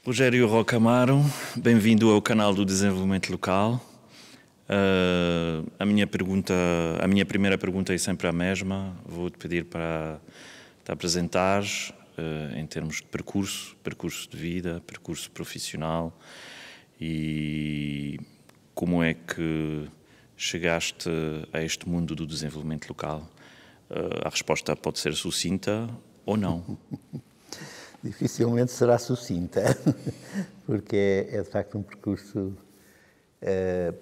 Rogério Roca Amaro, bem-vindo ao canal do Desenvolvimento Local. A minha primeira pergunta é sempre a mesma. Vou-te pedir para te apresentares em termos de percurso de vida, percurso profissional e como é que chegaste a este mundo do desenvolvimento local. A resposta pode ser sucinta ou não. Dificilmente será sucinta, porque é de facto um percurso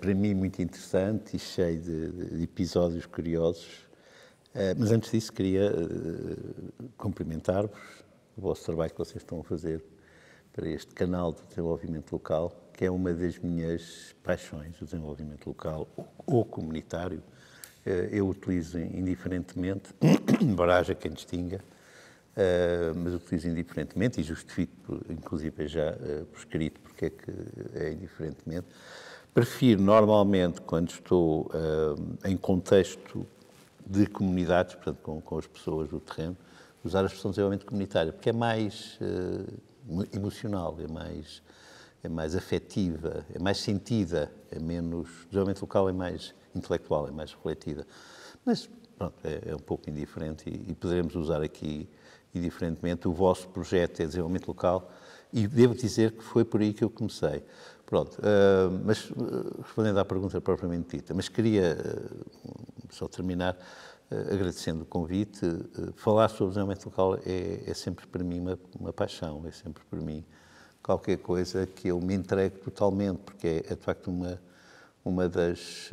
para mim muito interessante e cheio de episódios curiosos. Mas antes disso queria cumprimentar-vos o vosso trabalho que vocês estão a fazer para este canal de desenvolvimento local, que é uma das minhas paixões, o desenvolvimento local ou comunitário. Eu utilizo indiferentemente, embora haja quem distinga, mas utilizo indiferentemente e justifico, inclusive já por escrito, porque é que é indiferentemente. Prefiro normalmente, quando estou em contexto de comunidades, portanto com as pessoas do terreno, usar a expressão desenvolvimento comunitário, porque é mais emocional, é mais afetiva, é mais sentida, é menos... Desenvolvimento local é mais intelectual, é mais refletida. Mas, pronto, é um pouco indiferente e poderemos usar aqui indiferentemente. O vosso projeto é desenvolvimento local e devo dizer que foi por aí que eu comecei. Pronto, mas respondendo à pergunta propriamente dita, mas queria só terminar agradecendo o convite. Falar sobre desenvolvimento local é sempre para mim uma paixão, é sempre para mim qualquer coisa que eu me entregue totalmente, porque é de facto uma das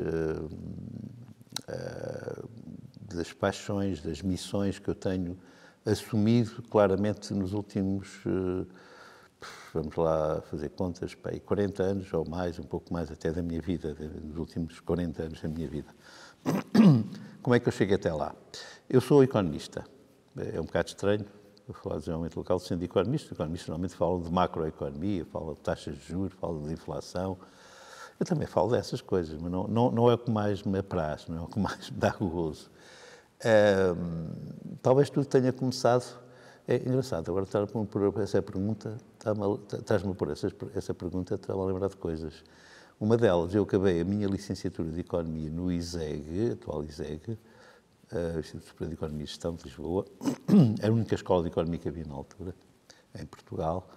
paixões, das missões que eu tenho assumido claramente nos últimos, vamos lá fazer contas, 40 anos ou mais, um pouco mais até da minha vida, nos últimos 40 anos da minha vida. Como é que eu cheguei até lá? Eu sou economista, é um bocado estranho eu falar de desenvolvimento local sendo economista. Economistas normalmente falam de macroeconomia, falam de taxas de juros, falam de inflação. Eu também falo dessas coisas, mas não é o que mais me apraz, não é o que mais me dá gozo. Talvez tudo tenha começado... É engraçado, agora estás-me a pôr essa pergunta, estava a lembrar de coisas. Uma delas, eu acabei a minha licenciatura de Economia no ISEG, atual ISEG, Instituto Superior de Economia e Gestão de Lisboa, a única escola de economia que havia na altura, em Portugal,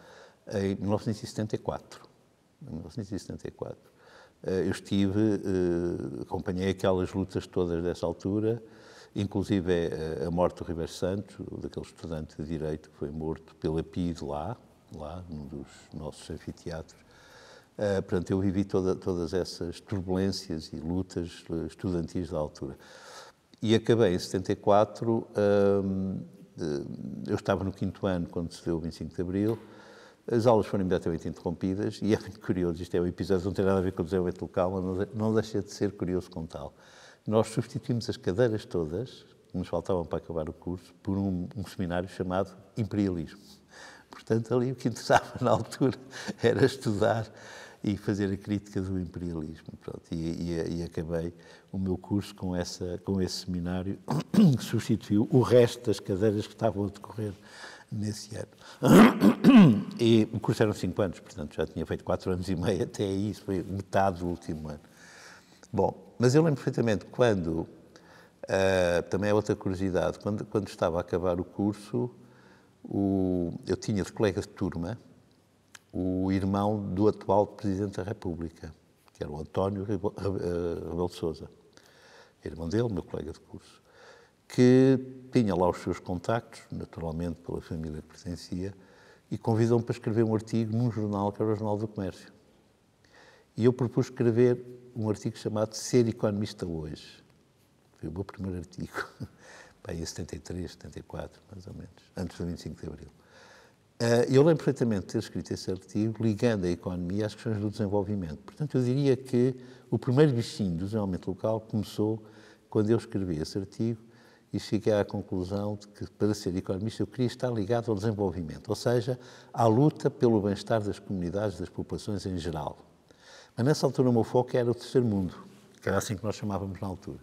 em 1974. Eu acompanhei aquelas lutas todas dessa altura, inclusive a morte do Ribeiro Santos, daquele estudante de Direito que foi morto pela PIDE lá, num dos nossos anfiteatros. Portanto, eu vivi todas essas turbulências e lutas estudantis da altura. E acabei em 74, eu estava no 5º ano quando se deu o 25 de Abril, as aulas foram imediatamente interrompidas e é muito curioso, isto é um episódio que não tem nada a ver com o desenvolvimento local, mas não deixa de ser curioso com tal. Nós substituímos as cadeiras todas, que nos faltavam para acabar o curso, por um seminário chamado Imperialismo. Portanto, ali o que interessava na altura era estudar e fazer a crítica do imperialismo. Pronto, e acabei o meu curso com esse seminário que substituiu o resto das cadeiras que estavam a decorrer nesse ano. E o curso eram 5 anos, portanto já tinha feito 4 anos e meio até aí, isso foi metade do último ano. Bom, mas eu lembro perfeitamente quando, também é outra curiosidade, quando estava a acabar o curso, eu tinha de colega de turma o irmão do atual Presidente da República, que era o António Rebelo de Sousa, irmão dele, meu colega de curso, que tinha lá os seus contactos, naturalmente pela família que pertencia, e convidou-me para escrever um artigo num jornal que era o Jornal do Comércio. E eu propus escrever um artigo chamado Ser Economista Hoje. Foi o meu primeiro artigo, em 73, 74, mais ou menos, antes do 25 de Abril. Eu lembro perfeitamente de ter escrito esse artigo ligando a economia às questões do desenvolvimento. Portanto, eu diria que o primeiro bichinho do desenvolvimento local começou quando eu escrevi esse artigo e cheguei à conclusão de que, para ser economista, eu queria estar ligado ao desenvolvimento, ou seja, à luta pelo bem-estar das comunidades, das populações em geral. Mas nessa altura o meu foco era o terceiro mundo, que era assim que nós chamávamos na altura.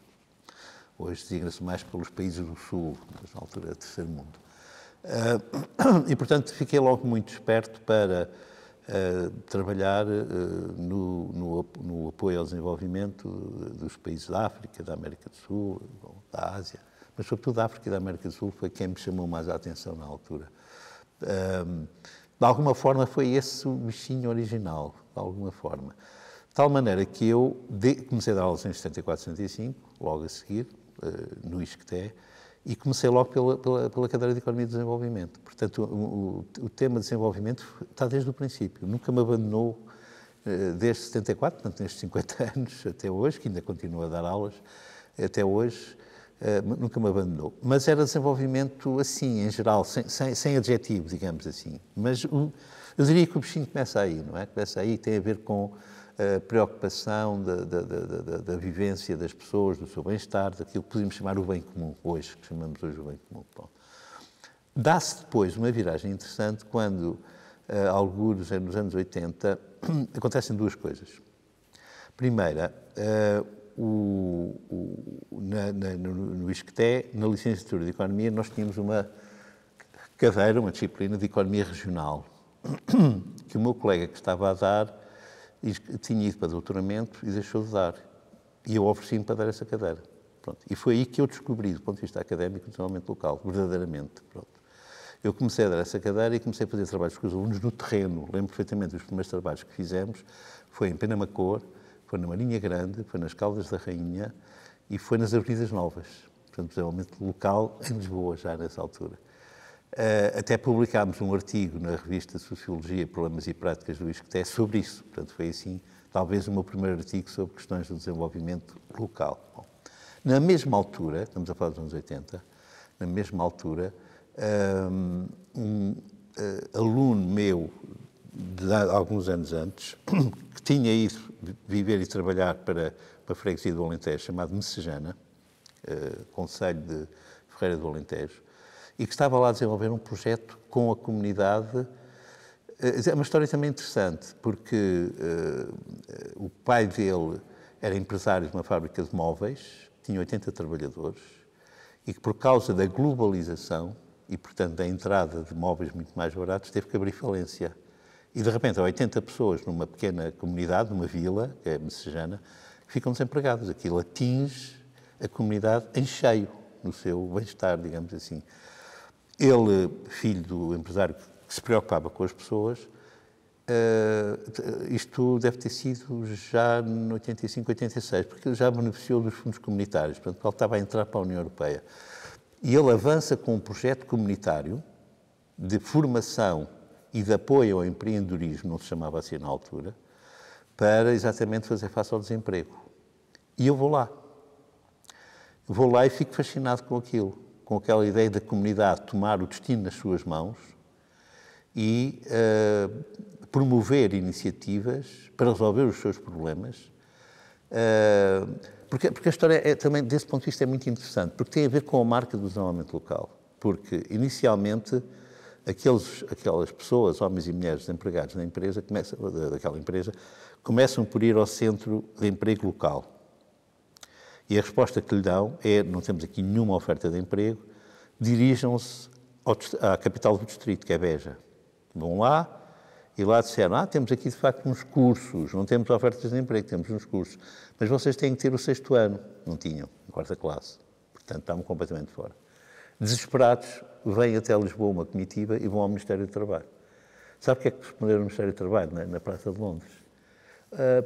Hoje designa-se mais pelos países do Sul, mas na altura era o terceiro mundo. E, portanto, fiquei logo muito esperto para trabalhar no apoio ao desenvolvimento dos países da África, da América do Sul, da Ásia, mas sobretudo da África e da América do Sul foi quem me chamou mais a atenção na altura. De alguma forma foi esse o bichinho original, de alguma forma. De tal maneira que eu comecei a dar aulas em 74, 75, logo a seguir, no ISCTE, e comecei logo pela cadeira de Economia e Desenvolvimento. Portanto, o tema de desenvolvimento está desde o princípio. Nunca me abandonou desde 74, portanto, nestes 50 anos até hoje, que ainda continuo a dar aulas, até hoje, nunca me abandonou. Mas era desenvolvimento assim, em geral, sem adjetivo, digamos assim. Mas eu diria que o bichinho começa aí, não é? Começa aí, tem a ver com a preocupação da vivência das pessoas, do seu bem-estar, daquilo que podemos chamar o bem comum, hoje, que chamamos hoje o bem comum. Bom, dá-se depois uma viragem interessante quando, alguns nos anos 80, acontecem duas coisas. Primeira, no ISCTE, na licenciatura de Economia, nós tínhamos uma cadeira, uma disciplina de Economia Regional, que o meu colega que estava a dar tinha ido para doutoramento e deixou de dar. E eu ofereci-me para dar essa cadeira. Pronto. E foi aí que eu descobri, do ponto de vista académico, o desenvolvimento local, verdadeiramente. Pronto. Eu comecei a dar essa cadeira e comecei a fazer trabalhos com os alunos no terreno. Lembro perfeitamente dos primeiros trabalhos que fizemos. Foi em Penamacor, foi na Marinha Grande, foi nas Caldas da Rainha e foi nas Avenidas Novas. Portanto, desenvolvimento local em Lisboa, já nessa altura. Até publicámos um artigo na revista Sociologia, Problemas e Práticas do ISCTE sobre isso. Portanto, foi assim, talvez o meu primeiro artigo sobre questões do desenvolvimento local. Bom, na mesma altura, estamos a falar dos anos 80, na mesma altura, um aluno meu, de alguns anos antes, que tinha ido viver e trabalhar para a freguesia do Alentejo, chamado Messejana, Concelho de Ferreira do Alentejo, e que estava lá a desenvolver um projeto com a comunidade. É uma história também interessante, porque o pai dele era empresário de uma fábrica de móveis, tinha 80 trabalhadores, e que por causa da globalização e, portanto, da entrada de móveis muito mais baratos, teve que abrir falência. E, de repente, há 80 pessoas numa pequena comunidade, numa vila, que é Messejana, que ficam desempregadas. Aquilo atinge a comunidade em cheio, no seu bem-estar, digamos assim. Ele, filho do empresário que se preocupava com as pessoas, isto deve ter sido já em 85, 86, porque ele já beneficiou dos fundos comunitários, portanto, ele estava a entrar para a União Europeia. E ele avança com um projeto comunitário de formação e de apoio ao empreendedorismo, não se chamava assim na altura, para exatamente fazer face ao desemprego. E eu vou lá. Vou lá e fico fascinado com aquilo, com aquela ideia da comunidade tomar o destino nas suas mãos e promover iniciativas para resolver os seus problemas. Porque a história é, também, desse ponto de vista, é muito interessante, porque tem a ver com a marca do desenvolvimento local. Porque, inicialmente, aquelas pessoas, homens e mulheres desempregados daquela empresa, começam por ir ao centro de emprego local. E a resposta que lhe dão é, não temos aqui nenhuma oferta de emprego, dirijam-se à capital do distrito, que é Beja. Vão lá e lá disseram, temos aqui de facto uns cursos, não temos ofertas de emprego, temos uns cursos, mas vocês têm que ter o 6º ano. Não tinham, a 4ª classe. Portanto, estavam completamente fora. Desesperados, vêm até Lisboa uma comitiva e vão ao Ministério do Trabalho. Sabe o que é que responderam no Ministério do Trabalho, na Praça de Londres?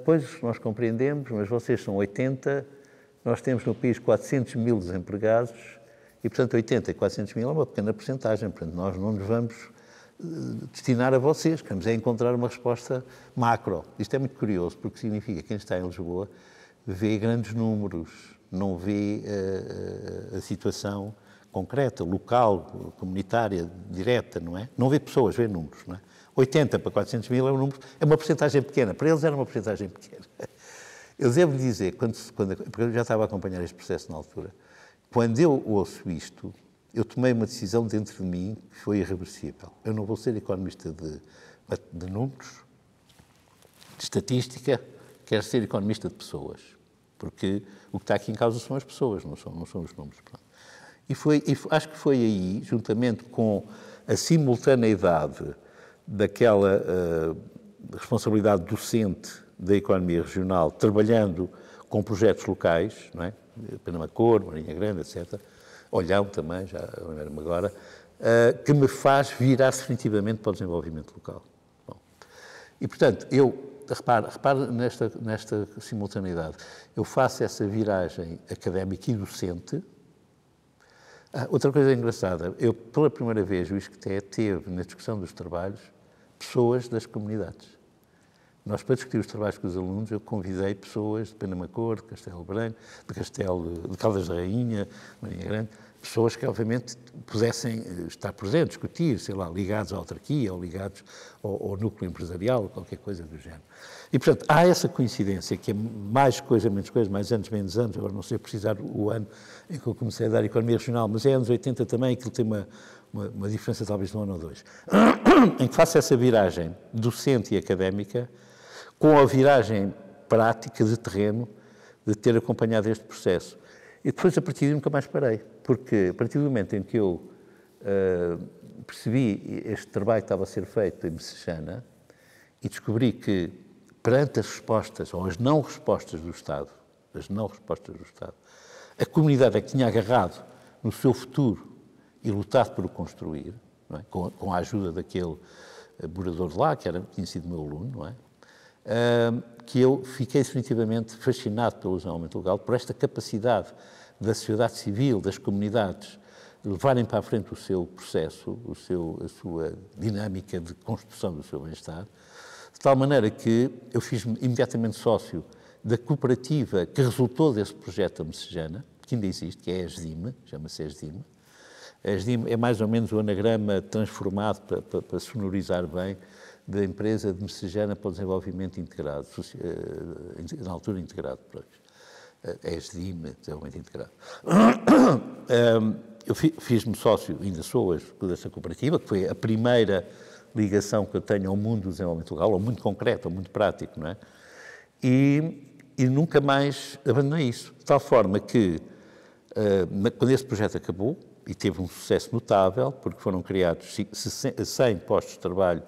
Pois, nós compreendemos, mas vocês são 80, nós temos no país 400 mil desempregados e, portanto, 80 e 400 mil é uma pequena porcentagem. Portanto, nós não nos vamos destinar a vocês, queremos é encontrar uma resposta macro. Isto é muito curioso, porque significa que quem está em Lisboa vê grandes números, não vê a situação concreta, local, comunitária, direta, não é? Não vê pessoas, vê números, não é? 80 para 400 mil é um número, é uma porcentagem pequena. Para eles era uma porcentagem pequena. Eu devo dizer, porque eu já estava a acompanhar este processo na altura, quando eu ouço isto, eu tomei uma decisão dentro de mim que foi irreversível. Eu não vou ser economista de números, de estatística, quero ser economista de pessoas, porque o que está aqui em causa são as pessoas, não são os números. E acho que foi aí, juntamente com a simultaneidade responsabilidade docente da economia regional, trabalhando com projetos locais, não é? Penamacor, Marinha Grande, etc. Olhão também, já lembro-me agora, que me faz virar definitivamente para o desenvolvimento local. Bom, e, portanto, repare nesta simultaneidade, eu faço essa viragem académica e docente. Outra coisa engraçada, eu, pela primeira vez, o ISCTE teve, na discussão dos trabalhos, pessoas das comunidades. Nós, para discutir os trabalhos com os alunos, eu convidei pessoas de Penamacor, de Castelo Branco, de Caldas da Rainha, Marinha Grande, pessoas que, obviamente, pudessem estar presentes, discutir, sei lá, ligados à autarquia ou ligados ao núcleo empresarial, ou qualquer coisa do género. E, portanto, há essa coincidência, que é mais coisa, mais anos, menos anos, agora não sei precisar o ano em que eu comecei a dar Economia Regional, mas é anos 80 também, aquilo tem uma diferença talvez de um ano ou dois, em que faço essa viragem docente e académica, com a viragem prática de terreno, de ter acompanhado este processo. E depois, a partir daí, nunca mais parei, porque a partir do momento em que eu percebi este trabalho que estava a ser feito em Messejana e descobri que, perante as respostas, ou as não respostas do Estado, a comunidade é que tinha agarrado no seu futuro e lutado por o construir, não é? com a ajuda daquele morador de lá, que tinha sido meu aluno, não é? Que eu fiquei definitivamente fascinado pelo desenvolvimento local, por esta capacidade da sociedade civil, das comunidades, de levarem para a frente o seu processo, a sua dinâmica de construção do seu bem-estar, de tal maneira que eu fiz-me imediatamente sócio da cooperativa que resultou desse projeto da Messejana, que ainda existe, que é a ESDIME, chama-se ESDIME. A ESDIME é mais ou menos o anagrama transformado para sonorizar bem da empresa de Messejana para o desenvolvimento integrado, na altura integrado, é ESDIME, desenvolvimento integrado. Eu fiz-me sócio, ainda sou hoje, dessa cooperativa, que foi a primeira ligação que eu tenho ao mundo do desenvolvimento local, ao muito concreto, ao muito prático, não é? E nunca mais abandonei isso, de tal forma que, quando esse projeto acabou, e teve um sucesso notável, porque foram criados 100 postos de trabalho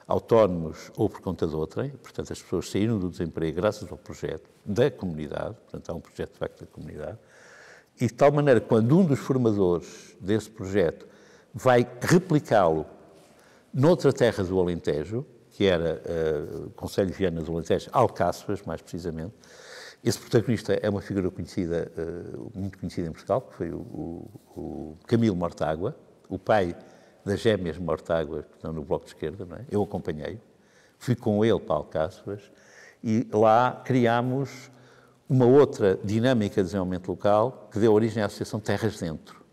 autónomos ou por conta de outrem, portanto as pessoas saíram do desemprego graças ao projeto da comunidade, portanto há um projeto de facto da comunidade, e de tal maneira que quando um dos formadores desse projeto vai replicá-lo noutra terra do Alentejo, que era o Concelho de Viana do Alentejo, Alcáçovas, mais precisamente, esse protagonista é uma figura conhecida, muito conhecida em Portugal, que foi o Camilo Mortágua, o pai das gêmeas Mortágua, que estão no Bloco de Esquerda, não é? Eu acompanhei, fui com ele para Alcáçovas e lá criámos uma outra dinâmica de desenvolvimento local que deu origem à Associação Terras Dentro.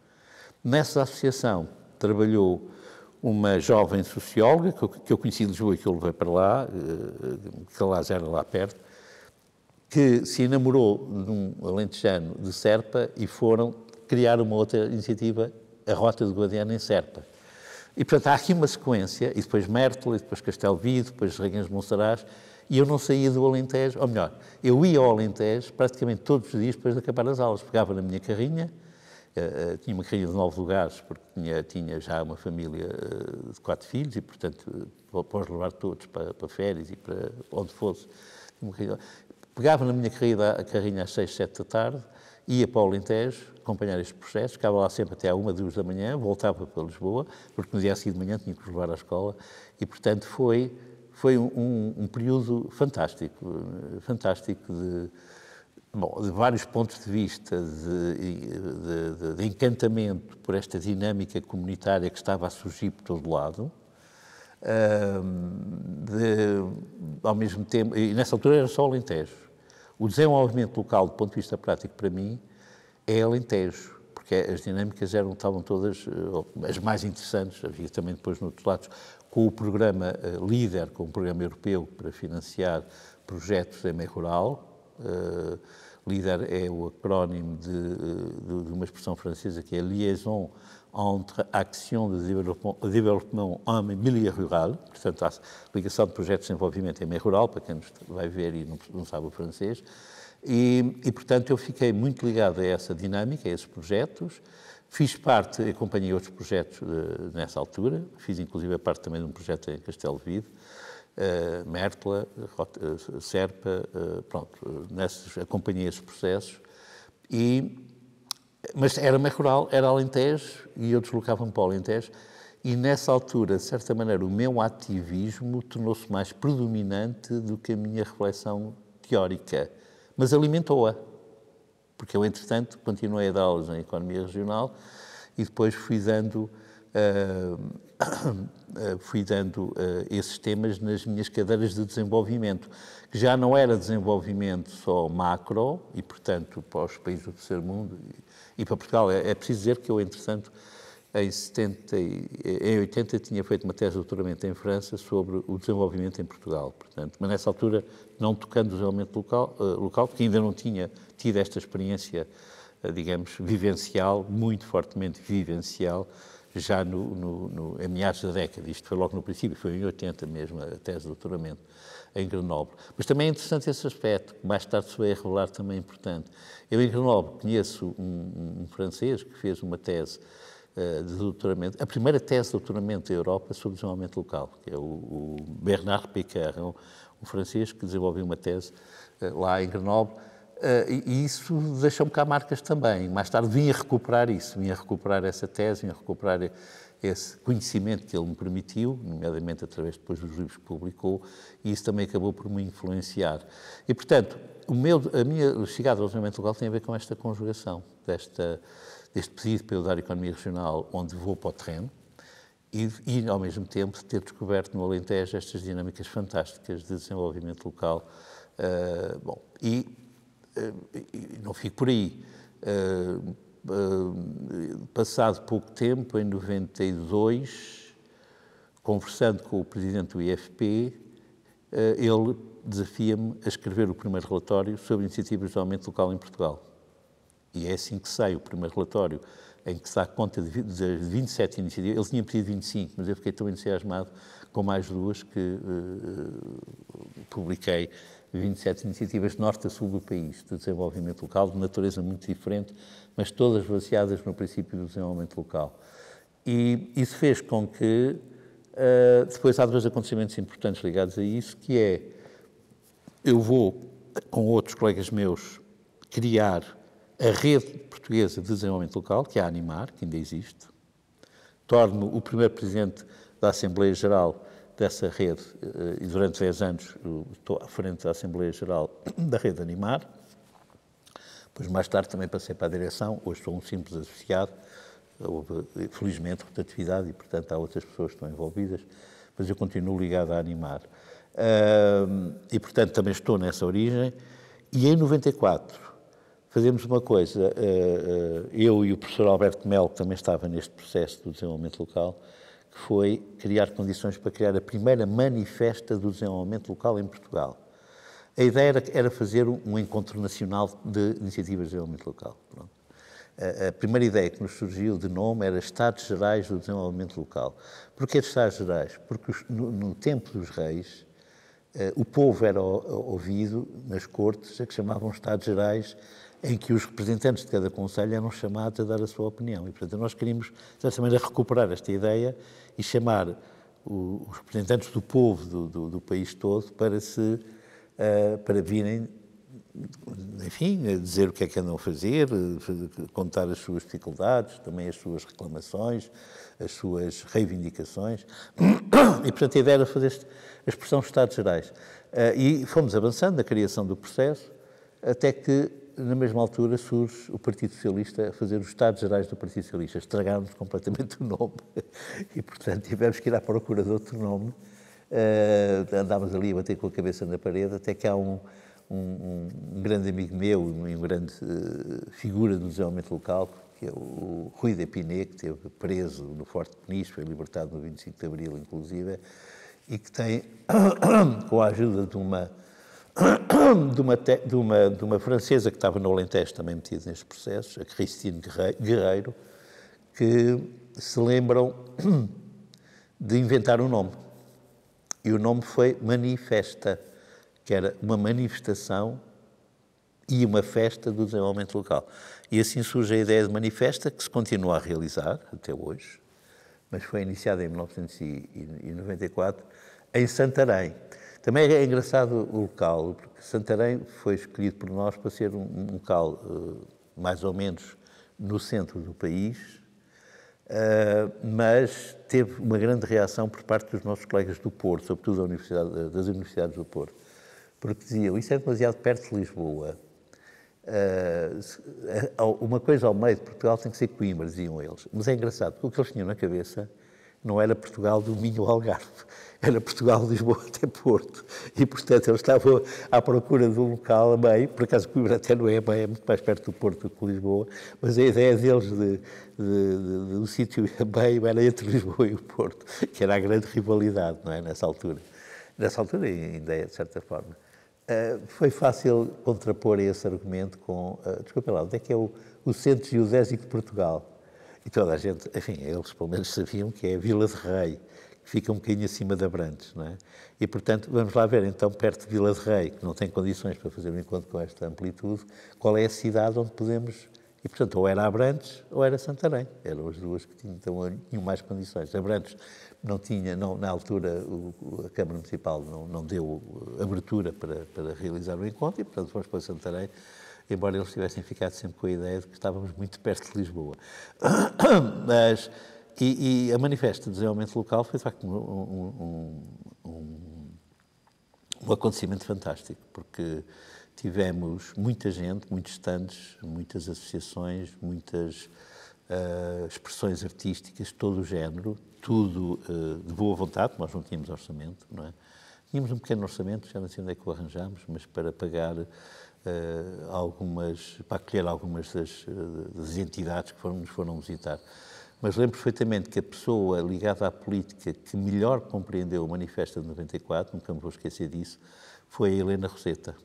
Nessa associação trabalhou uma jovem socióloga que eu conheci de Lisboa e que eu levei para lá, que aliás era lá perto, que se enamorou de um alentejano de Serpa e foram criar uma outra iniciativa, a Rota de Guadiana em Serpa. E, portanto, há aqui uma sequência, e depois Mértola, e depois Castelo Vido, depois Reguengos de Monsaraz, e eu não saía do Alentejo, ou melhor, eu ia ao Alentejo praticamente todos os dias depois de acabar as aulas. Pegava na minha carrinha, tinha uma carrinha de 9 lugares, porque tinha já uma família de 4 filhos, e, portanto, pôs levar todos para férias e para onde fosse. Pegava na minha carrinha às 6, 7 da tarde, ia para o Alentejo, acompanhar este processo, ficava lá sempre até à 1, 2 da manhã, voltava para Lisboa, porque no dia seguinte de manhã tinha que os levar à escola, e, portanto, foi um período fantástico de vários pontos de vista, de encantamento por esta dinâmica comunitária que estava a surgir por todo lado, ao mesmo tempo, e nessa altura era só Alentejo. O desenvolvimento local, do ponto de vista prático, para mim, é Alentejo, porque as dinâmicas estavam todas as mais interessantes. Havia também depois, noutros lados, com o programa LEADER, com o programa europeu para financiar projetos em meio rural. LEADER é o acrónimo de uma expressão francesa que é Liaison entre Action de Développement en Milieu Rural, portanto, a ligação de projetos de desenvolvimento em meio rural, para quem nos vai ver e não sabe o francês, e, portanto, eu fiquei muito ligado a essa dinâmica, a esses projetos, fiz parte, acompanhei outros projetos nessa altura, fiz inclusive a parte também de um projeto em Castelo Vido, Mértola, Serpa, pronto, acompanhei esses processos, mas era meio rural, era Alentejo, e eu deslocava-me para o Alentejo, e nessa altura, de certa maneira, o meu ativismo tornou-se mais predominante do que a minha reflexão teórica, mas alimentou-a, porque eu, entretanto, continuei a dar aulas na Economia Regional e depois fui dando esses temas nas minhas cadeiras de desenvolvimento, que já não era desenvolvimento só macro, e, portanto, para os países do terceiro mundo e para Portugal. É preciso dizer que eu, entretanto, em 80 tinha feito uma tese de doutoramento em França sobre o desenvolvimento em Portugal, portanto, mas nessa altura não tocando o desenvolvimento local, porque ainda não tinha tido esta experiência, digamos, vivencial, muito fortemente vivencial, já em meados da década. Isto foi logo no princípio, foi em 80 mesmo, a tese de doutoramento em Grenoble. Mas também é interessante esse aspecto, que mais tarde se veio a revelar também importante. Eu em Grenoble conheço um francês que fez uma tese de doutoramento, a primeira tese de doutoramento da Europa sobre desenvolvimento local, que é o Bernard Picard, um francês que desenvolveu uma tese lá em Grenoble, e isso deixou-me cá marcas também. Mais tarde vim a recuperar isso, vim a recuperar essa tese, vim a recuperar esse conhecimento que ele me permitiu, nomeadamente através depois dos livros que publicou, e isso também acabou por me influenciar. E, portanto, a minha chegada ao desenvolvimento local tem a ver com esta conjugação, deste pedido para eu dar Economia Regional, onde vou para o terreno, e ao mesmo tempo, ter descoberto no Alentejo estas dinâmicas fantásticas de desenvolvimento local. E não fico por aí. Passado pouco tempo, em 92, conversando com o presidente do IFP, ele desafia-me a escrever o primeiro relatório sobre iniciativas de desenvolvimento local em Portugal. E é assim que sai o primeiro relatório, em que se dá conta de 27 iniciativas. Ele tinha pedido 25, mas eu fiquei tão entusiasmado com mais duas que publiquei 27 iniciativas de norte a sul do país, de desenvolvimento local, de natureza muito diferente, mas todas baseadas no princípio do desenvolvimento local. E isso fez com que, depois há dois acontecimentos importantes ligados a isso, que é, eu vou, com outros colegas meus, criar a rede portuguesa de desenvolvimento local, que é a Animar, que ainda existe, torno-me o primeiro presidente da Assembleia Geral dessa rede, e durante 10 anos estou à frente da Assembleia Geral da rede Animar. Depois, mais tarde, também passei para a direção. Hoje sou um simples associado. Houve, felizmente, rotatividade e, portanto, há outras pessoas que estão envolvidas, mas eu continuo ligado à Animar. E, portanto, também estou nessa origem. E em 94 fazemos uma coisa, eu e o professor Alberto Melo, que também estava neste processo do desenvolvimento local, que foi criar condições para criar a primeira manifesta do desenvolvimento local em Portugal. A ideia era fazer um encontro nacional de iniciativas de desenvolvimento local. Pronto. A primeira ideia que nos surgiu de nome era Estados Gerais do Desenvolvimento Local. Porquê de Estados Gerais? Porque no tempo dos reis, o povo era ouvido nas cortes, a que chamavam Estados Gerais, em que os representantes de cada concelho eram chamados a dar a sua opinião. E, portanto, nós queríamos, de certa maneira, recuperar esta ideia e chamar os representantes do povo do país todo para virem, enfim, a dizer o que é que andam a fazer, contar as suas dificuldades, também as suas reclamações, as suas reivindicações. E, portanto, a ideia era fazer a expressão Estados Gerais. E fomos avançando na criação do processo, até que, na mesma altura, surge o Partido Socialista a fazer os Estados Gerais do Partido Socialista. Estragámos completamente o nome e, portanto, tivemos que ir à procura de outro nome. Andámos ali a bater com a cabeça na parede, até que há um grande amigo meu, uma grande figura do desenvolvimento local, que é o Rui de Epinay, que esteve preso no Forte de Peniche, foi libertado no 25 de Abril, inclusive, e que tem, com a ajuda de uma francesa que estava no Alentejo também metida nestes processos, a Christine Guerreiro, que se lembram de inventar um nome. E o nome foi Manifesta, que era uma manifestação e uma festa do desenvolvimento local. E assim surge a ideia de Manifesta, que se continua a realizar até hoje, mas foi iniciada em 1994, em Santarém. Também é engraçado o local, porque Santarém foi escolhido por nós para ser um local mais ou menos no centro do país, mas teve uma grande reação por parte dos nossos colegas do Porto, sobretudo das universidades do Porto, porque diziam, isso é demasiado perto de Lisboa. Uma coisa ao meio de Portugal tem que ser Coimbra, diziam eles. Mas é engraçado, porque o que eles tinham na cabeça não era Portugal do Minho ao Algarve, era Portugal de Lisboa até Porto. E, portanto, eles estavam à procura de um local a meio, por acaso Coimbra até não é meio, é muito mais perto do Porto do que Lisboa, mas a ideia deles do sítio a meio era entre Lisboa e o Porto, que era a grande rivalidade, não é, nessa altura. Nessa altura ainda é, de certa forma. Foi fácil contrapor esse argumento com, desculpa lá, onde é que é o centro geodésico de Portugal? E toda a gente, enfim, eles pelo menos sabiam que é a Vila de Rei, que fica um bocadinho acima de Abrantes, não é? E, portanto, vamos lá ver, então, perto de Vila de Rei, que não tem condições para fazer um encontro com esta amplitude, qual é a cidade onde podemos... E, portanto, ou era Abrantes ou era Santarém. Eram as duas que tinham mais condições. Abrantes não tinha, na altura, a Câmara Municipal não deu abertura para realizar o encontro e, portanto, fomos para Santarém, embora eles tivessem ficado sempre com a ideia de que estávamos muito perto de Lisboa. Mas, e a Manifesta de Desenvolvimento Local foi, de facto, um acontecimento fantástico, porque tivemos muita gente, muitos stands, muitas associações, muitas expressões artísticas, todo o género, tudo de boa vontade, nós não tínhamos orçamento, não é? Tínhamos um pequeno orçamento, já não sei onde é que o arranjámos, mas para pagar para acolher algumas das entidades que nos foram visitar. Mas lembro perfeitamente que a pessoa ligada à política que melhor compreendeu o Manifesta de 94, nunca me vou esquecer disso, foi a Helena Roseta,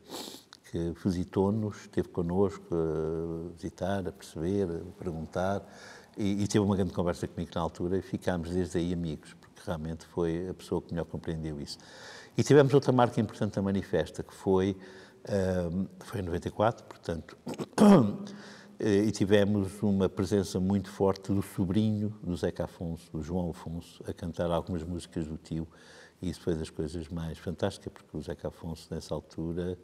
que visitou-nos, esteve connosco a visitar, a perceber, a perguntar, e teve uma grande conversa comigo na altura e ficámos desde aí amigos, porque realmente foi a pessoa que melhor compreendeu isso. E tivemos outra marca importante da Manifesta, que foi em 94, portanto, e tivemos uma presença muito forte do sobrinho do Zeca Afonso, do João Afonso, a cantar algumas músicas do tio, e isso foi das coisas mais fantásticas, porque o Zeca Afonso, nessa altura,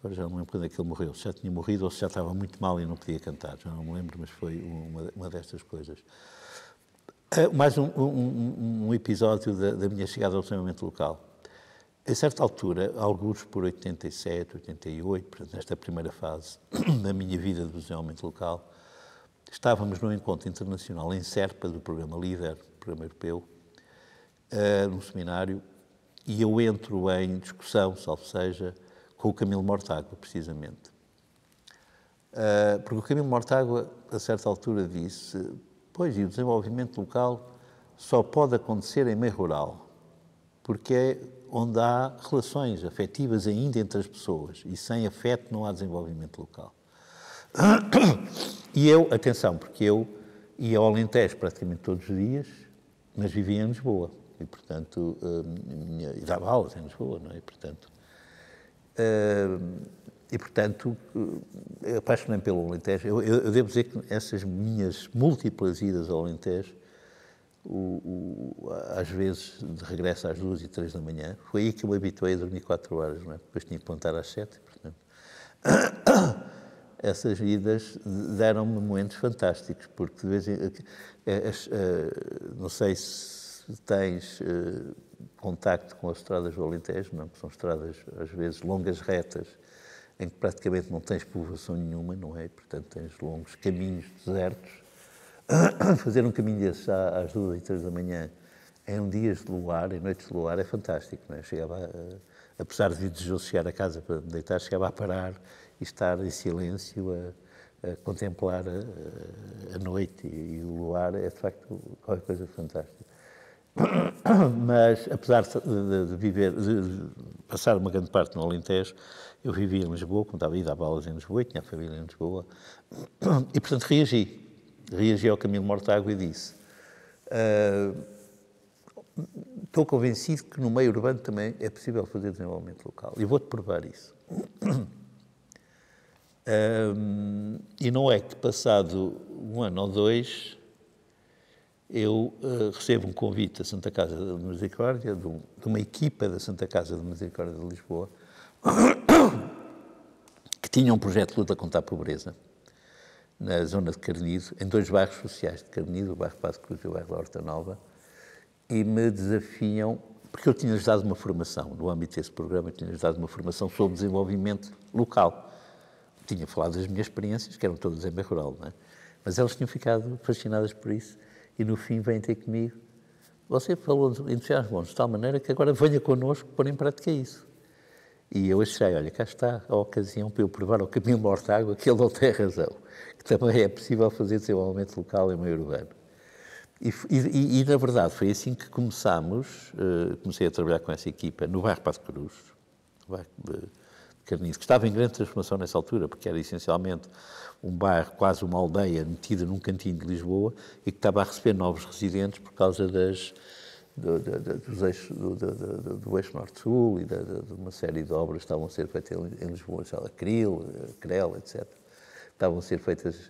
agora já não me lembro quando é que ele morreu, se já tinha morrido ou se já estava muito mal e não podia cantar, já não me lembro, mas foi uma destas coisas. Mais um episódio da minha chegada ao desenvolvimento local. A certa altura, alguns por 87, 88, portanto, nesta primeira fase da minha vida de desenvolvimento local, estávamos num encontro internacional em Serpa, do programa LEADER, programa europeu, num seminário, e eu entro em discussão, salvo seja, com o Camilo Mortágua, precisamente. Porque o Camilo Mortágua, a certa altura, disse: pois, e o desenvolvimento local só pode acontecer em meio rural, porque é onde há relações afetivas ainda entre as pessoas, e sem afeto não há desenvolvimento local. E eu, atenção, porque eu ia ao Alentejo praticamente todos os dias, mas vivia em Lisboa, e portanto, e dava aulas em Lisboa, não é? E portanto, apaixonei-me pelo Alentejo. Eu devo dizer que essas minhas múltiplas idas ao Alentejo, às vezes de regresso às 2 e 3 da manhã, foi aí que eu me habituei a dormir 4 horas, não é? Depois tinha que levantar às 7, portanto. Essas idas deram-me momentos fantásticos, porque de vez em não sei se tens contacto com as estradas do Alentejo, não? Que são estradas, às vezes, longas retas, em que praticamente não tens povoação nenhuma, não é? Portanto, tens longos caminhos desertos. Fazer um caminho desses às 2 e 3 da manhã, em dias de luar, em noites de luar, é fantástico, não é? Chegava, apesar de desejoso chegar a casa para me deitar, chegava a parar e estar em silêncio a contemplar a noite e o luar, é de facto qualquer coisa fantástica. Mas, apesar de passar uma grande parte no Alentejo, eu vivia em Lisboa, como estava a ir dar aulas em Lisboa, tinha a família em Lisboa, e portanto reagi ao Camilo Mortágua e disse: estou convencido que no meio urbano também é possível fazer desenvolvimento local, e vou-te provar isso. E não é que passado 1 ano ou 2, eu recebo um convite da Santa Casa da Misericórdia, de uma equipa da Santa Casa da Misericórdia de Lisboa, que tinha um projeto de luta contra a pobreza, na zona de Carnido, em 2 bairros sociais de Carnido, o bairro Passo Cruz e o bairro da Horta Nova, e me desafiam, porque eu tinha-lhes dado uma formação, no âmbito desse programa, eu tinha-lhes dado uma formação sobre desenvolvimento local. Tinha falado das minhas experiências, que eram todas em meio rural, não é? Mas elas tinham ficado fascinadas por isso, e no fim vêm ter comigo. Você falou entusiasmou-nos de tal maneira que agora venha connosco pôr em prática isso. E eu achei, olha, cá está a ocasião para eu provar ao Camilo Mortágua que ele não tem razão, que também é possível fazer desenvolvimento local em meio urbano. E, na verdade, foi assim que comecei a trabalhar com essa equipa no bairro Passo Cruz, no bairro de Carnido, que estava em grande transformação nessa altura, porque era essencialmente um bairro, quase uma aldeia, metida num cantinho de Lisboa, e que estava a receber novos residentes por causa do eixo norte-sul e de uma série de obras que estavam a ser feitas em Lisboa, Cril, etc. Estavam a ser feitas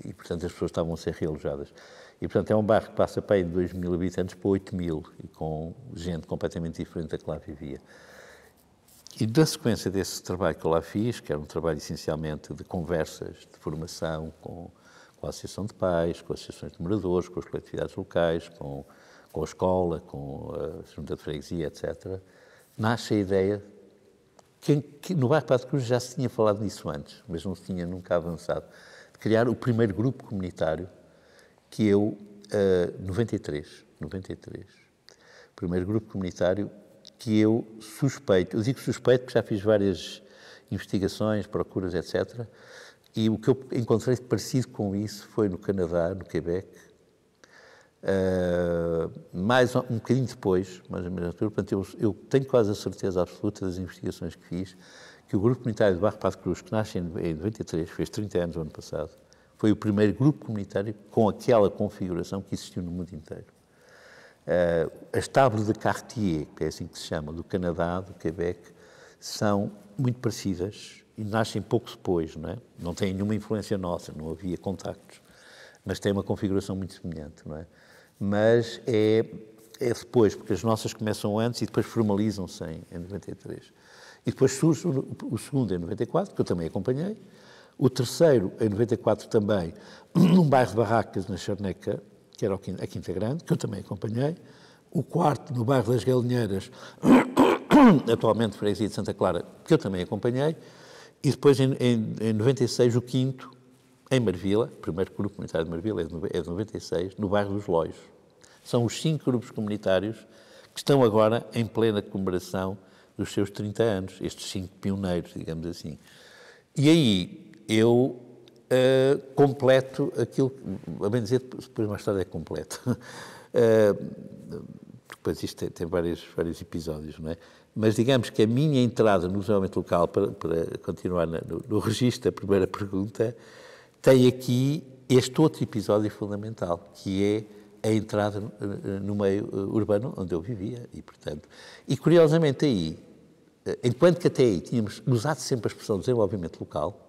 e, portanto, as pessoas estavam a ser realojadas. E, portanto, é um bairro que passa para aí de 2.000 habitantes para 8.000, e com gente completamente diferente da que lá vivia. E, na sequência desse trabalho que eu lá fiz, que era um trabalho essencialmente de conversas, de formação com a Associação de Pais, com as associações de moradores, com as coletividades locais, com a escola, com a Junta de Freguesia, etc., nasce a ideia que no bairro Passo Cruz já se tinha falado nisso antes, mas não se tinha nunca avançado, de criar o primeiro grupo comunitário que eu, 93, primeiro grupo comunitário que eu suspeito, eu digo suspeito porque já fiz várias investigações, procuras, etc., e o que eu encontrei parecido com isso foi no Canadá, no Quebec, mais um bocadinho depois, mais ou menos, portanto, eu tenho quase a certeza absoluta das investigações que fiz, que o grupo comunitário do bairro Passo Cruz, que nasce em 93, fez 30 anos no ano passado, foi o primeiro grupo comunitário com aquela configuração que existiu no mundo inteiro. As tábuas de Cartier, que é assim que se chama, do Canadá, do Quebec, são muito parecidas e nascem pouco depois, não é? Não têm nenhuma influência nossa, não havia contactos, mas têm uma configuração muito semelhante, não é? Mas é depois, porque as nossas começam antes e depois formalizam-se em 93. E depois surge o segundo em 94, que eu também acompanhei, o terceiro em 94 também, num bairro de Barracas, na Charneca, que era a Quinta Grande, que eu também acompanhei, o quarto no bairro das Galinheiras, atualmente Freguesia de Santa Clara, que eu também acompanhei, e depois em 96 o quinto, em Marvila, o primeiro grupo comunitário de Marvila é de 96, no bairro dos Loios. São os 5 grupos comunitários que estão agora em plena comemoração dos seus 30 anos, estes 5 pioneiros, digamos assim. E aí eu completo aquilo, a bem dizer, depois mais tarde é completo. Depois isto tem vários episódios, não é? Mas digamos que a minha entrada no desenvolvimento local, para continuar no registro da primeira pergunta, tem aqui este outro episódio fundamental, que é a entrada no meio urbano onde eu vivia, e portanto... E curiosamente aí, enquanto que até aí tínhamos usado sempre a expressão desenvolvimento local,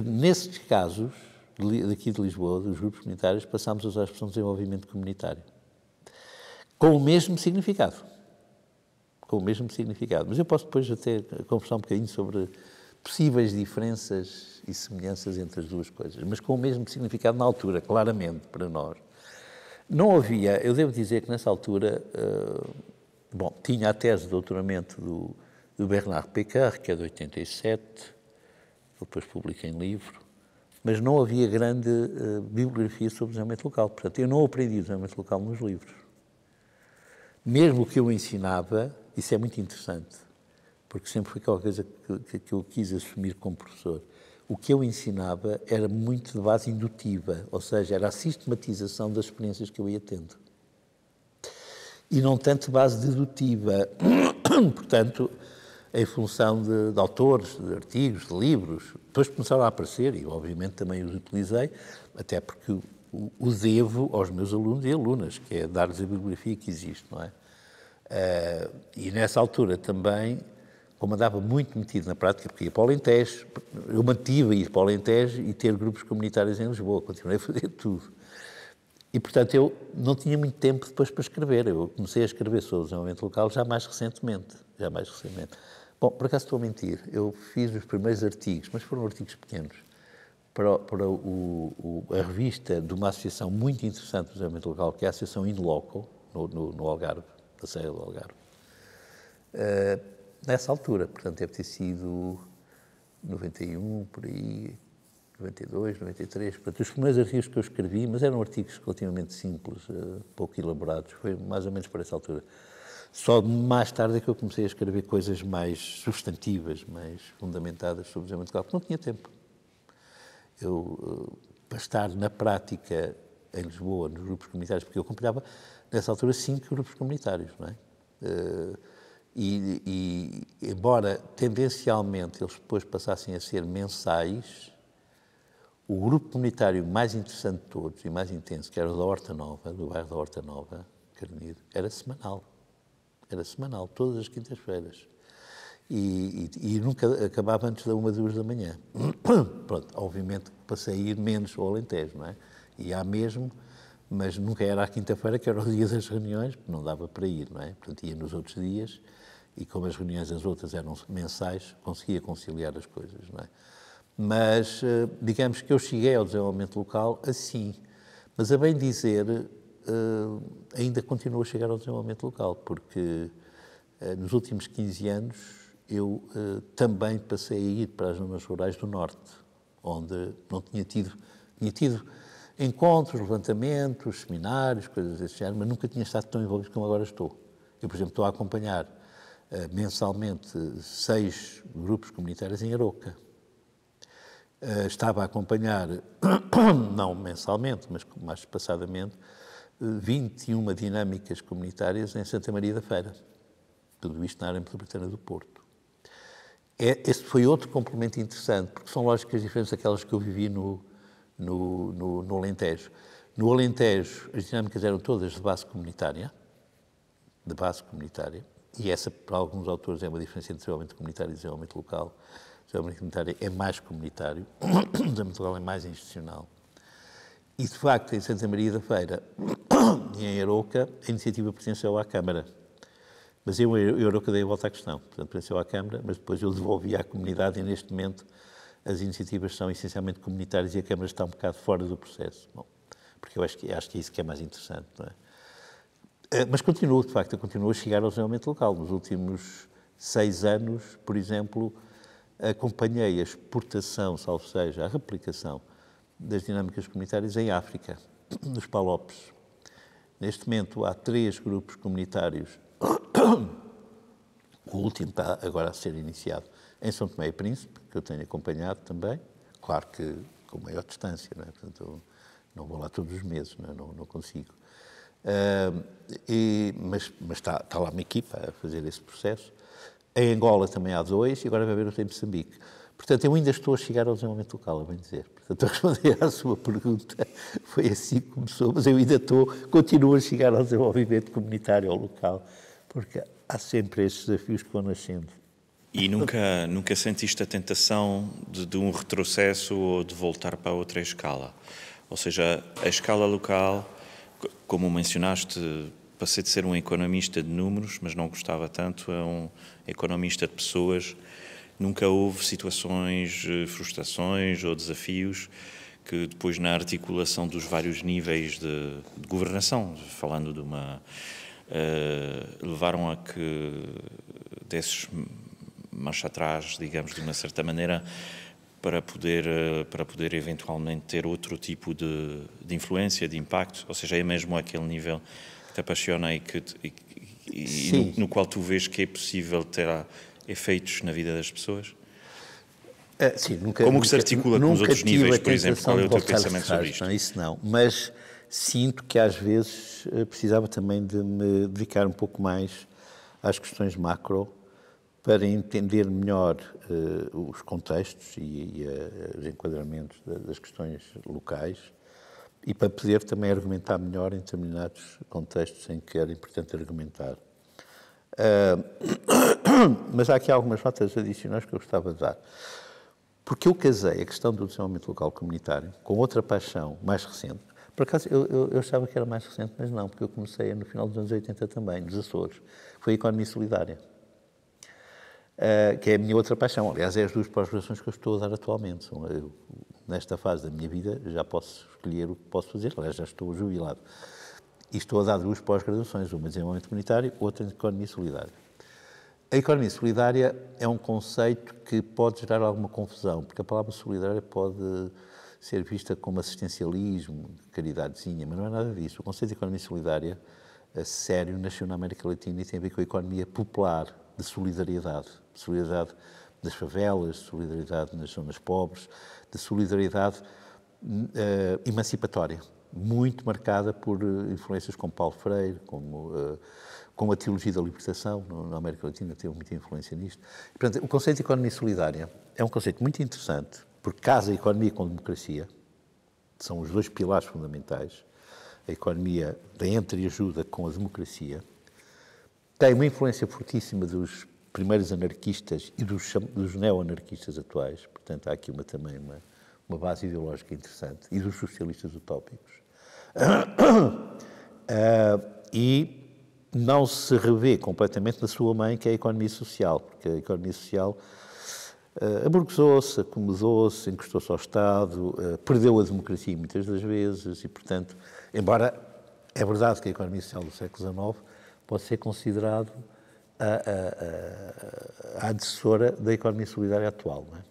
nesses casos, daqui de Lisboa, dos grupos comunitários, passámos a usar a expressão desenvolvimento comunitário, com o mesmo significado. Mas eu posso depois até conversar um bocadinho sobre possíveis diferenças e semelhanças entre as duas coisas, mas com o mesmo significado na altura, claramente, para nós. Não havia, eu devo dizer que nessa altura, tinha a tese de doutoramento do Bernard Pécard, que é de 87, que depois publica em livro, mas não havia grande bibliografia sobre desenvolvimento local. Portanto, eu não aprendi desenvolvimento local nos livros. Mesmo o que eu ensinava, isso é muito interessante, porque sempre foi aquela coisa que eu quis assumir como professor. O que eu ensinava era muito de base indutiva, ou seja, era a sistematização das experiências que eu ia tendo. E não tanto de base dedutiva. Portanto, em função de autores, de artigos, de livros, depois começaram a aparecer, e obviamente também os utilizei, até porque o devo aos meus alunos e alunas, que é dar-lhes a bibliografia que existe, não é? E nessa altura também como andava muito metido na prática, porque ia para o Alentejo, eu mantive a ir para o Alentejo e ter grupos comunitários em Lisboa, continuei a fazer tudo. E, portanto, eu não tinha muito tempo depois para escrever. Eu comecei a escrever sobre o desenvolvimento local já mais recentemente. Bom, por acaso estou a mentir, eu fiz os primeiros artigos, mas foram artigos pequenos, para a revista de uma associação muito interessante do desenvolvimento local, que é a Associação In Loco, no Algarve, da Serra do Algarve. Nessa altura, portanto, deve ter sido 91, por aí, 92, 93. Portanto, os primeiros artigos que eu escrevi, mas eram artigos relativamente simples, pouco elaborados, foi mais ou menos por essa altura. Só mais tarde é que eu comecei a escrever coisas mais substantivas, mais fundamentadas sobre o desenvolvimento local, porque não tinha tempo. Para estar na prática em Lisboa, nos grupos comunitários, porque eu acompanhava, nessa altura, 5 grupos comunitários, não é? E embora tendencialmente eles depois passassem a ser mensais, o grupo comunitário mais interessante de todos e mais intenso, que era o da Horta Nova, do bairro da Horta Nova, Carneiro, era semanal. Era semanal, todas as quintas-feiras. E nunca acabava antes da 1, 2 da manhã. Pronto, obviamente passei a ir menos ao Alentejo, não é? Ia mesmo, mas nunca era à quinta-feira, que era o dia das reuniões, porque não dava para ir, não é? Portanto, ia nos outros dias, e como as reuniões das outras eram mensais, conseguia conciliar as coisas, não é? Mas, digamos que eu cheguei ao desenvolvimento local assim. Mas, a bem dizer, ainda continuo a chegar ao desenvolvimento local, porque nos últimos 15 anos eu também passei a ir para as zonas rurais do Norte, onde não tinha tido encontros, levantamentos, seminários, coisas desse género, mas nunca tinha estado tão envolvido como agora estou. Eu, por exemplo, estou a acompanhar mensalmente 6 grupos comunitários em Aroca. Estava a acompanhar, não mensalmente, mas mais espaçadamente, 21 dinâmicas comunitárias em Santa Maria da Feira. Tudo isto na área metropolitana do Porto. Este foi outro complemento interessante, porque são lógicas diferentes daquelas que eu vivi no Alentejo. No Alentejo, as dinâmicas eram todas de base comunitária, e essa, para alguns autores, é uma diferença entre desenvolvimento comunitário e desenvolvimento local. O desenvolvimento comunitário é mais comunitário, o desenvolvimento local é mais institucional. E, de facto, em Santa Maria da Feira e em Aroca, a iniciativa pertenceu à Câmara. Mas eu Aroca dei a volta à questão. Portanto, pertenceu à Câmara, mas depois eu devolvi à comunidade e, neste momento, as iniciativas são essencialmente comunitárias e a Câmara está um bocado fora do processo. Bom, porque eu acho que é isso que é mais interessante, não é? Mas continuo a chegar ao desenvolvimento local. Nos últimos 6 anos, por exemplo, acompanhei a exportação, salvo seja, a replicação das dinâmicas comunitárias em África, nos Palopes. Neste momento há 3 grupos comunitários, o último está agora a ser iniciado em São Tomé e Príncipe, que eu tenho acompanhado também, claro que com maior distância, não é? Portanto, não vou lá todos os meses, não consigo. Mas está lá uma equipa a fazer esse processo. Em Angola também há 2 e agora vai haver outro em Moçambique. Portanto, eu ainda estou a chegar ao desenvolvimento local, a bem dizer. Portanto, a responder à sua pergunta, foi assim que começou, mas eu ainda continuo a chegar ao desenvolvimento comunitário, ao local, porque há sempre esses desafios que vão nascendo. E nunca sentiste a tentação de um retrocesso ou de voltar para outra escala? Ou seja, a escala local, como mencionaste, passei de ser um economista de números, mas não gostava tanto, a um economista de pessoas. Nunca houve situações, frustrações ou desafios que depois na articulação dos vários níveis de governação, falando de uma... levaram a que desses marcha atrás, digamos, de uma certa maneira, para poder eventualmente ter outro tipo de influência, de impacto, ou seja, é mesmo aquele nível que te apaixona e no qual tu vês que é possível ter efeitos na vida das pessoas? Sim, Como que se articula com os outros níveis, por exemplo? Qual é o teu pensamento sobre isto? Não, isso não, mas sinto que às vezes precisava também de me dedicar um pouco mais às questões macro para entender melhor os contextos e os enquadramentos das questões locais e para poder também argumentar melhor em determinados contextos em que era importante argumentar. Mas há aqui algumas notas adicionais que eu gostava de dar. Porque eu casei a questão do desenvolvimento local comunitário com outra paixão mais recente. Por acaso, eu achava que era mais recente, mas não, porque eu comecei no final dos anos 80 também, nos Açores. Foi a economia solidária, que é a minha outra paixão. Aliás, é as duas pós-graduações que eu estou a dar atualmente. Eu, nesta fase da minha vida, já posso escolher o que posso fazer. Aliás, já estou jubilado. E estou a dar duas pós-graduações, uma em desenvolvimento comunitário, outra em economia solidária. A economia solidária é um conceito que pode gerar alguma confusão, porque a palavra solidária pode ser vista como assistencialismo, caridadezinha, mas não é nada disso. O conceito de economia solidária, a sério, nasceu na América Latina e tem a ver com a economia popular, de solidariedade. Solidariedade das favelas, solidariedade nas zonas pobres, de solidariedade emancipatória, muito marcada por influências como Paulo Freire, como a teologia da libertação, na América Latina teve muita influência nisto. E, portanto, o conceito de economia solidária é um conceito muito interessante, porque casa a economia com a democracia, são os dois pilares fundamentais, a economia da entreajuda com a democracia, tem uma influência fortíssima dos primeiros anarquistas e dos neo-anarquistas atuais, portanto há aqui também uma base ideológica interessante, e dos socialistas utópicos. E não se revê completamente na sua mãe, que é a economia social, porque a economia social aburguesou-se, acomodou-se, encostou-se ao Estado, perdeu a democracia muitas das vezes e, portanto, embora é verdade que a economia social do século XIX pode ser considerado a antecessora da economia solidária atual, não é?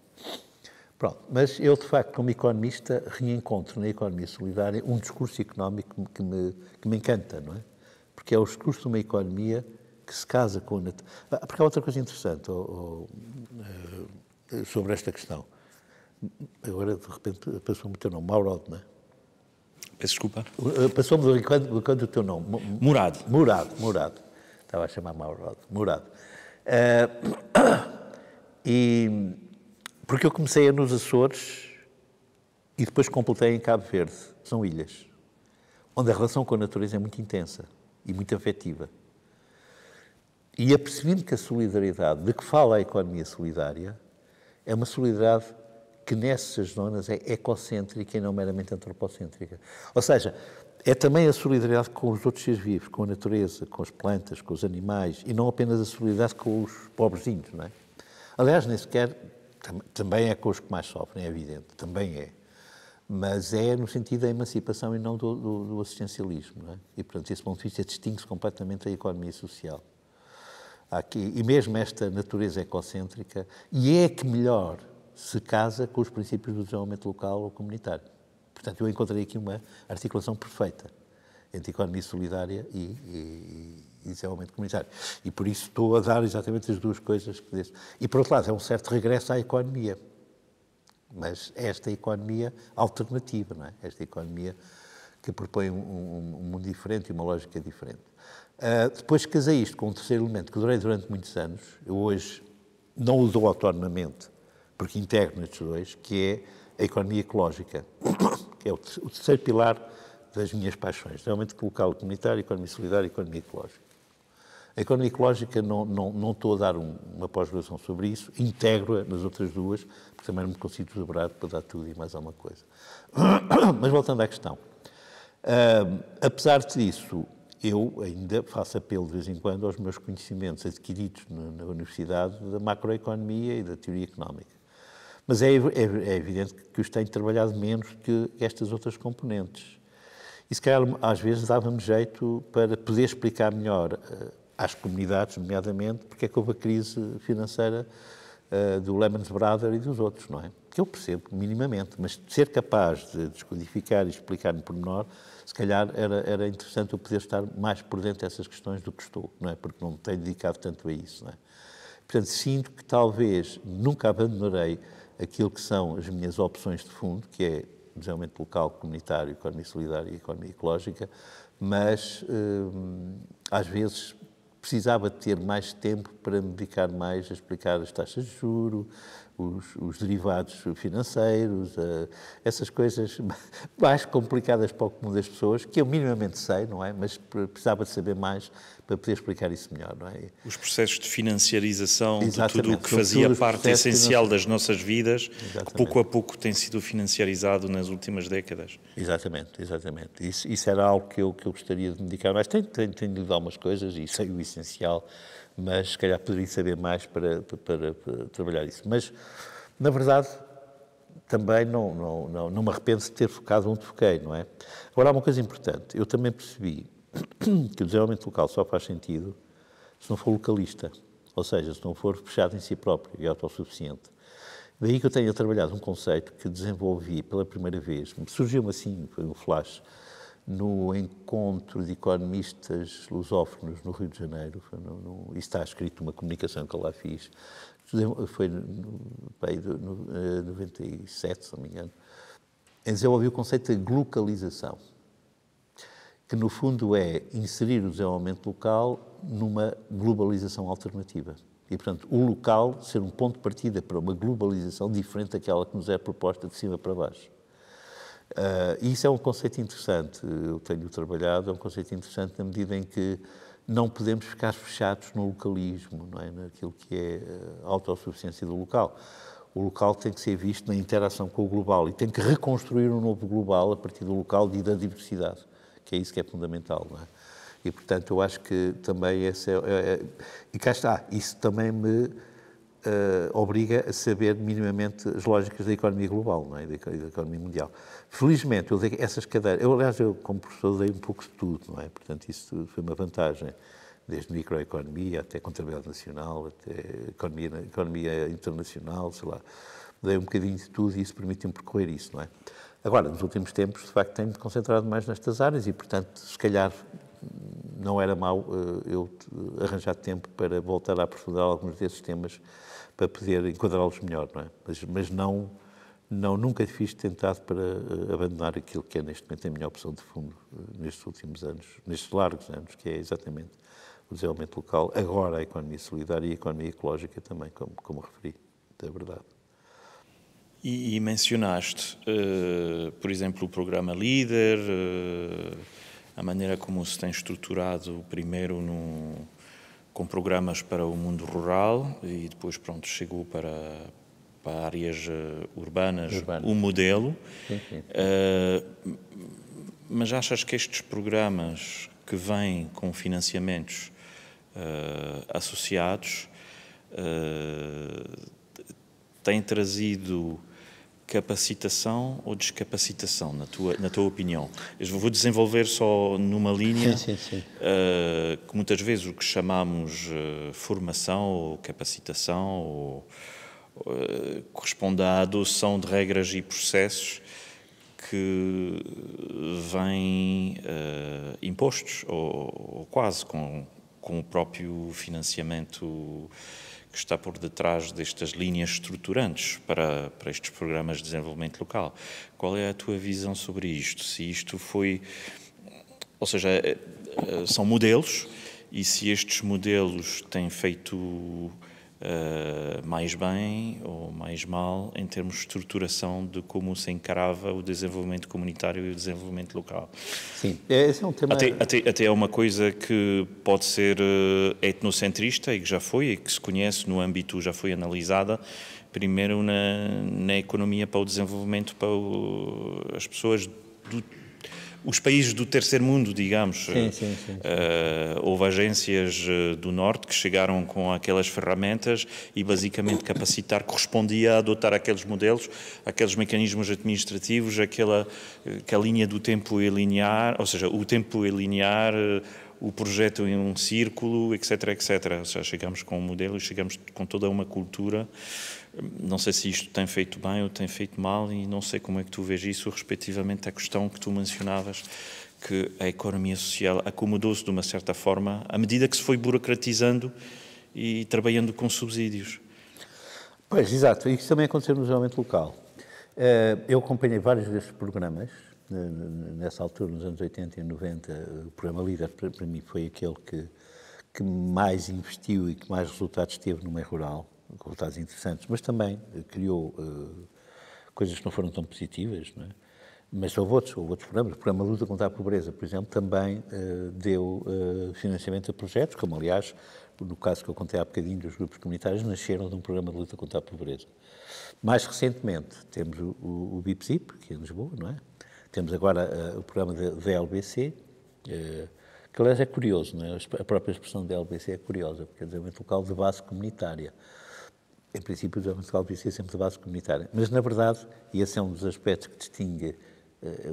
Pronto, mas eu, de facto, como economista, reencontro na economia solidária um discurso económico que me encanta, não é? Porque é o discurso de uma economia que se casa com a natureza. Porque há outra coisa interessante sobre esta questão. Agora, de repente, passou-me o teu nome, Maurod, não é? Peço desculpa. Passou-me de quando o teu nome? Murado. Murado. Estava a chamar Maurod. Murado. Porque eu comecei nos Açores e depois completei em Cabo Verde. São ilhas, onde a relação com a natureza é muito intensa e muito afetiva. E apercebi-me que a solidariedade de que fala a economia solidária é uma solidariedade que nessas zonas é ecocêntrica e não meramente antropocêntrica. Ou seja, é também a solidariedade com os outros seres vivos, com a natureza, com as plantas, com os animais, e não apenas a solidariedade com os pobrezinhos, não é? Aliás, nem sequer, também é com os que mais sofrem, é evidente, também é. Mas é no sentido da emancipação e não do assistencialismo, não é? E, portanto, desse ponto de vista, distingue-se completamente a economia social. Aqui, e mesmo esta natureza ecocêntrica, e é que melhor se casa com os princípios do desenvolvimento local ou comunitário. Portanto, eu encontrei aqui uma articulação perfeita entre economia solidária e desenvolvimento comunitário. E por isso estou a dar exatamente as duas coisas que disse. E, por outro lado, é um certo regresso à economia. Mas esta economia alternativa, não é? Esta economia que propõe um mundo diferente e uma lógica diferente. Depois casei isto com um terceiro elemento que durei durante muitos anos. Eu hoje não o dou autonomamente, porque integro nestes dois, que é a economia ecológica, que é o terceiro pilar das minhas paixões. Realmente local comunitário, economia solidária e economia ecológica. A economia ecológica não estou a dar uma pós-graduação sobre isso, integro-a nas outras duas, porque também não me consigo desdobrar para dar tudo e mais alguma coisa. Mas voltando à questão. Apesar disso, eu ainda faço apelo de vez em quando aos meus conhecimentos adquiridos na universidade da macroeconomia e da teoria económica. Mas é evidente que os tenho trabalhado menos que estas outras componentes. E se calhar às vezes dava-me jeito para poder explicar melhor às comunidades, nomeadamente, porque é que houve a crise financeira do Lehman Brothers e dos outros, não é? Que eu percebo minimamente, mas ser capaz de descodificar e explicar no pormenor, se calhar era interessante eu poder estar mais por dentro dessas questões do que estou, não é? Porque não me tenho dedicado tanto a isso, não é? Portanto, sinto que talvez nunca abandonarei aquilo que são as minhas opções de fundo, que é desenvolvimento local, comunitário, economia solidária e economia ecológica, mas às vezes precisava de ter mais tempo para me dedicar mais a explicar as taxas de juros, os derivados financeiros, essas coisas mais complicadas para o comum das pessoas, que eu minimamente sei, não é? Mas precisava de saber mais para poder explicar isso melhor, não é? Os processos de financiarização de tudo o que São fazia todos os parte processos essencial das nossas vidas, que Exatamente. pouco a pouco tem sido financiarizado nas últimas décadas. Exatamente. Isso era algo que eu gostaria de me dedicar mais. Tenho lido algumas coisas e sei o essencial, mas se calhar poderia saber mais para trabalhar isso. Mas, na verdade, também não me arrependo de ter focado onde foquei, não é? Agora, há uma coisa importante. Eu também percebi que o desenvolvimento local só faz sentido se não for localista, ou seja, se não for fechado em si próprio e autossuficiente. Daí que eu tenho trabalhado um conceito que desenvolvi pela primeira vez, surgiu-me assim, foi um flash, no encontro de economistas lusófonos no Rio de Janeiro. Isso está escrito numa comunicação que eu lá fiz. Foi no 97, se não me engano. Desenvolvi o conceito de glocalização, que no fundo é inserir o desenvolvimento local numa globalização alternativa. E, portanto, o local ser um ponto de partida para uma globalização diferente daquela que nos é proposta de cima para baixo. Isso é um conceito interessante, eu tenho trabalhado, é um conceito interessante na medida em que não podemos ficar fechados no localismo, não é? Naquilo que é a autossuficiência do local. O local tem que ser visto na interação com o global e tem que reconstruir um novo global a partir do local e da diversidade, que é isso que é fundamental, não é? E, portanto, eu acho que também esse e cá está, isso também me obriga a saber minimamente as lógicas da economia global, não é? Da economia mundial. Felizmente, eu dei essas cadeiras... Aliás, como professor, dei um pouco de tudo, não é? Portanto, isso foi uma vantagem, desde microeconomia até contabilidade nacional, até economia internacional, sei lá. Dei um bocadinho de tudo e isso permite-me percorrer isso, não é? Agora, nos últimos tempos, de facto, tenho-me concentrado mais nestas áreas e, portanto, se calhar não era mau eu arranjar tempo para voltar a aprofundar alguns desses temas para poder enquadrá-los melhor, não é? Mas nunca fiz tentado para abandonar aquilo que é neste momento a minha opção de fundo nestes últimos anos, nestes largos anos, que é exatamente o desenvolvimento local, agora a economia solidária e a economia ecológica também, como referi, é verdade. E mencionaste, por exemplo, o programa Líder, a maneira como se tem estruturado primeiro com programas para o mundo rural e depois, pronto, chegou para áreas urbanas, o modelo. Sim. Mas achas que estes programas que vêm com financiamentos associados têm trazido capacitação ou descapacitação, na tua opinião? Eu vou desenvolver só numa linha Sim. que muitas vezes o que chamamos formação ou capacitação corresponde à adoção de regras e processos que vêm impostos, ou quase, com o próprio financiamento que está por detrás destas linhas estruturantes para estes programas de desenvolvimento local. Qual é a tua visão sobre isto? Se isto foi... Ou seja, são modelos, e se estes modelos têm feito mais bem ou mais mal em termos de estruturação de como se encarava o desenvolvimento comunitário e o desenvolvimento local. Sim, esse é um tema... Até é uma coisa que pode ser etnocentrista e que já foi, e que se conhece no âmbito, já foi analisada, primeiro na economia para o desenvolvimento, para as pessoas os países do terceiro mundo, digamos. Sim. Houve agências do Norte que chegaram com aquelas ferramentas e basicamente capacitar correspondia a adotar aqueles modelos, aqueles mecanismos administrativos, aquela linha do tempo é linear, ou seja, o tempo é linear, o projeto em um círculo, etc. Ou seja, chegamos com um modelo e chegamos com toda uma cultura. Não sei se isto tem feito bem ou tem feito mal, e não sei como é que tu vês isso respectivamente à questão que tu mencionavas, que a economia social acomodou-se de uma certa forma à medida que se foi burocratizando e trabalhando com subsídios. Pois, exato. Isso também aconteceu no desenvolvimento local. Eu acompanhei vários destes programas, nessa altura, nos anos 80 e 90, o programa Líder, para mim, foi aquele que mais investiu e que mais resultados teve no meio rural. resultados interessantes, mas também criou coisas que não foram tão positivas, não é? Mas houve outros programas. O programa Luta contra a Pobreza, por exemplo, também deu financiamento a projetos, como, aliás, no caso que eu contei há bocadinho dos grupos comunitários, nasceram de um programa de luta contra a pobreza. Mais recentemente, temos o BIPSIP, que é em Lisboa, não é? Temos agora o programa da LBC, que, aliás, é curioso, não é? A própria expressão da LBC é curiosa, porque é desenvolvimento local de base comunitária. Em princípio, o desenvolvimento local devia ser sempre de base comunitária. Mas, na verdade, e esse é um dos aspectos que distingue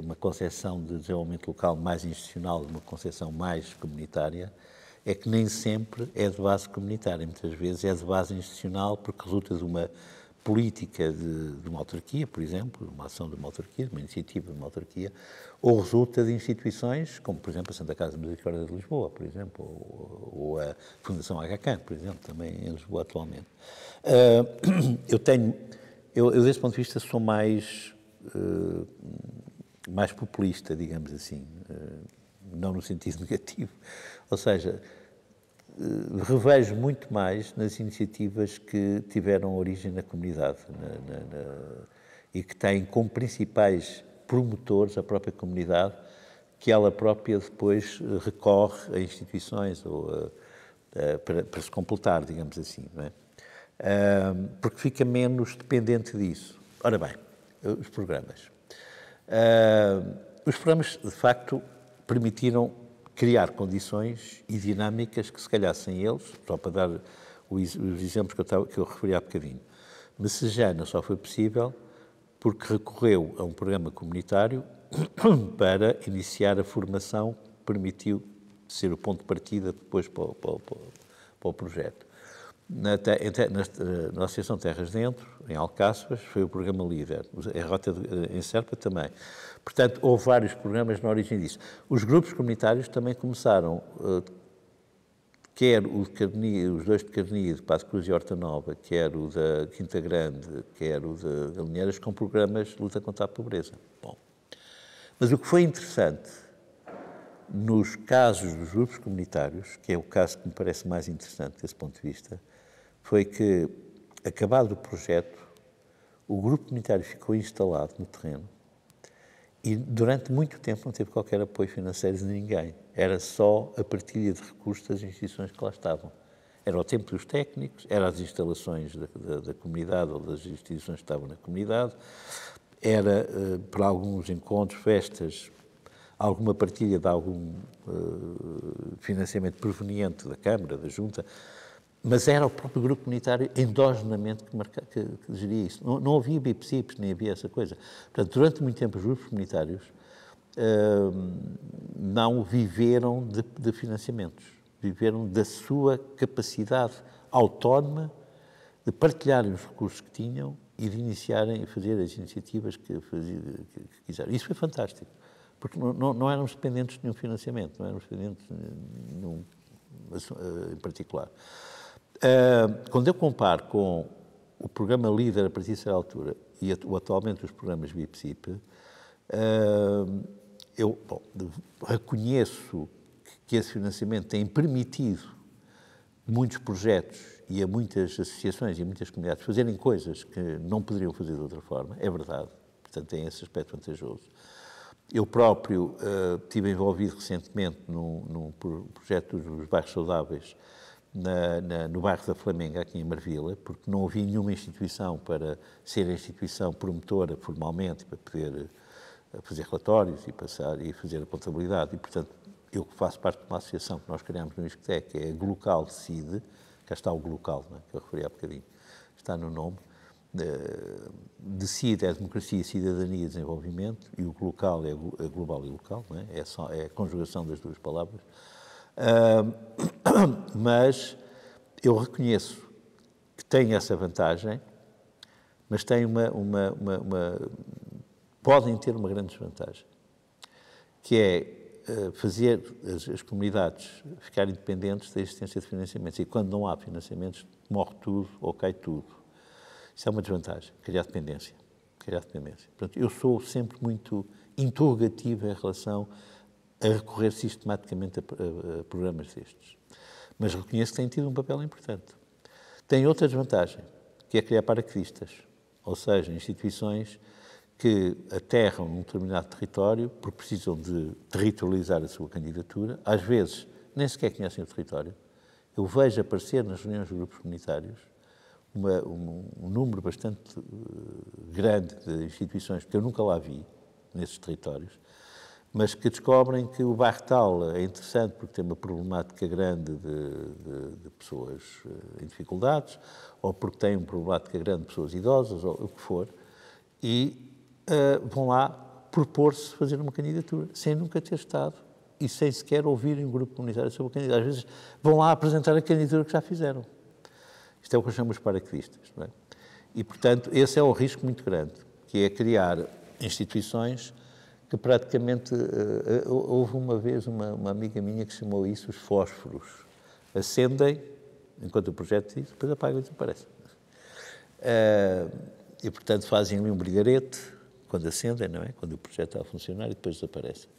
uma concepção de desenvolvimento local mais institucional de uma concepção mais comunitária, é que nem sempre é de base comunitária. Muitas vezes é de base institucional porque resulta de uma política de uma autarquia, por exemplo, de uma ação de uma autarquia, de uma iniciativa de uma autarquia, ou resulta de instituições, como, por exemplo, a Santa Casa de Misericórdia de Lisboa, por exemplo, ou a Fundação HK, por exemplo, também em Lisboa atualmente. Eu desse ponto de vista, sou mais populista, digamos assim, não no sentido negativo. Ou seja, revejo muito mais nas iniciativas que tiveram origem na comunidade e que têm como principais promotores a própria comunidade, que ela própria depois recorre a instituições ou para se completar, digamos assim, não é? Porque fica menos dependente disso. Ora bem, os programas. Os programas, de facto, permitiram criar condições e dinâmicas que, se calhar, sem eles, só para dar os exemplos que eu referi há bocadinho, Messejana só foi possível porque recorreu a um programa comunitário para iniciar a formação que permitiu ser o ponto de partida depois para o projeto. Na Associação Terras Dentro, em Alcáçovas, foi o programa Líder. Em Rota em Serpa também. Portanto, houve vários programas na origem disso. Os grupos comunitários também começaram, quer os dois de Carnia, de Passo Cruz e Horta Nova, quer o da Quinta Grande, quer o da Galinheiras, com programas de luta contra a pobreza. Bom, mas o que foi interessante nos casos dos grupos comunitários, que é o caso que me parece mais interessante desse ponto de vista, foi que, acabado o projeto, o grupo comunitário ficou instalado no terreno e, durante muito tempo, não teve qualquer apoio financeiro de ninguém. Era só a partilha de recursos das instituições que lá estavam. Era o tempo dos técnicos, eram as instalações da comunidade ou das instituições que estavam na comunidade, era, para alguns encontros, festas, alguma partilha de algum financiamento proveniente da Câmara, da Junta, mas era o próprio grupo comunitário endogenamente que geria isso. Não havia BIPSIPs, nem havia essa coisa. Portanto, durante muito tempo os grupos comunitários não viveram de financiamentos, viveram da sua capacidade autónoma de partilharem os recursos que tinham e de iniciarem a fazer as iniciativas que quiseram. Isso foi fantástico, porque não éramos dependentes de nenhum financiamento, não éramos dependentes de nenhum em particular. Quando eu comparo com o programa Líder a partir dessa altura e atualmente os programas BIPSIP, eu reconheço que esse financiamento tem permitido muitos projetos e a muitas associações e a muitas comunidades fazerem coisas que não poderiam fazer de outra forma, é verdade, portanto tem esse aspecto vantajoso. Eu próprio estive envolvido recentemente num projeto dos bairros saudáveis no bairro da Flamenga, aqui em Marvila, porque não havia nenhuma instituição para ser a instituição promotora formalmente, para poder fazer relatórios e fazer a contabilidade. E, portanto, eu faço parte de uma associação que nós criamos no ISCTE, que é a Glocal CID, cá está o Glocal, não é? Que eu referi há bocadinho, está no nome. CID é Democracia, Cidadania e Desenvolvimento, e o Glocal é global e local, não é? É a conjugação das duas palavras. Mas eu reconheço que tem essa vantagem, mas tem podem ter uma grande desvantagem, que é fazer as comunidades ficarem dependentes da existência de financiamentos. E quando não há financiamentos, morre tudo ou cai tudo. Isso é uma desvantagem, criar dependência. Portanto, eu sou sempre muito interrogativo em relação a recorrer sistematicamente a programas destes. Mas reconheço que têm tido um papel importante. Tem outra desvantagem, que é criar paraquedistas, ou seja, instituições que aterram num determinado território porque precisam de territorializar a sua candidatura, às vezes nem sequer conhecem o território. Eu vejo aparecer nas reuniões de grupos comunitários um número bastante grande de instituições que eu nunca lá vi, nesses territórios, mas que descobrem que o bairro tal é interessante porque tem uma problemática grande de pessoas em dificuldades, ou porque tem uma problemática grande de pessoas idosas, ou o que for, e vão lá propor-se fazer uma candidatura, sem nunca ter estado e sem sequer ouvirem um grupo comunitário sobre a candidatura. Às vezes vão lá apresentar a candidatura que já fizeram. Isto é o que chamamos de paraquedistas, não é? E, portanto, esse é um risco muito grande, que é criar instituições que praticamente... houve uma vez uma amiga minha que chamou isso os fósforos. Acendem, enquanto o projeto diz, depois apagam e desaparecem. E, portanto, fazem ali um brigarete, quando acendem, não é? Quando o projeto está a funcionar e depois desaparecem.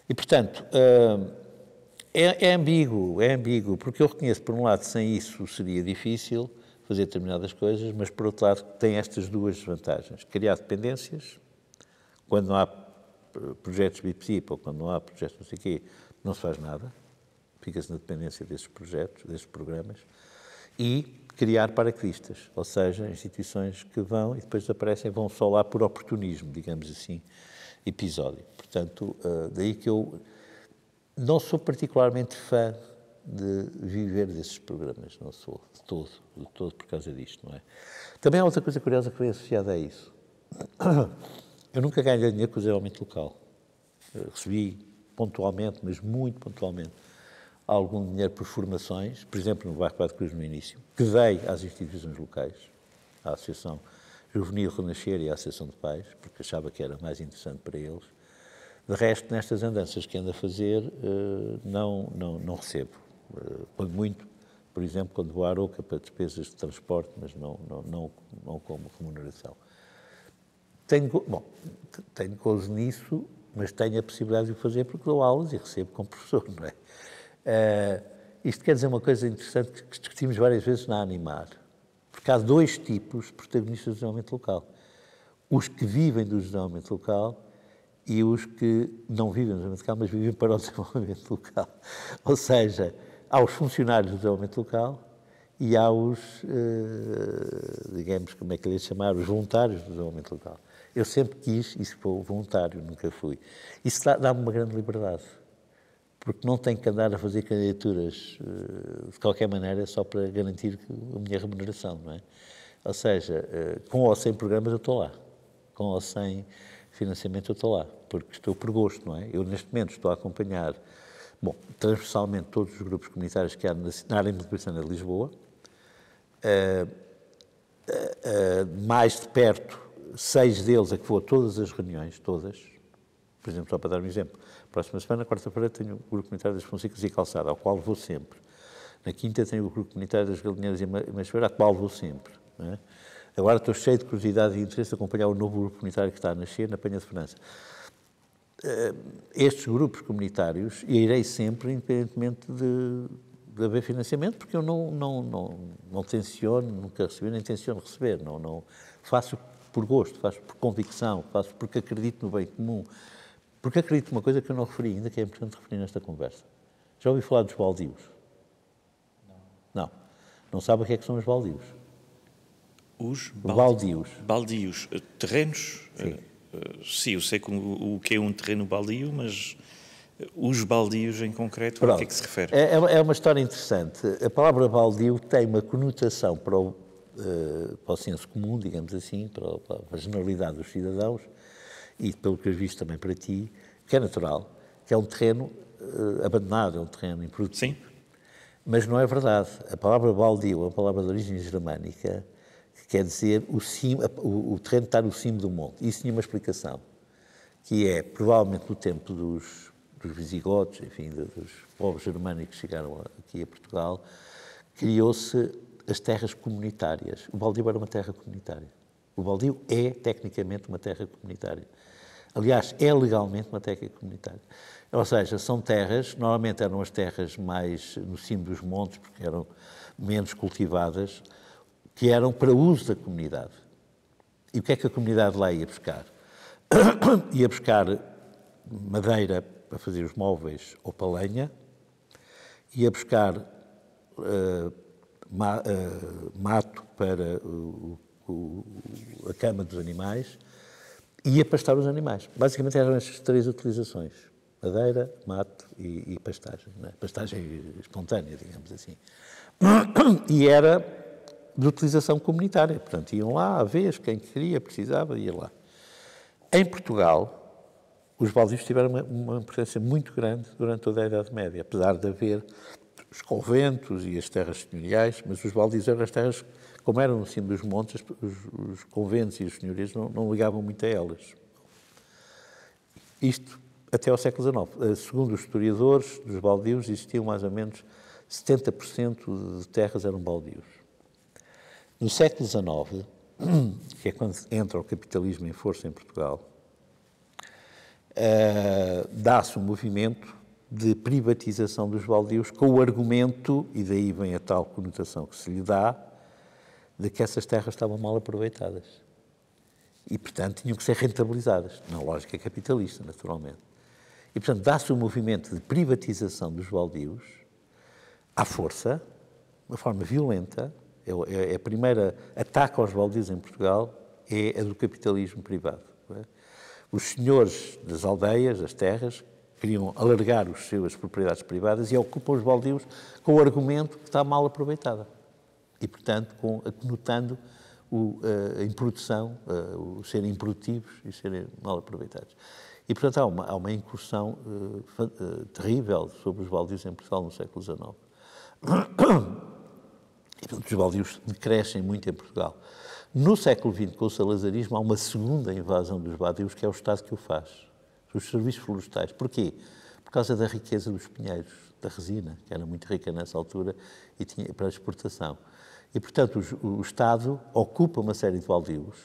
E, portanto, é ambíguo, porque eu reconheço, por um lado, sem isso seria difícil fazer determinadas coisas, mas, por outro lado, tem estas duas desvantagens. Criar dependências, quando não há projetos BIP-CIP ou quando não há projetos não sei o quê, não se faz nada, fica-se na dependência desses projetos, desses programas, e criar paraquedistas, ou seja, instituições que vão e depois desaparecem, vão só lá por oportunismo, digamos assim, episódio. Portanto, daí que eu não sou particularmente fã de viver desses programas, não sou, de todo por causa disto, não é? Também há outra coisa curiosa que vem associada a isso. Eu nunca ganhei dinheiro com o desenvolvimento local. Eu recebi pontualmente, mas muito pontualmente, algum dinheiro por formações, por exemplo, no bairro Quatro Cruzes no início, que dei às instituições locais, à Associação Juvenil Renascer e à Associação de Pais, porque achava que era mais interessante para eles. De resto, nestas andanças que ando a fazer, não recebo. Quando muito, por exemplo, quando vou à Aroca para despesas de transporte, mas não como remuneração. Tenho gozo nisso, mas tenho a possibilidade de o fazer porque dou aulas e recebo como professor, não é? Isto quer dizer uma coisa interessante que discutimos várias vezes na Animar, porque há dois tipos de protagonistas do desenvolvimento local. Os que vivem do desenvolvimento local e os que não vivem do desenvolvimento local, mas vivem para o desenvolvimento local. Ou seja, há os funcionários do desenvolvimento local e há os, digamos, como é que eu ia chamar, os voluntários do desenvolvimento local. Eu sempre quis, e se for voluntário, nunca fui. Isso dá-me uma grande liberdade, porque não tenho que andar a fazer candidaturas de qualquer maneira só para garantir a minha remuneração, não é? Ou seja, com ou sem programas eu estou lá, com ou sem financiamento eu estou lá, porque estou por gosto, não é? Eu neste momento estou a acompanhar, transversalmente todos os grupos comunitários que há na área metropolitana de Lisboa, mais de perto, 6 deles a que vou a todas as reuniões, todas. Por exemplo, só para dar um exemplo, próxima semana, quarta-feira, tenho o grupo comunitário das Fonsecas e Calçada, ao qual vou sempre. Na quinta tenho o grupo comunitário das Galinheiras e Masfeira, ao qual vou sempre. Não é? Agora estou cheio de curiosidade e interesse a acompanhar o novo grupo comunitário que está a nascer na Penha de França. Estes grupos comunitários, e irei sempre, independentemente de haver financiamento, porque eu não tenciono, nunca recebi, nem tenciono receber. Não faço por gosto, faço por convicção, faço porque acredito no bem comum. Porque acredito numa coisa que eu não referi ainda, que é importante referir nesta conversa. Já ouvi falar dos baldios? Não. Não sabe o que é que são os baldios? Os baldios. Baldios. Terrenos? Sim. Sim, eu sei o que é um terreno baldio, mas os baldios em concreto, Pronto. a que é que se refere? É uma história interessante. A palavra baldio tem uma conotação para o senso comum, digamos assim, para a generalidade dos cidadãos, e pelo que eu visto também para ti, que é natural, que é um terreno abandonado, é um terreno improdutivo. Sim. Mas não é verdade. A palavra baldio é uma palavra de origem germânica, que quer dizer o terreno está no cimo do monte. Isso tinha uma explicação, que é, provavelmente, no tempo dos visigodos, enfim, dos povos germânicos que chegaram aqui a Portugal, criou-se as terras comunitárias. O baldio era uma terra comunitária. O baldio é, tecnicamente, uma terra comunitária. Aliás, é legalmente uma terra comunitária. Ou seja, são terras, normalmente eram as terras mais no cimo dos montes, porque eram menos cultivadas, que eram para uso da comunidade. E o que é que a comunidade lá ia buscar? Ia buscar madeira para fazer os móveis ou para lenha, ia buscar mato para a cama dos animais e ia pastar os animais. Basicamente eram estas 3 utilizações: madeira, mato e pastagem, né? Pastagem espontânea, digamos assim. E era de utilização comunitária, portanto, iam lá à vez, quem queria, precisava, ia lá. Em Portugal, os baldios tiveram uma importância muito grande durante toda a Idade Média, apesar de haver os conventos e as terras senhoriais, mas os baldios eram as terras, como eram no cimo dos montes, os conventos e os senhorias não ligavam muito a elas. Isto até ao século XIX. Segundo os historiadores dos baldios, existiam mais ou menos 70% de terras eram baldios. No século XIX, que é quando entra o capitalismo em força em Portugal, dá-se um movimento de privatização dos baldios com o argumento, e daí vem a tal conotação que se lhe dá, de que essas terras estavam mal aproveitadas. E, portanto, tinham que ser rentabilizadas, na lógica capitalista, naturalmente. E, portanto, dá-se um movimento de privatização dos baldios à força, de uma forma violenta. A primeira ataque aos baldios em Portugal é a do capitalismo privado. Os senhores das aldeias, das terras, queriam alargar as suas propriedades privadas e ocupam os baldios com o argumento que está mal aproveitada. E, portanto, conotando a improdução, os serem improdutivos e serem mal aproveitados. E, portanto, há uma incursão terrível sobre os baldios em Portugal no século XIX. E, portanto, os baldios crescem muito em Portugal. No século XX, com o salazarismo, há uma segunda invasão dos baldios, que é o Estado que o faz. Os serviços florestais. Porquê? Por causa da riqueza dos pinheiros, da resina, que era muito rica nessa altura e tinha para exportação. E, portanto, o Estado ocupa uma série de baldios.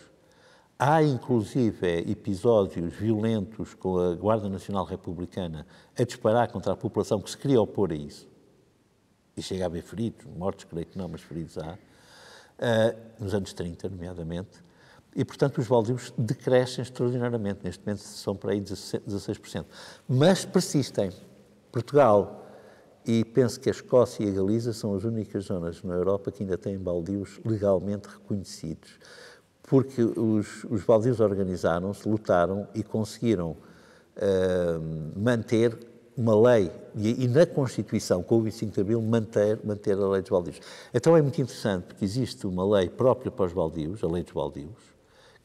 Há, inclusive, episódios violentos com a Guarda Nacional Republicana a disparar contra a população que se queria opor a isso. E chega a haver feridos, mortos, creio que não, mas feridos há, nos anos 30, nomeadamente. E, portanto, os baldios decrescem extraordinariamente. Neste momento são para aí 16%. Mas persistem. Portugal e penso que a Escócia e a Galiza são as únicas zonas na Europa que ainda têm baldios legalmente reconhecidos. Porque os baldios organizaram-se, lutaram e conseguiram manter uma lei, e na Constituição, com o 25 de Abril, manter a lei dos baldios. Então é muito interessante, porque existe uma lei própria para os baldios, a lei dos baldios,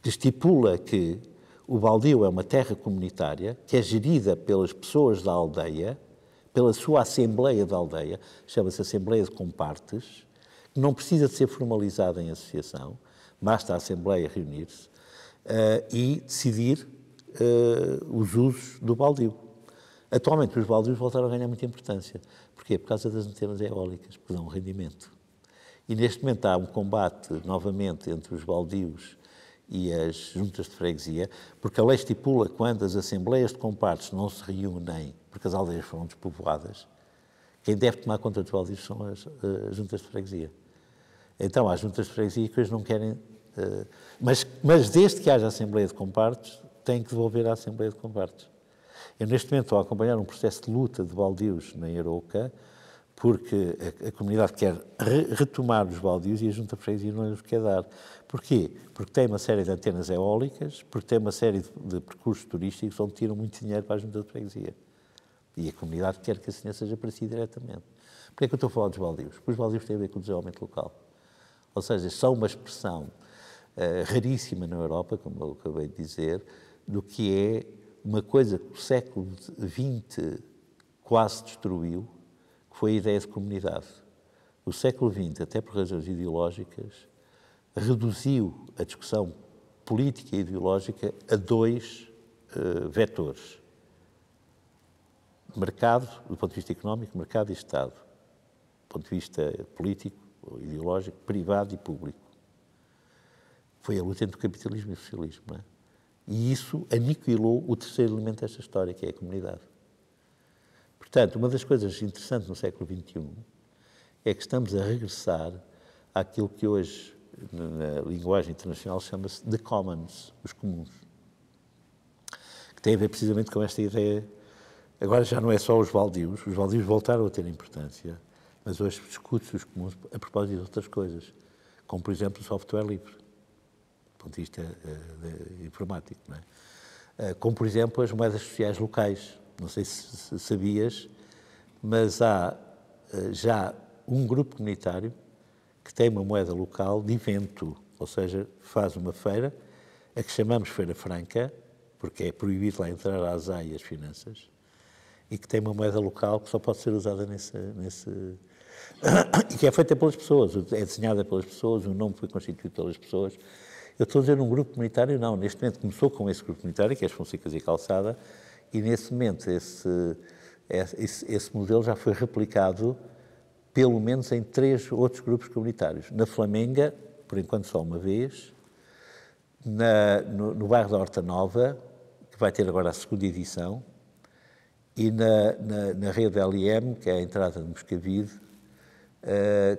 que estipula que o baldio é uma terra comunitária, que é gerida pelas pessoas da aldeia, pela sua Assembleia da Aldeia, chama-se Assembleia de Compartes, que não precisa de ser formalizada em associação, basta a Assembleia reunir-se e decidir os usos do baldio. Atualmente os baldios voltaram a ganhar muita importância. Porquê? Por causa das antenas eólicas, que dão um rendimento. E neste momento há um combate, novamente, entre os baldios e as juntas de freguesia, porque a lei estipula que quando as assembleias de compartes não se reúnem, porque as aldeias foram despovoadas, quem deve tomar conta dos baldios são as juntas de freguesia. Então, há juntas de freguesia que hoje não querem... mas desde que haja assembleia de compartes, têm que devolver à assembleia de compartes. Eu, neste momento, estou a acompanhar um processo de luta de baldios na Arouca, porque a comunidade quer retomar os baldios e a junta de freguesia não lhes quer dar. Porquê? Porque tem uma série de antenas eólicas, porque tem uma série de percursos turísticos onde tiram muito dinheiro para a junta de freguesia. E a comunidade quer que assim seja para si diretamente. Porquê é que eu estou a falar dos baldios? Porque os baldios têm a ver com o desenvolvimento local. Ou seja, são uma expressão raríssima na Europa, como eu acabei de dizer, do que é uma coisa que o século XX quase destruiu, que foi a ideia de comunidade. O século XX, até por razões ideológicas, reduziu a discussão política e ideológica a dois vetores. Mercado, do ponto de vista económico, mercado e Estado. Do ponto de vista político, ideológico, privado e público. Foi a luta entre o capitalismo e o socialismo, não é? E isso aniquilou o terceiro elemento desta história, que é a comunidade. Portanto, uma das coisas interessantes no século XXI é que estamos a regressar àquilo que hoje na linguagem internacional chama-se The Commons, os comuns, que tem a ver precisamente com esta ideia. Agora já não é só os baldios voltaram a ter importância, mas hoje discute-se os comuns a propósito de outras coisas, como, por exemplo, o software livre, do ponto de vista informático, não é? Como, por exemplo, as moedas sociais locais. Não sei se sabias, mas há já um grupo comunitário que tem uma moeda local de evento, ou seja, faz uma feira, a que chamamos Feira Franca, porque é proibido lá entrar a ASAI e as finanças, e que tem uma moeda local que só pode ser usada e que é feita pelas pessoas, é desenhada pelas pessoas, o nome foi constituído pelas pessoas. Eu estou a dizer um grupo comunitário, não, neste momento começou com esse grupo comunitário, que é as Fonsecas e Calçada, e nesse momento esse modelo já foi replicado pelo menos em 3 outros grupos comunitários. Na Flamenga, por enquanto só uma vez, no bairro da Horta Nova, que vai ter agora a 2ª edição, e na rede LM, que é a entrada de Moscavide,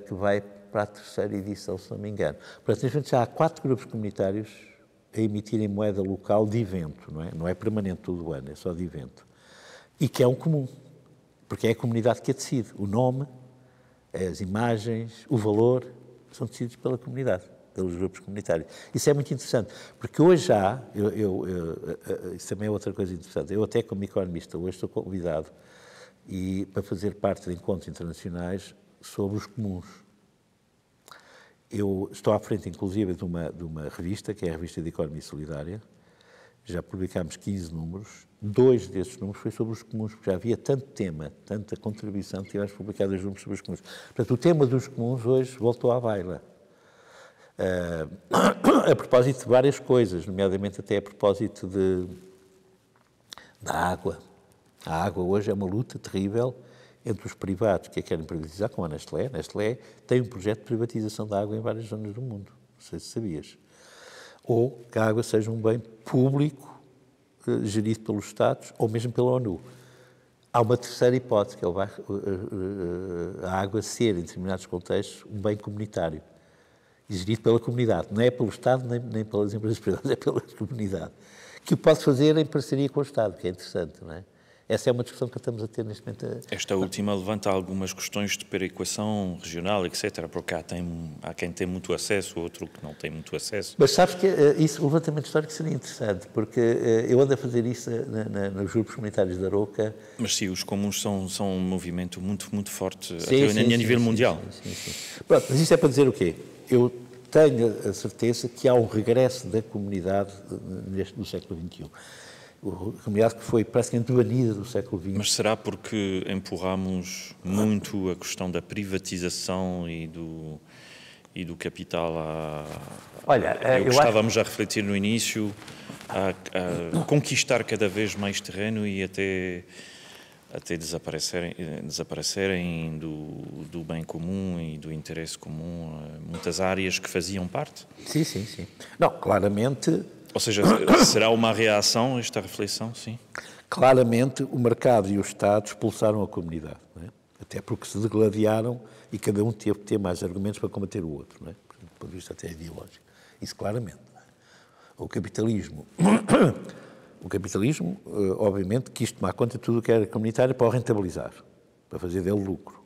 que vai para a 3ª edição, se não me engano. Portanto, neste momento já há 4 grupos comunitários a emitirem moeda local de evento, não é? Não é permanente todo o ano, é só de evento. E que é um comum, porque é a comunidade que a decide. O nome, as imagens, o valor, são decididos pela comunidade, pelos grupos comunitários. Isso é muito interessante, porque hoje já, isso também é outra coisa interessante, eu até como economista hoje estou convidado para fazer parte de encontros internacionais sobre os comuns. Eu estou à frente, inclusive, de uma revista, que é a Revista de Economia Solidária. Já publicámos 15 números. 2 desses números foi sobre os comuns, porque já havia tanto tema, tanta contribuição, que tivemos publicado os números sobre os comuns. Portanto, o tema dos comuns hoje voltou à baila. A propósito de várias coisas, nomeadamente até a propósito da água. A água hoje é uma luta terrível entre os privados que a querem privatizar, como a Nestlé. A Nestlé tem um projeto de privatização da água em várias zonas do mundo, não sei se sabias. Ou que a água seja um bem público, gerido pelos Estados, ou mesmo pela ONU. Há uma terceira hipótese, que é a água ser, em determinados contextos, um bem comunitário, gerido pela comunidade. Não é pelo Estado, nem pelas empresas privadas, é pela comunidade. Que o pode fazer em parceria com o Estado, que é interessante, não é? Essa é uma discussão que estamos a ter neste momento. Esta última levanta algumas questões de perequação regional, etc., porque há quem tem muito acesso, outro que não tem muito acesso. Mas sabes que o levantamento histórico seria interessante, porque eu ando a fazer isso nos grupos comunitários da Aroca. Mas sim, os comuns são um movimento muito, muito forte a nível mundial. Sim. Pronto, mas isto é para dizer o quê? Eu tenho a certeza que há um regresso da comunidade no século XXI. A comunidade que foi praticamente banida do século XX. Mas será porque empurramos muito a questão da privatização e do capital Olha, eu estávamos a refletir no início, a conquistar cada vez mais terreno e até desaparecerem do bem comum e do interesse comum muitas áreas que faziam parte? Sim. Não, claramente... Ou seja, será uma reação a esta reflexão, sim? Claramente, o mercado e o Estado expulsaram a comunidade, não é? Até porque se degladiaram e cada um teve que ter mais argumentos para combater o outro, não é? Do ponto de vista até ideológico. Isso claramente. Não é? O capitalismo, obviamente, quis tomar conta de tudo o que era comunitário para o rentabilizar, para fazer dele lucro.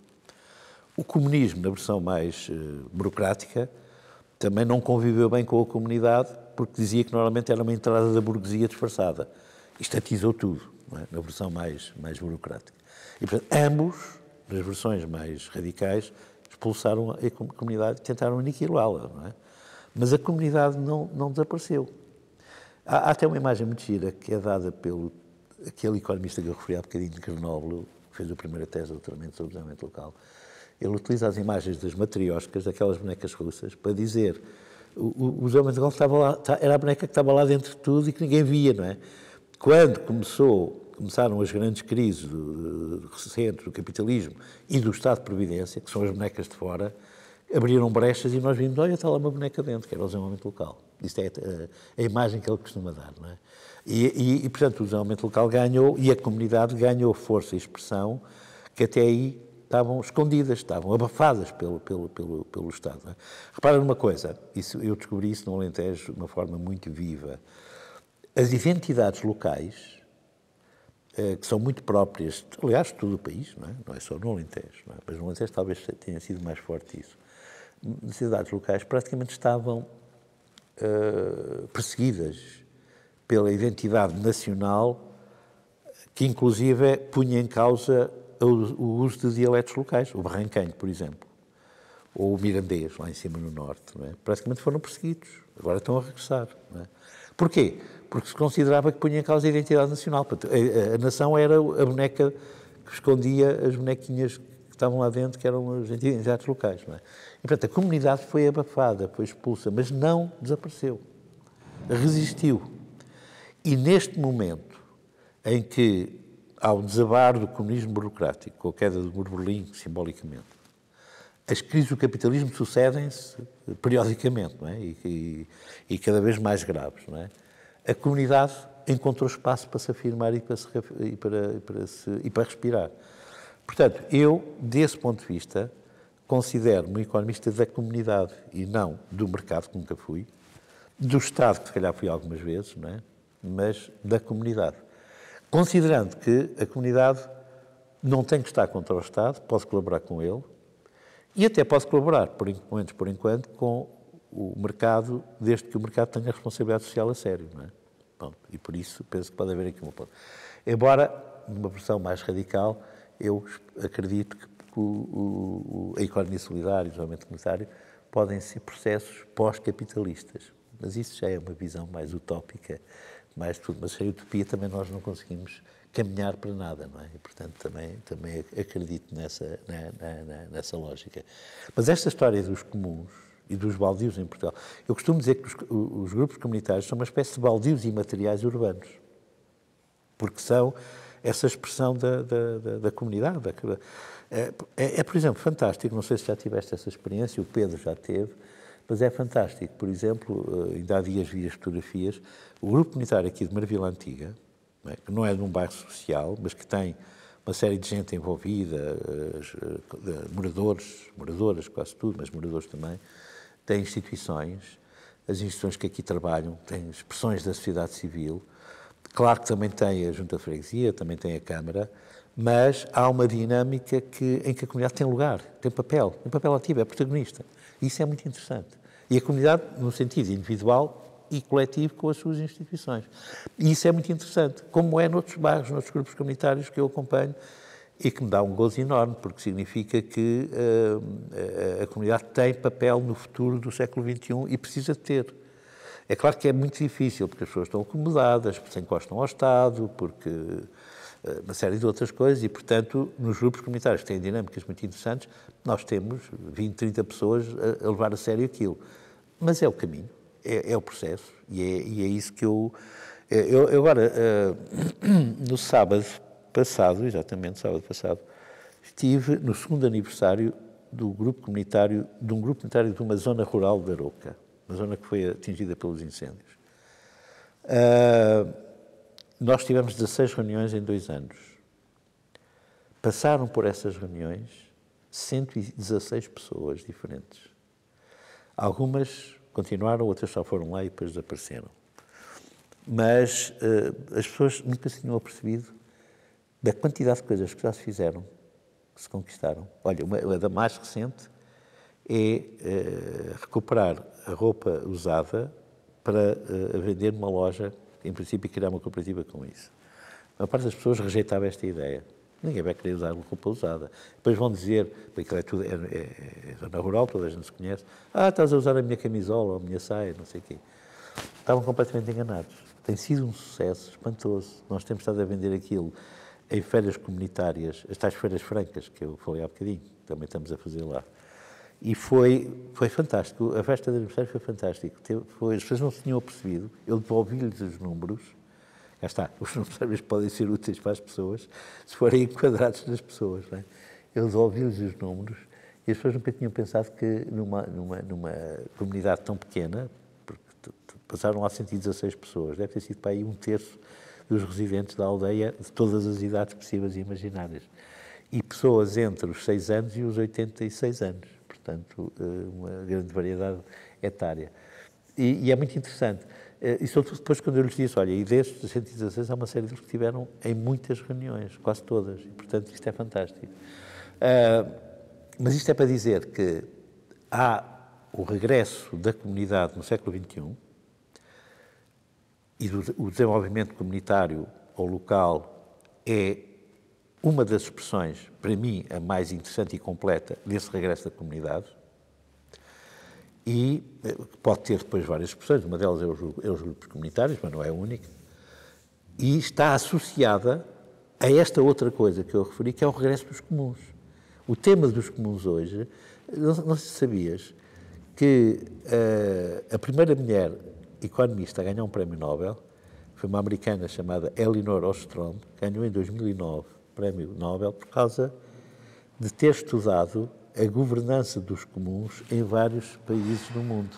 O comunismo, na versão mais burocrática, também não conviveu bem com a comunidade, porque dizia que normalmente era uma entrada da burguesia disfarçada. Estatizou tudo, não é? Na versão mais burocrática. E, portanto, ambos, nas versões mais radicais, expulsaram a comunidade e tentaram aniquilá-la, não é? Mas a comunidade não desapareceu. Há até uma imagem muito gira que é dada pelo aquele economista que eu referi há bocadinho, Carnóbulo, que fez a primeira tese de doutoramento sobre o desenvolvimento local. Ele utiliza as imagens das matrioscas, daquelas bonecas russas, para dizer o desenvolvimento local estava lá, era a boneca que estava lá dentro de tudo e que ninguém via, não é? Quando começaram as grandes crises recentes do capitalismo e do Estado de Providência, que são as bonecas de fora, abriram brechas e nós vimos, olha, está lá uma boneca dentro, que era o desenvolvimento local. Isto é a imagem que ele costuma dar, não é? Portanto, o desenvolvimento local ganhou, e a comunidade ganhou força e expressão, que até aí estavam escondidas, estavam abafadas pelo Estado. Não é? Repara numa coisa, eu descobri isso no Alentejo de uma forma muito viva. As identidades locais, que são muito próprias, aliás, de todo o país, não é só no Alentejo, não é? Mas no Alentejo talvez tenha sido mais forte isso. As identidades locais praticamente estavam perseguidas pela identidade nacional, que inclusive punha em causa o uso de dialetos locais, o barranquenho, por exemplo, ou o mirandês, lá em cima no norte. Não é? Praticamente foram perseguidos, agora estão a regressar. Não é? Porquê? Porque se considerava que punha em causa a identidade nacional. A nação era a boneca que escondia as bonequinhas que estavam lá dentro, que eram as identidades locais. Não é? E, portanto, a comunidade foi abafada, foi expulsa, mas não desapareceu. Resistiu. E neste momento em que há um desabar do comunismo burocrático, com a queda do muro de Berlim, simbolicamente, as crises do capitalismo sucedem-se periodicamente, não é? E cada vez mais graves, não é? A comunidade encontrou espaço para se afirmar e para respirar. Portanto, eu, desse ponto de vista, considero-me um economista da comunidade e não do mercado, que nunca fui, do Estado, que se calhar fui algumas vezes, não é? Mas da comunidade. Considerando que a comunidade não tem que estar contra o Estado, pode colaborar com ele e até pode colaborar, por enquanto, com o mercado, desde que o mercado tenha responsabilidade social a sério, não é? Bom, e por isso penso que pode haver aqui uma ponto. Embora, numa versão mais radical, eu acredito que a economia solidária e o desenvolvimento comunitário podem ser processos pós-capitalistas. Mas isso já é uma visão mais utópica, mais tudo. Mas sem utopia também nós não conseguimos caminhar para nada, não é? E, portanto, também acredito nessa lógica. Mas esta história dos comuns e dos baldios em Portugal, eu costumo dizer que os grupos comunitários são uma espécie de baldios imateriais urbanos, porque são essa expressão da comunidade. Por exemplo, fantástico, não sei se já tiveste essa experiência, o Pedro já teve, mas é fantástico. Por exemplo, ainda há dias vi as fotografias, o grupo comunitário aqui de Marvila Antiga, que não é de um bairro social, mas que tem uma série de gente envolvida, moradoras, quase tudo, mas moradores também, tem instituições, as instituições que aqui trabalham, têm expressões da sociedade civil, claro que também tem a Junta de Freguesia, também tem a Câmara, mas há uma dinâmica em que a comunidade tem lugar, tem papel ativo, é protagonista. Isso é muito interessante. E a comunidade, no sentido individual e coletivo, com as suas instituições. E isso é muito interessante, como é noutros bairros, noutros grupos comunitários que eu acompanho, e que me dá um gozo enorme, porque significa que a comunidade tem papel no futuro do século XXI e precisa de ter. É claro que é muito difícil, porque as pessoas estão acomodadas, porque se encostam ao Estado, porque uma série de outras coisas, e, portanto, nos grupos comunitários que têm dinâmicas muito interessantes, nós temos 20, 30 pessoas a levar a sério aquilo. Mas é o caminho, é o processo, e é isso que eu agora, no sábado passado, estive no segundo aniversário de um grupo comunitário de uma zona rural de Aroca, uma zona que foi atingida pelos incêndios. Nós tivemos 16 reuniões em 2 anos. Passaram por essas reuniões 116 pessoas diferentes. Algumas continuaram, outras só foram lá e depois desapareceram. Mas as pessoas nunca se tinham apercebido da quantidade de coisas que já se fizeram, que se conquistaram. Olha, uma da mais recente é recuperar a roupa usada para vender numa loja, em princípio, criar uma cooperativa com isso. A maior parte das pessoas rejeitava esta ideia. Ninguém vai querer usar roupa usada. Depois vão dizer, porque aquilo é zona rural, toda a gente se conhece, estás a usar a minha camisola ou a minha saia, não sei o quê. Estavam completamente enganados. Tem sido um sucesso espantoso. Nós temos estado a vender aquilo em feiras comunitárias, as tais feiras francas, que eu falei há bocadinho, também estamos a fazer lá. E foi fantástico. A festa de aniversário foi fantástico. As pessoas não se tinham apercebido. Eu devolvi-lhes os números. Já está. Os números às vezes podem ser úteis para as pessoas, se forem enquadrados nas pessoas. Não é? Eu devolvi-lhes os números e as pessoas nunca tinham pensado que numa comunidade tão pequena, porque passaram lá 116 pessoas, deve ter sido para aí 1/3 dos residentes da aldeia, de todas as idades possíveis e imaginárias. e pessoas entre os 6 anos e os 86 anos. Portanto, uma grande variedade etária. E é muito interessante. E sobretudo depois quando eu lhes disse, olha, e destes 116 há uma série deles que estiveram em muitas reuniões, quase todas, e portanto isto é fantástico. Mas isto é para dizer que há o regresso da comunidade no século XXI e o desenvolvimento comunitário ou local é uma das expressões, para mim, a mais interessante e completa desse regresso da comunidade. E pode ter depois várias expressões, uma delas é os grupos comunitários, mas não é a única, e está associada a esta outra coisa que eu referi, que é o regresso dos comuns. O tema dos comuns hoje, não sei se sabias, que a primeira mulher economista a ganhar um prémio Nobel foi uma americana chamada Elinor Ostrom, que ganhou em 2009 o prémio Nobel por causa de ter estudado a governança dos comuns em vários países do mundo.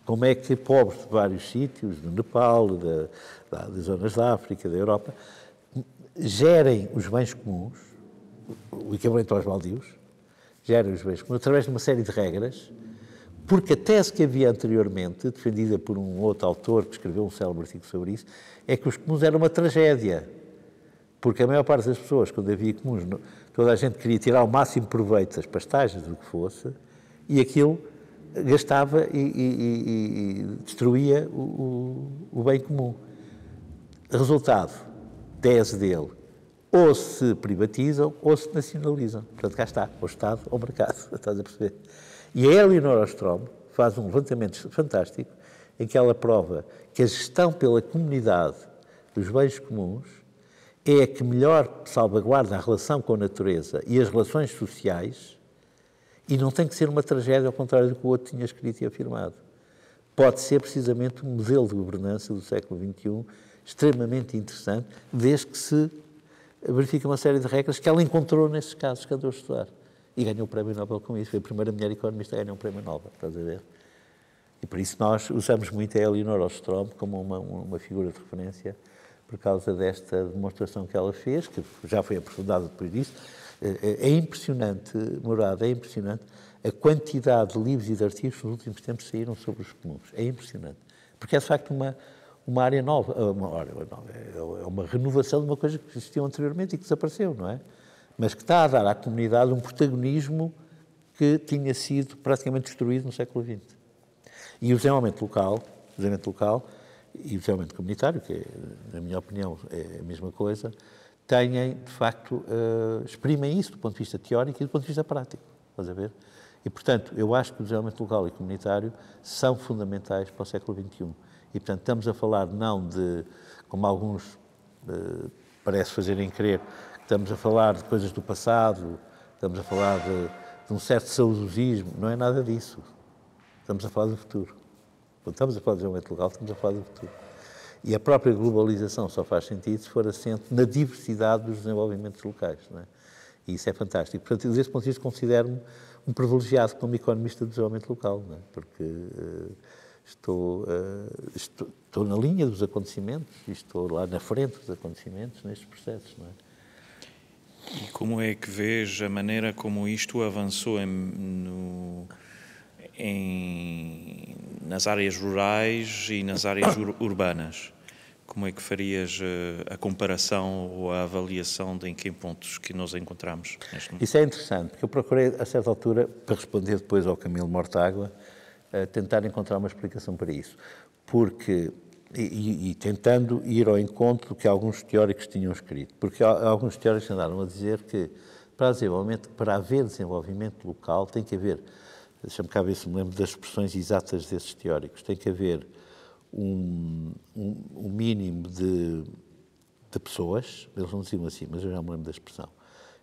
Como é que pobres de vários sítios, do Nepal, das zonas da África, da Europa, gerem os bens comuns, o equivalente aos baldios, gerem os bens comuns através de uma série de regras, porque a tese que havia anteriormente, defendida por um outro autor que escreveu um célebre artigo sobre isso, é que os comuns eram uma tragédia. Porque a maior parte das pessoas, quando havia comuns, toda a gente queria tirar o máximo proveito das pastagens, do que fosse, e aquilo gastava e destruía o bem comum. Resultado, tese dele, ou se privatizam ou se nacionalizam. Portanto, cá está, o Estado ou o mercado, estás a perceber? E a Elinor Ostrom faz um levantamento fantástico em que ela prova que a gestão pela comunidade dos bens comuns é a que melhor salvaguarda a relação com a natureza e as relações sociais e não tem que ser uma tragédia, ao contrário do que o outro tinha escrito e afirmado. Pode ser precisamente um modelo de governança do século XXI extremamente interessante, desde que se verifica uma série de regras que ela encontrou nesses casos que andou a estudar. E ganhou o prémio Nobel com isso. Foi a primeira mulher economista a ganhar um prémio Nobel, estás a ver? E por isso nós usamos muito a Elinor Ostrom como uma figura de referência por causa desta demonstração que ela fez, que já foi aprofundada depois disso. É impressionante, Morada, é impressionante a quantidade de livros e de artigos que nos últimos tempos saíram sobre os comuns. É impressionante. Porque é, de facto, uma área nova. É uma renovação de uma coisa que existia anteriormente e que desapareceu, não é? Mas que está a dar à comunidade um protagonismo que tinha sido praticamente destruído no século XX. E o desenvolvimento local e o desenvolvimento comunitário, que, na minha opinião, é a mesma coisa, têm, de facto, exprimem isso do ponto de vista teórico e do ponto de vista prático. Estás a ver? E, portanto, eu acho que o desenvolvimento local e comunitário são fundamentais para o século XXI. E, portanto, estamos a falar não de, como alguns parece fazerem crer, estamos a falar de coisas do passado, estamos a falar de um certo saudosismo, não é nada disso. Estamos a falar do futuro. Quando estamos a falar de desenvolvimento local, estamos a falar do futuro. E a própria globalização só faz sentido se for assente na diversidade dos desenvolvimentos locais, não é? E isso é fantástico. Portanto, desse ponto de vista, considero-me um privilegiado como economista de desenvolvimento local, não é? Porque estou na linha dos acontecimentos e estou lá na frente dos acontecimentos nestes processos, não é? E como é que vês a maneira como isto avançou nas áreas rurais e nas áreas urbanas? Como é que farias a comparação ou a avaliação de em que pontos que nos encontramos neste momento? Isso é interessante, porque eu procurei, a certa altura, para responder depois ao Camilo Mortágua, tentar encontrar uma explicação para isso. Porque, e tentando ir ao encontro do que alguns teóricos tinham escrito. Porque alguns teóricos andaram a dizer que para haver desenvolvimento local tem que haver, deixa-me cá ver se me lembro das expressões exatas desses teóricos, tem que haver um mínimo de pessoas, eles não diziam assim, mas eu já me lembro da expressão,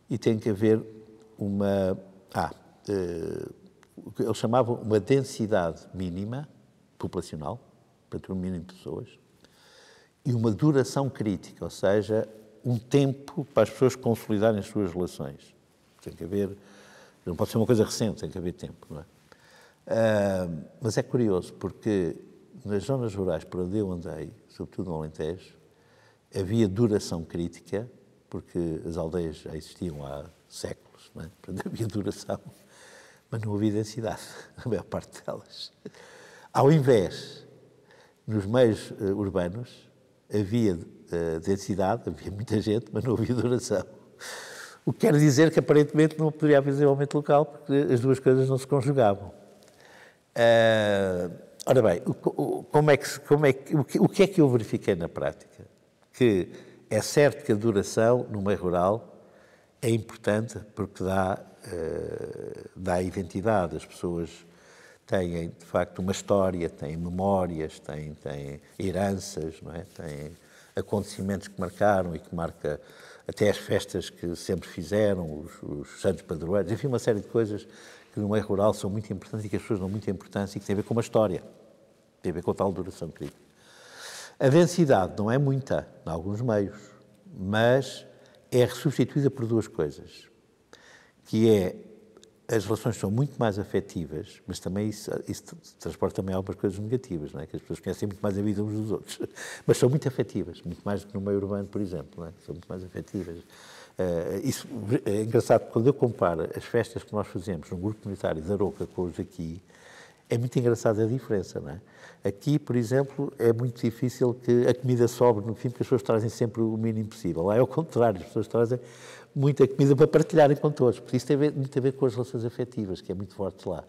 e tem que haver o que eles chamavam uma densidade mínima populacional, para ter um mínimo de pessoas, e uma duração crítica, ou seja, um tempo para as pessoas consolidarem as suas relações. Tem que haver, não pode ser uma coisa recente, tem que haver tempo, não é? Mas é curioso, porque nas zonas rurais por onde eu andei, sobretudo no Alentejo, havia duração crítica, porque as aldeias já existiam há séculos, não é? Portanto, havia duração, mas não havia densidade, a maior parte delas. Ao invés, nos meios urbanos, havia densidade, havia muita gente, mas não havia duração. O que quer dizer que, aparentemente, não poderia haver desenvolvimento local, porque as duas coisas não se conjugavam. Ora bem, o que é que eu verifiquei na prática? Que é certo que a duração no meio rural é importante porque dá identidade. As pessoas têm, de facto, uma história, têm memórias, têm heranças, não é? Têm acontecimentos que marcaram e que marca até as festas que sempre fizeram, os santos padroeiros, enfim, uma série de coisas que no meio rural são muito importantes e que as pessoas dão muita importância e que têm a ver com uma história, tem a ver com a tal duração crítica. A densidade não é muita, em alguns meios, mas é substituída por duas coisas, que é, as relações são muito mais afetivas, mas também isso transporta também algumas coisas negativas, não é? Que as pessoas conhecem muito mais a vida uns dos outros, mas são muito afetivas, muito mais do que no meio urbano, por exemplo, não é? São muito mais afetivas. Isso é engraçado, quando eu comparo as festas que nós fazemos no grupo comunitário da Aroca com os aqui, é muito engraçada a diferença, não é? Aqui, por exemplo, é muito difícil que a comida sobre no fim, porque as pessoas trazem sempre o mínimo possível. Lá é o contrário, as pessoas trazem muita comida para partilharem com todos, porque isso tem muito a ver com as relações afetivas, que é muito forte lá.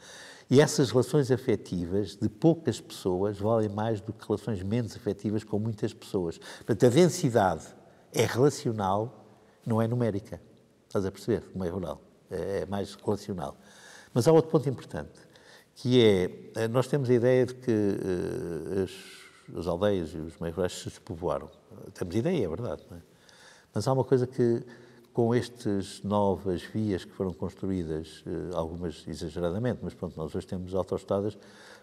E essas relações afetivas de poucas pessoas valem mais do que relações menos afetivas com muitas pessoas. Portanto, a densidade é relacional, não é numérica. Estás a perceber? No meio rural. É mais relacional. Mas há outro ponto importante, que é, nós temos a ideia de que as aldeias e os meios rurais se despovoaram. Temos ideia, é verdade, não é? Mas há uma coisa que, com estas novas vias que foram construídas, algumas exageradamente, mas pronto, nós hoje temos autoestradas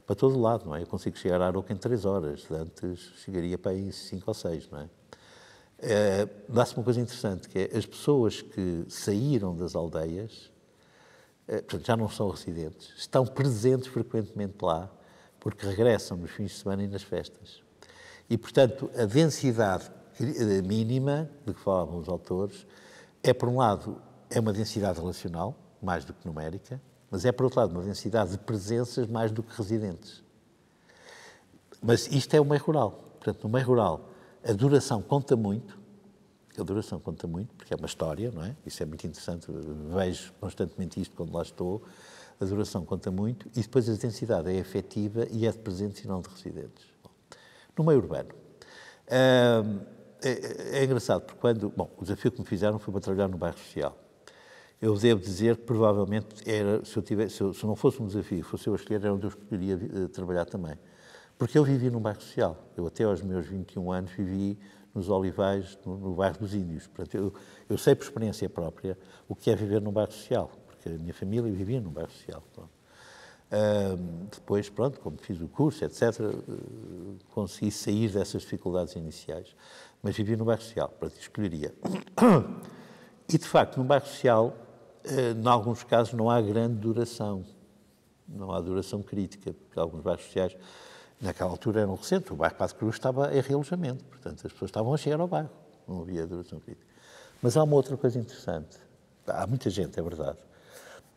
para todo lado, não é? Eu consigo chegar à Aroca em 3 horas, antes chegaria para aí em 5 ou 6, não é? Dá-se uma coisa interessante, que é as pessoas que saíram das aldeias, portanto, já não são residentes, estão presentes frequentemente lá, porque regressam nos fins de semana e nas festas. E, portanto, a densidade mínima de que falavam os autores é, por um lado, é uma densidade relacional, mais do que numérica, mas é, por outro lado, uma densidade de presenças mais do que residentes. Mas isto é o meio rural. Portanto, no meio rural, a duração conta muito, porque é uma história, não é? Isso é muito interessante, vejo constantemente isto quando lá estou, a duração conta muito, e depois a densidade é afetiva e é de presentes e não de residentes. Bom, no meio urbano, é engraçado, porque o desafio que me fizeram foi para trabalhar no bairro social. Eu devo dizer que provavelmente era, se não fosse um desafio, fosse eu a escolher, era onde eu escolheria trabalhar também. Porque eu vivi num bairro social. Eu até aos meus 21 anos vivi nos Olivais, no bairro dos Índios. Portanto, eu sei por experiência própria o que é viver num bairro social, porque a minha família vivia num bairro social. Depois, pronto, como fiz o curso, etc., consegui sair dessas dificuldades iniciais. Mas vivi num bairro social, portanto, escolheria. E, de facto, no bairro social, em alguns casos, não há grande duração. Não há duração crítica, porque alguns bairros sociais, naquela altura, eram recentes. O bairro Passo Cruz estava em realojamento, portanto, as pessoas estavam a chegar ao bairro. Não havia duração crítica. Mas há uma outra coisa interessante. Há muita gente, é verdade.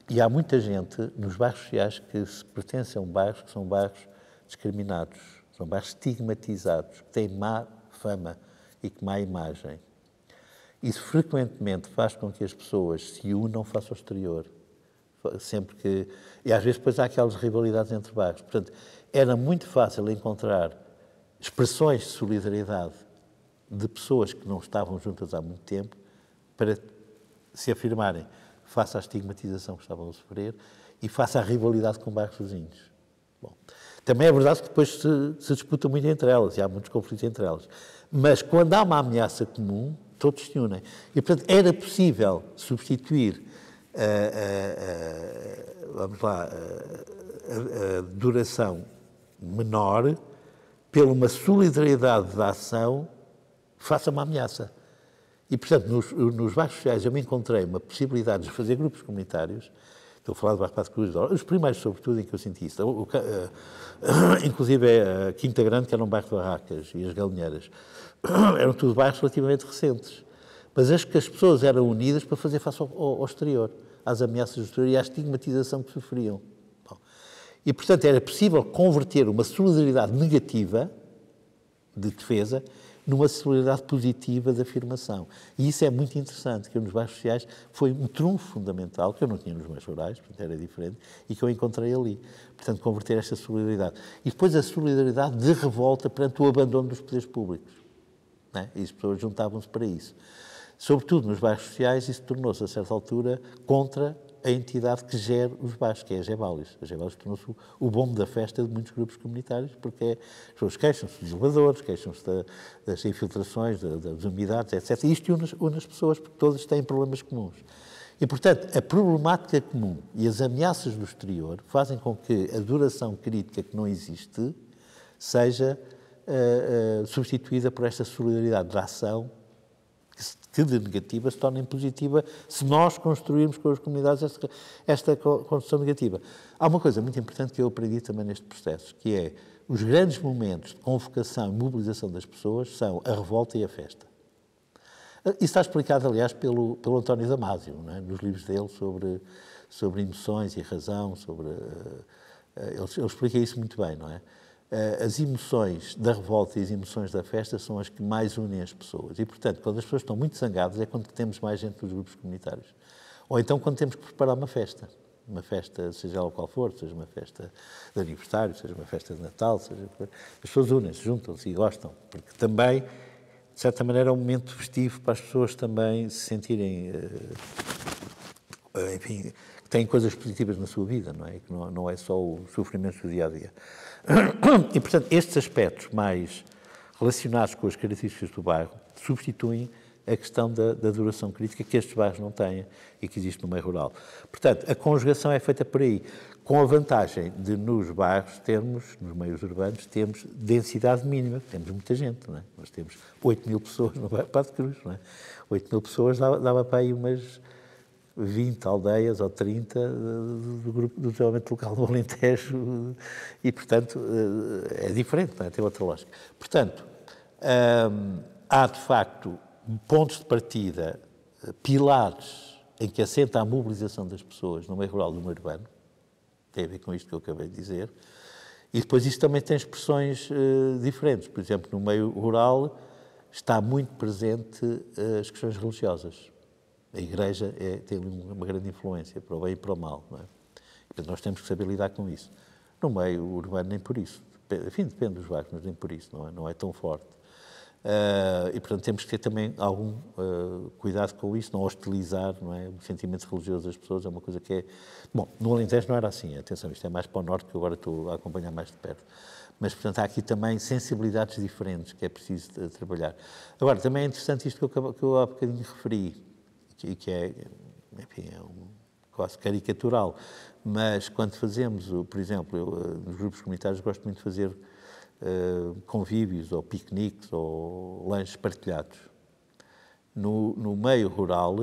E há muita gente nos bairros sociais que se pertencem a bairros que são bairros discriminados, são bairros estigmatizados, que têm má fama e que má imagem. Isso frequentemente faz com que as pessoas se unam face ao exterior. Sempre que... E às vezes depois há aquelas rivalidades entre bairros. Portanto, era muito fácil encontrar expressões de solidariedade de pessoas que não estavam juntas há muito tempo para se afirmarem face à estigmatização que estavam a sofrer e face à rivalidade com bairros vizinhos. Bom, também é verdade que depois se disputa muito entre elas e há muitos conflitos entre elas. Mas quando há uma ameaça comum, todos se unem. E, portanto, era possível substituir a duração menor pela uma solidariedade da ação face a uma ameaça. E, portanto, nos bairros sociais eu me encontrei uma possibilidade de fazer grupos comunitários. Estou a falar do bairro Passo Cruz, os primeiros, sobretudo, em que eu senti isso. Inclusive a Quinta Grande, que era um bairro de barracas, e as Galinheiras. Eram tudo bairros relativamente recentes. mas acho que as pessoas eram unidas para fazer face ao exterior, às ameaças do exterior e à estigmatização que sofriam. Bom, e, portanto, era possível converter uma solidariedade negativa de defesa numa solidariedade positiva de afirmação. E isso é muito interessante, que eu nos bairros sociais foi um trunfo fundamental, que eu não tinha nos meios rurais, portanto era diferente, e que eu encontrei ali. Portanto, converter esta solidariedade. E depois a solidariedade de revolta perante o abandono dos poderes públicos. Não é? E as pessoas juntavam-se para isso. Sobretudo nos bairros sociais, isso tornou-se, a certa altura, contra a entidade que gera os bairros, que é a Gebalis. A Gebalis tornou-se o bombo da festa de muitos grupos comunitários, porque as pessoas queixam-se dos elevadores, queixam-se das infiltrações, das umidades, etc. E isto une as pessoas, porque todas têm problemas comuns. E, portanto, a problemática comum e as ameaças do exterior fazem com que a duração crítica que não existe seja substituída por esta solidariedade de ação que de negativa se torna positiva se nós construirmos com as comunidades esta construção negativa. Há uma coisa muito importante que eu aprendi também neste processo, que é os grandes momentos de convocação e mobilização das pessoas são a revolta e a festa. Isso está explicado, aliás, pelo António Damasio, não é? Nos livros dele sobre emoções e razão, ele explica isso muito bem, não é? As emoções da revolta e as emoções da festa são as que mais unem as pessoas. E, portanto, quando as pessoas estão muito zangadas é quando temos mais gente dos grupos comunitários. Ou então quando temos que preparar uma festa, seja ela qual for, seja uma festa de aniversário, seja uma festa de Natal, as pessoas unem-se, juntam-se e gostam, porque também, de certa maneira, é um momento festivo para as pessoas também se sentirem, enfim, que têm coisas positivas na sua vida, não é? Que não é só o sofrimento do dia-a-dia. E, portanto, estes aspectos mais relacionados com as características do bairro substituem a questão da duração crítica que estes bairros não têm e que existe no meio rural. Portanto, a conjugação é feita por aí, com a vantagem de nos bairros nos meios urbanos, temos densidade mínima, temos muita gente, não é? Nós temos 8.000 pessoas no bairro Passo de Cruz, não é? 8.000 pessoas dava para aí umas 20 aldeias ou 30 do grupo do desenvolvimento local do Alentejo e, portanto, é diferente, não é? Tem outra lógica. Portanto, há, de facto, pontos de partida, pilares em que assenta a mobilização das pessoas no meio rural e no meio urbano, tem a ver com isto que eu acabei de dizer, e depois isso também tem expressões diferentes. Por exemplo, no meio rural está muito presente as questões religiosas. A Igreja tem uma grande influência para o bem e para o mal, não é? Portanto, nós temos que saber lidar com isso. No meio urbano, nem por isso. Enfim, depende dos bairros, mas nem por isso, não é tão forte. E, portanto, temos que ter também algum cuidado com isso, não hostilizar, não é? O sentimento religioso das pessoas é uma coisa que é... Bom, no Alentejo não era assim, atenção, isto é mais para o norte, que eu agora estou a acompanhar mais de perto. Mas, portanto, há aqui também sensibilidades diferentes que é preciso trabalhar. Agora, também é interessante isto que eu há bocadinho referi, que é, enfim, quase caricatural, mas quando fazemos, por exemplo, nos grupos comunitários gosto muito de fazer convívios ou piqueniques ou lanches partilhados. No meio rural,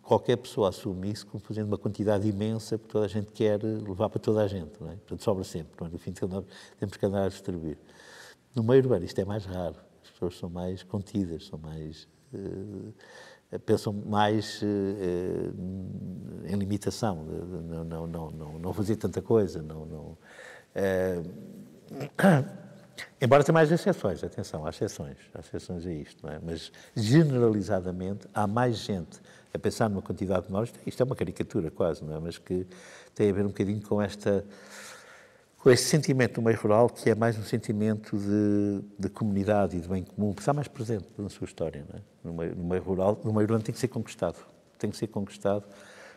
qualquer pessoa assume isso como fazendo uma quantidade imensa porque toda a gente quer levar para toda a gente, não é? Portanto, sobra sempre, não é? No fim de semana temos que andar a distribuir. No meio urbano isto é mais raro, as pessoas são mais contidas, são mais... pensam mais em limitação, não fazer tanta coisa, embora tenha mais exceções, atenção, há exceções a isto, não é? Mas generalizadamente há mais gente a pensar numa quantidade menor, isto é uma caricatura quase, não é? Mas que tem a ver um bocadinho com esse sentimento do meio rural, que é mais um sentimento de comunidade e de bem comum, que está mais presente na sua história, não é? No meio rural, no meio urbano tem que ser conquistado,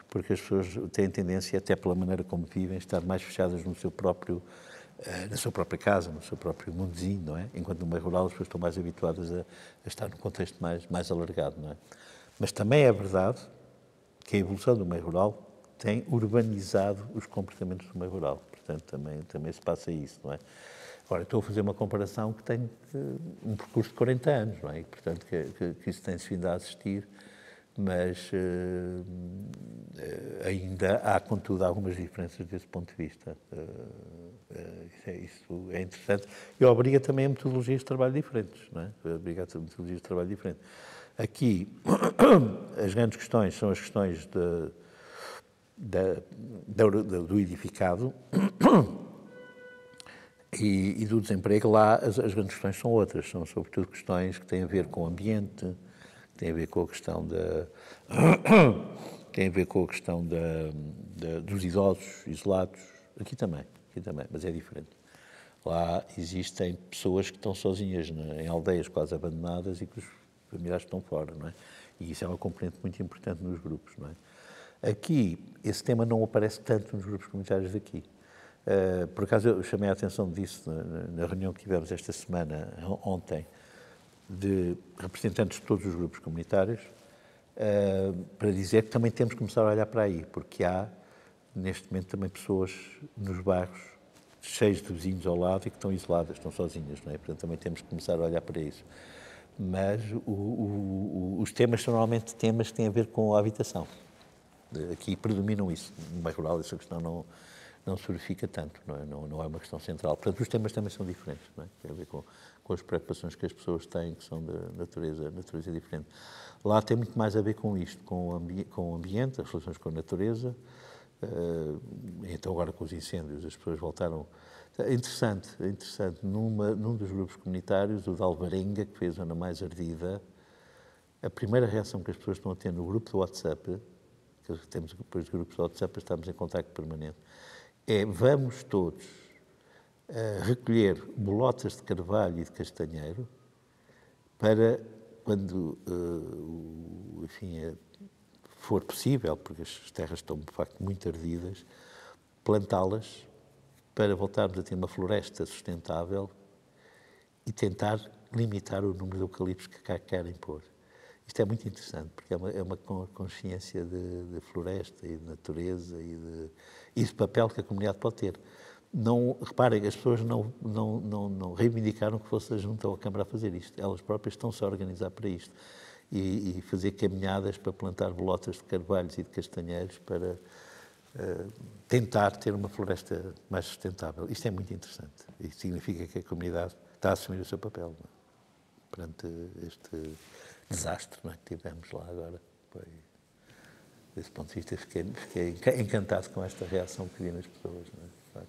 porque as pessoas têm tendência, até pela maneira como vivem, a estar mais fechadas na sua própria casa, no seu próprio mundozinho, não é? Enquanto no meio rural as pessoas estão mais habituadas a estar num contexto mais alargado, não é? Mas também é verdade que a evolução do meio rural tem urbanizado os comportamentos do meio rural. Portanto, também se passa isso, não é? Agora, estou a fazer uma comparação que tem um percurso de 40 anos, não é? E, portanto, que isso tem-se vindo a assistir, mas ainda há, contudo, algumas diferenças desse ponto de vista. Isso é interessante. E obriga também a metodologias de trabalho diferentes, não é? Obriga a metodologias de trabalho diferentes. Aqui, as grandes questões são as questões do edificado e do desemprego. Lá as grandes questões são outras, são sobretudo questões que têm a ver com o ambiente, que têm a ver com a questão dos idosos isolados. Aqui também, mas é diferente. Lá existem pessoas que estão sozinhas em aldeias quase abandonadas e que os familiares estão fora, não é? E isso é uma componente muito importante nos grupos, não é? Aqui, esse tema não aparece tanto nos grupos comunitários daqui. Por acaso, eu chamei a atenção disso na reunião que tivemos esta semana, ontem, de representantes de todos os grupos comunitários, para dizer que também temos que começar a olhar para aí, porque há, neste momento, também pessoas nos bairros cheios de vizinhos ao lado e que estão isoladas, estão sozinhas, não é? Portanto, também temos que começar a olhar para isso. Mas os temas são normalmente temas que têm a ver com a habitação. Aqui predominam isso. No meio rural essa questão não se verifica tanto, não é? Não é uma questão central. Portanto, os temas também são diferentes, não é? Tem a ver com as preocupações que as pessoas têm, que são de natureza diferente. Lá tem muito mais a ver com isto, com o ambiente, as relações com a natureza. Então agora com os incêndios as pessoas voltaram. É interessante. Num dos grupos comunitários, o de Alvarenga, que fez a zona mais ardida, a primeira reação que as pessoas estão a ter no grupo do WhatsApp, que temos depois de grupos do WhatsApp, estamos em contacto permanente, é: vamos todos recolher bolotas de carvalho e de castanheiro para, quando for possível, porque as terras estão de facto muito ardidas, plantá-las para voltarmos a ter uma floresta sustentável e tentar limitar o número de eucaliptos que cá querem pôr. Isto é muito interessante, porque é uma consciência de floresta e de natureza e de papel que a comunidade pode ter. Não, reparem, as pessoas não reivindicaram que fosse a Junta ou a Câmara a fazer isto. Elas próprias estão-se a organizar para isto. E fazer caminhadas para plantar bolotas de carvalhos e de castanheiros para tentar ter uma floresta mais sustentável. Isto é muito interessante. Isto significa que a comunidade está a assumir o seu papel, não é? Perante este desastre, não é, que tivemos lá agora. Desse ponto de vista, fiquei encantado com esta reação que vi nas pessoas, não é?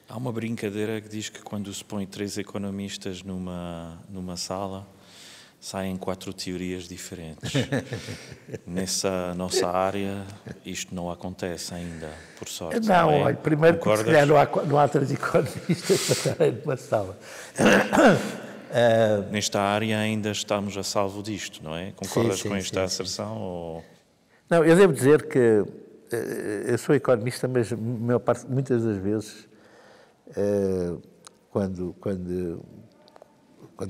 Há uma brincadeira que diz que quando se põe 3 economistas numa sala, saem 4 teorias diferentes. Nessa nossa área, isto não acontece ainda, por sorte. Não, olha, primeiro porque se calhar não há 3 economistas para estarem numa sala. Nesta área ainda estamos a salvo disto, não é? Concordas com esta asserção? Ou... Não, eu devo dizer que eu sou economista, mas muitas das vezes, quando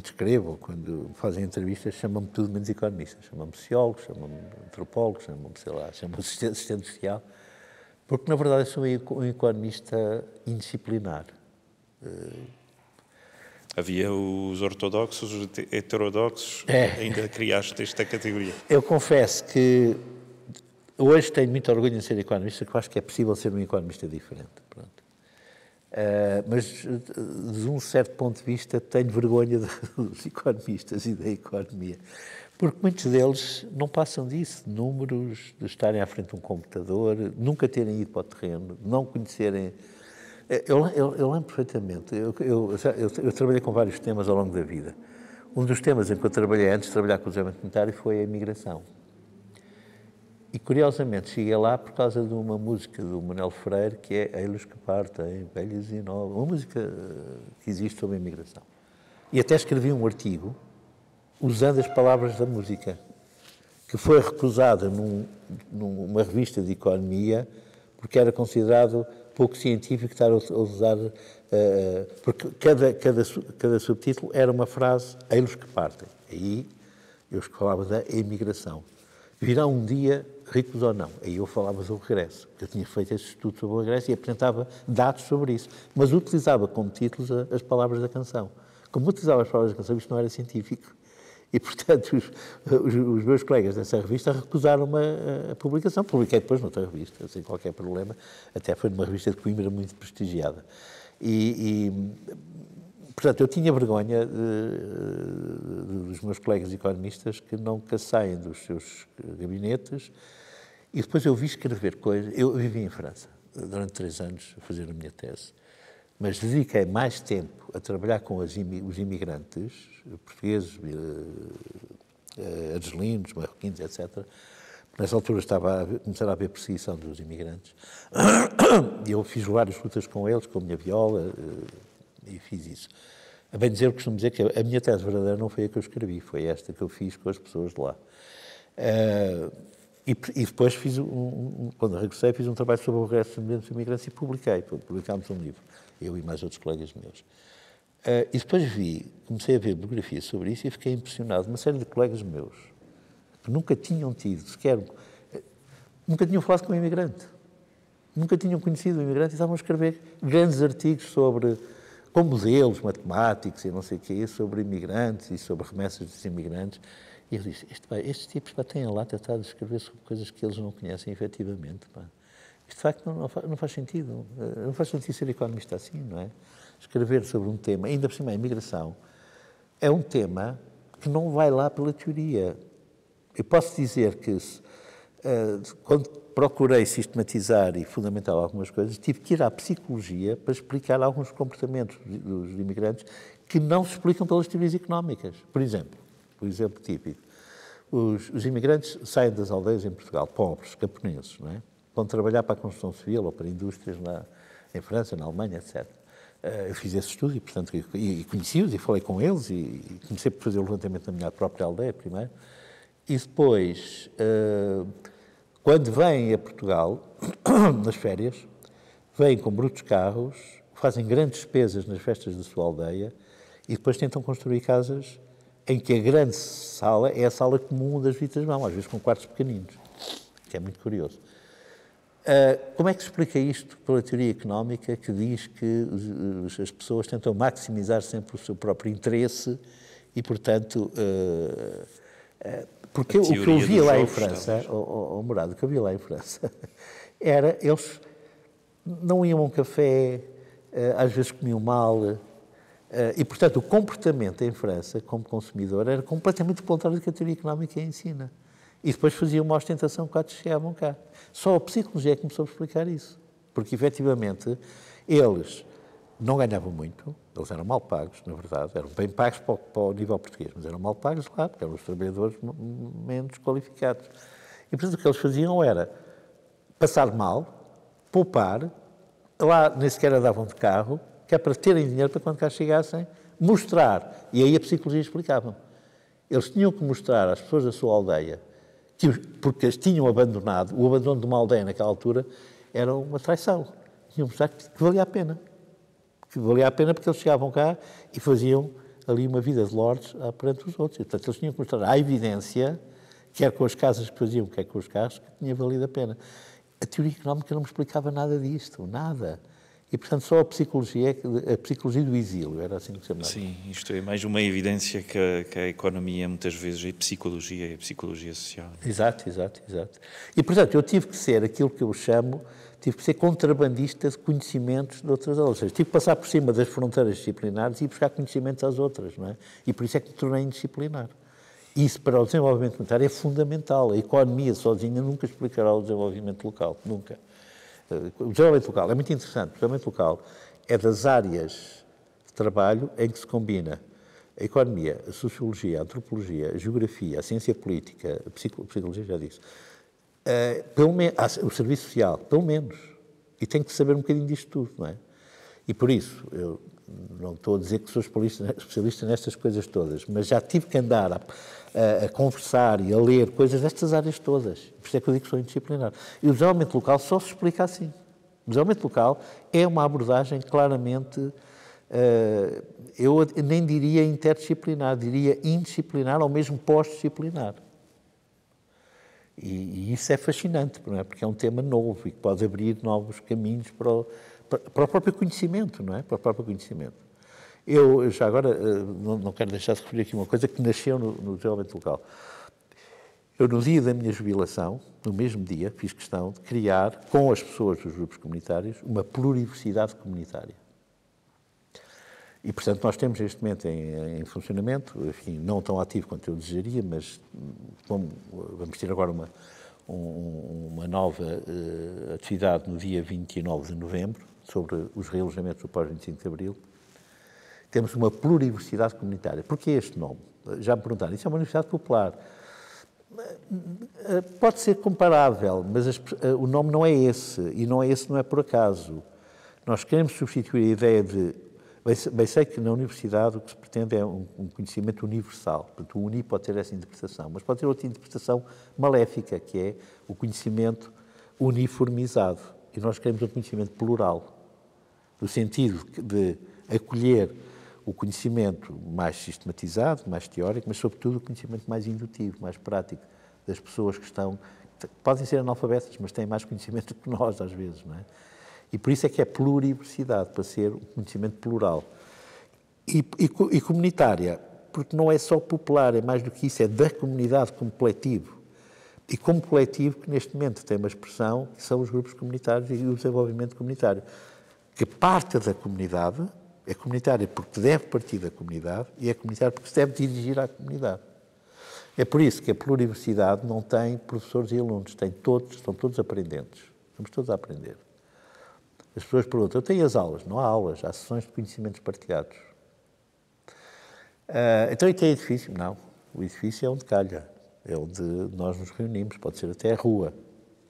escrevo, quando fazem entrevistas, chamam-me tudo menos economista. Chamam-me sociólogo, chamam-me antropólogo, chamam-me assistente social, porque, na verdade, eu sou um economista indisciplinar. Havia os ortodoxos, os heterodoxos, ainda criaste esta categoria. Eu confesso que hoje tenho muito orgulho em ser economista, porque acho que é possível ser um economista diferente. Pronto. Mas, de um certo ponto de vista, tenho vergonha dos economistas e da economia, porque muitos deles não passam disso, de números, de estarem à frente de um computador, nunca terem ido para o terreno, não conhecerem... Eu lembro perfeitamente, eu trabalhei com vários temas ao longo da vida. Um dos temas em que eu trabalhei antes de trabalhar com o desenvolvimento comunitário foi a imigração. E, curiosamente, cheguei lá por causa de uma música do Manuel Freire, que é Ei-los que partem, velhos e novos, uma música que existe sobre a imigração. E até escrevi um artigo usando as palavras da música, que foi recusada numa revista de economia, porque era considerado pouco científico estar a usar, porque cada subtítulo era uma frase, ei-los que partem. Aí eu falava da imigração. Virá um dia, ricos ou não. Aí eu falava do regresso. Eu tinha feito esse estudo sobre o regresso e apresentava dados sobre isso. Mas utilizava como títulos as palavras da canção. Como utilizava as palavras da canção, isto não era científico. E, portanto, os meus colegas dessa revista recusaram a publicação. Publiquei depois noutra revista, sem qualquer problema. Até foi numa revista de Coimbra muito prestigiada. Portanto, eu tinha vergonha dos meus colegas economistas que nunca saem dos seus gabinetes. E depois eu vi escrever coisas. Eu vivi em França durante 3 anos a fazer a minha tese. Mas dediquei mais tempo a trabalhar com os imigrantes, portugueses, argelinos, marroquinos, etc. Nessa altura começava a haver perseguição dos imigrantes. E eu fiz várias lutas com eles, com a minha viola, e fiz isso. A bem dizer, eu costumo dizer que a minha tese verdadeira não foi a que eu escrevi, foi esta que eu fiz com as pessoas de lá. E depois quando regressei, fiz um trabalho sobre o regresso dos imigrantes e publicámos um livro, eu e mais outros colegas meus. E depois comecei a ver biografias sobre isso e fiquei impressionado. Uma série de colegas meus que nunca tinham tido sequer, nunca tinham falado com um imigrante, nunca tinham conhecido um imigrante e estavam a escrever grandes artigos com modelos matemáticos e não sei o quê, sobre imigrantes e sobre remessas dos imigrantes. E eu disse, estes tipos têm a lata de escrever sobre coisas que eles não conhecem efetivamente. Isto, de facto, não faz sentido. Não faz sentido ser economista assim, não é? Escrever sobre um tema, ainda por cima a imigração, é um tema que não vai lá pela teoria. Eu posso dizer que, quando procurei sistematizar e fundamentar algumas coisas, tive que ir à psicologia para explicar alguns comportamentos dos imigrantes que não se explicam pelas teorias económicas. Por exemplo típico, os imigrantes saem das aldeias em Portugal, pobres, camponeses, não é? Vão trabalhar para a construção civil ou para indústrias em França, na Alemanha, etc. Eu fiz esse estudo e, portanto, conheci-os e falei com eles e comecei por fazer o levantamento na minha própria aldeia primeiro. E depois, quando vêm a Portugal, nas férias, vêm com brutos carros, fazem grandes despesas nas festas da sua aldeia e depois tentam construir casas em que a grande sala é a sala comum das visitas vão, às vezes com quartos pequeninos, que é muito curioso. Como é que se explica isto pela teoria económica que diz que as pessoas tentam maximizar sempre o seu próprio interesse e, portanto, porque o que eu via lá em França, Morado, o que eu via lá em França, era eles não iam a um café, às vezes comiam mal, e, portanto, o comportamento em França, como consumidor, era completamente contrário do que a teoria económica ensina. E depois faziam uma ostentação quando chegavam cá. Só a psicologia é que começou a explicar isso. Porque, efetivamente, eles não ganhavam muito, eles eram mal pagos, na verdade, eram bem pagos para o nível português, mas eram mal pagos lá, porque eram os trabalhadores menos qualificados. E, portanto, o que eles faziam era passar mal, poupar, lá nem sequer andavam de carro, que é para terem dinheiro para quando cá chegassem, mostrar. E aí a psicologia explicava. Eles tinham que mostrar às pessoas da sua aldeia, porque as tinham abandonado, o abandono de uma aldeia naquela altura era uma traição. Tinham que mostrar que valia a pena. Que valia a pena porque eles chegavam cá e faziam ali uma vida de lordes perante os outros. E, portanto, eles tinham que mostrar à evidência, quer com as casas que faziam, quer com os carros, que tinha valido a pena. A teoria económica não me explicava nada disto, nada. E, portanto, só a psicologia do exílio, era assim que se chamava. Sim, isto é mais uma evidência que a economia, muitas vezes, é psicologia social. Exato. E, portanto, eu tive que ser aquilo que eu chamo, tive que ser contrabandista de conhecimentos de outras aulas. Ou seja, tive que passar por cima das fronteiras disciplinares e ir buscar conhecimentos às outras, não é? E por isso é que me tornei indisciplinar. Isso, para o desenvolvimento comunitário, é fundamental. A economia sozinha nunca explicará o desenvolvimento local, nunca. O desenvolvimento local é muito interessante. O desenvolvimento local é das áreas de trabalho em que se combina a economia, a sociologia, a antropologia, a geografia, a ciência política, a psicologia, já disse, o serviço social, pelo menos. E tem que saber um bocadinho disto tudo, não é? E por isso, eu não estou a dizer que sou especialista nestas coisas todas, mas já tive que andar a conversar e a ler coisas destas áreas todas. Por isso é que eu digo que sou indisciplinar. E o desenvolvimento local só se explica assim. O desenvolvimento local é uma abordagem claramente, eu nem diria interdisciplinar, diria indisciplinar ou mesmo pós-disciplinar. E isso é fascinante, não é? Porque é um tema novo e que pode abrir novos caminhos para o próprio conhecimento, não é? Para o próprio conhecimento. Eu, já agora, não quero deixar de referir aqui uma coisa que nasceu no desenvolvimento local. Eu, no dia da minha jubilação, no mesmo dia, fiz questão de criar, com as pessoas dos grupos comunitários, uma pluriversidade comunitária. E, portanto, nós temos neste momento em funcionamento, enfim, não tão ativo quanto eu desejaria, mas vamos ter agora uma nova atividade no dia 29 de novembro, sobre os realojamentos do pós-25 de Abril. Temos uma pluriversidade comunitária. Porquê este nome? Já me perguntaram, isso é uma universidade popular. Pode ser comparável, mas o nome não é esse, e não é por acaso. Nós queremos substituir a ideia de... Bem sei que na universidade o que se pretende é um conhecimento universal. Portanto, o UNI pode ter essa interpretação, mas pode ter outra interpretação maléfica, que é o conhecimento uniformizado. E nós queremos um conhecimento plural, no sentido de acolher o conhecimento mais sistematizado, mais teórico, mas, sobretudo, o conhecimento mais indutivo, mais prático, das pessoas que podem ser analfabetas, mas têm mais conhecimento do que nós, às vezes, não é? E por isso é que é pluriversidade, para ser um conhecimento plural. E comunitária, porque não é só popular, é mais do que isso, é da comunidade como coletivo. E como coletivo que neste momento tem uma expressão que são os grupos comunitários e o desenvolvimento comunitário, que parte da comunidade, é comunitária porque deve partir da comunidade e é comunitária porque se deve dirigir à comunidade. É por isso que a pluriversidade não tem professores e alunos, estão todos aprendentes, estamos todos a aprender. As pessoas perguntam, eu tenho as aulas? Não há aulas, há sessões de conhecimentos partilhados. Então, e tem edifício? Não. O edifício é onde calha, é onde nós nos reunimos, pode ser até a rua,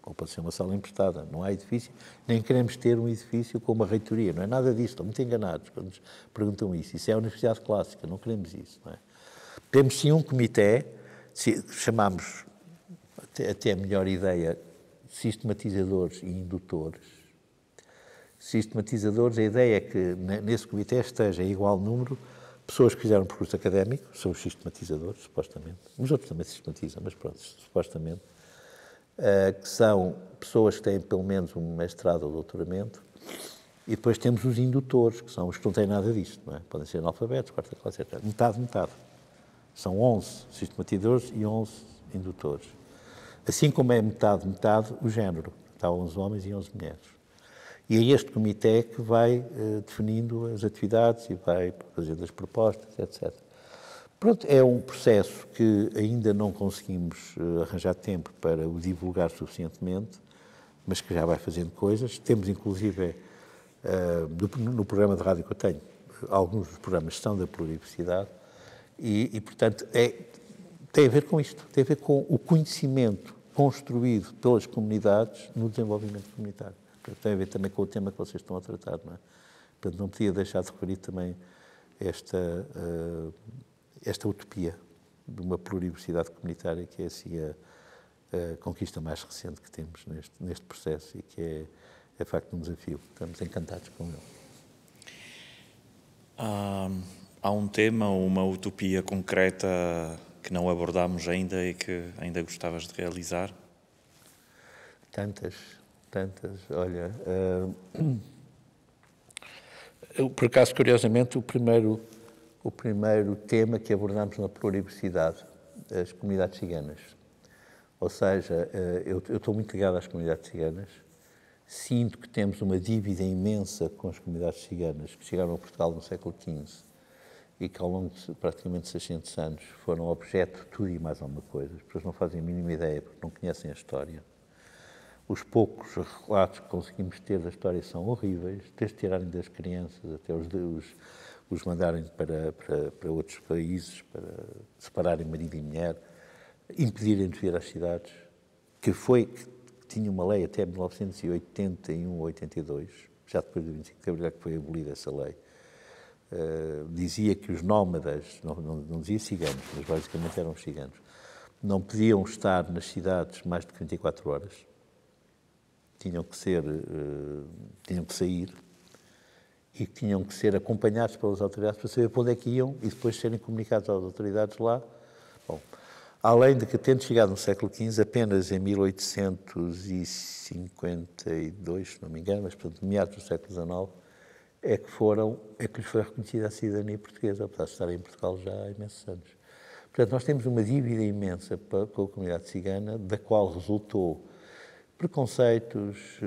ou pode ser uma sala emprestada. Não há edifício, nem queremos ter um edifício com uma reitoria, não é nada disso, estão muito enganados quando nos perguntam isso. Isso é a universidade clássica, não queremos isso. Não é? Temos sim um comitê, chamamos, até a melhor ideia, sistematizadores e indutores. Sistematizadores, a ideia é que nesse comitê esteja em igual número pessoas que fizeram um percurso académico, são os sistematizadores, supostamente, os outros também sistematizam, mas pronto, supostamente, que são pessoas que têm pelo menos um mestrado ou doutoramento, e depois temos os indutores, que são os que não têm nada disto, não é? Podem ser analfabetos, quarta classe, etc. Metade. São 11 sistematizadores e 11 indutores. Assim como é metade, o género. Está 11 homens e 11 mulheres. E é este comitê que vai definindo as atividades e vai fazendo as propostas, etc. Pronto, é um processo que ainda não conseguimos arranjar tempo para o divulgar suficientemente, mas que já vai fazendo coisas. Temos, inclusive, no programa de rádio que eu tenho, alguns dos programas são da pluriversidade e portanto, tem a ver com isto, tem a ver com o conhecimento construído pelas comunidades no desenvolvimento comunitário. Tem a ver também com o tema que vocês estão a tratar, não é? Portanto, não podia deixar de referir também esta utopia de uma pluriversidade comunitária, que é assim a conquista mais recente que temos neste processo e que é de facto um desafio. Estamos encantados com ele. Há um tema ou uma utopia concreta que não abordámos ainda e que ainda gostavas de realizar? Tantas. Olha, por acaso, curiosamente, o primeiro tema que abordámos na pluriversidade, as comunidades ciganas. Ou seja, eu estou muito ligado às comunidades ciganas, sinto que temos uma dívida imensa com as comunidades ciganas que chegaram a Portugal no século XV e que ao longo de praticamente 600 anos foram objeto de tudo e mais alguma coisa. As pessoas não fazem a mínima ideia porque não conhecem a história. Os poucos relatos que conseguimos ter da história são horríveis, desde tirarem das crianças até os mandarem para outros países, para separarem marido e mulher, impedirem de vir às cidades, que tinha uma lei até 1981 ou 82, já depois do 25 de Abril que foi abolida essa lei, dizia que os nómadas, não dizia ciganos, mas basicamente eram os ciganos, não podiam estar nas cidades mais de 24 horas, tinham que sair e tinham que ser acompanhados pelas autoridades para saber para onde é que iam e depois serem comunicados às autoridades lá. Bom, além de que, tendo chegado no século XV, apenas em 1852, se não me engano, mas portanto, meados do século XIX, é que lhes foi reconhecida a cidadania portuguesa, apesar de estarem em Portugal já há imensos anos. Portanto, nós temos uma dívida imensa com a comunidade cigana, da qual resultou preconceitos,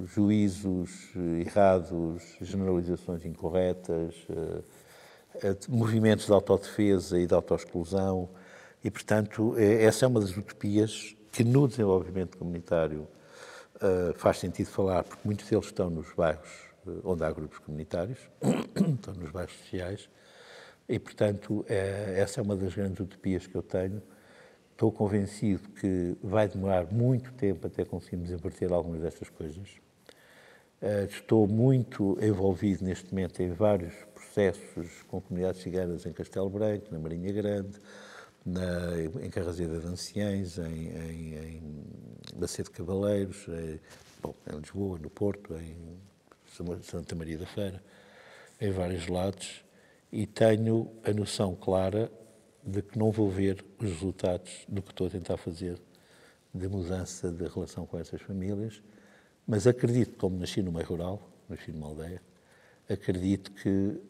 juízos errados, generalizações incorretas, movimentos de autodefesa e de autoexclusão, e, portanto, essa é uma das utopias que no desenvolvimento comunitário faz sentido falar, porque muitos deles estão nos bairros onde há grupos comunitários, estão nos bairros sociais, e, portanto, essa é uma das grandes utopias que eu tenho. Estou convencido que vai demorar muito tempo até conseguirmos inverter algumas destas coisas. Estou muito envolvido neste momento em vários processos com comunidades ciganas em Castelo Branco, na Marinha Grande, em Carrazeira de Anciães, em Macedo de Cavaleiros, em Lisboa, no Porto, em Santa Maria da Feira, em vários lados, e tenho a noção clara de que não vou ver os resultados do que estou a tentar fazer de mudança de relação com essas famílias, mas acredito, como nasci no meio rural, nasci numa aldeia, acredito que,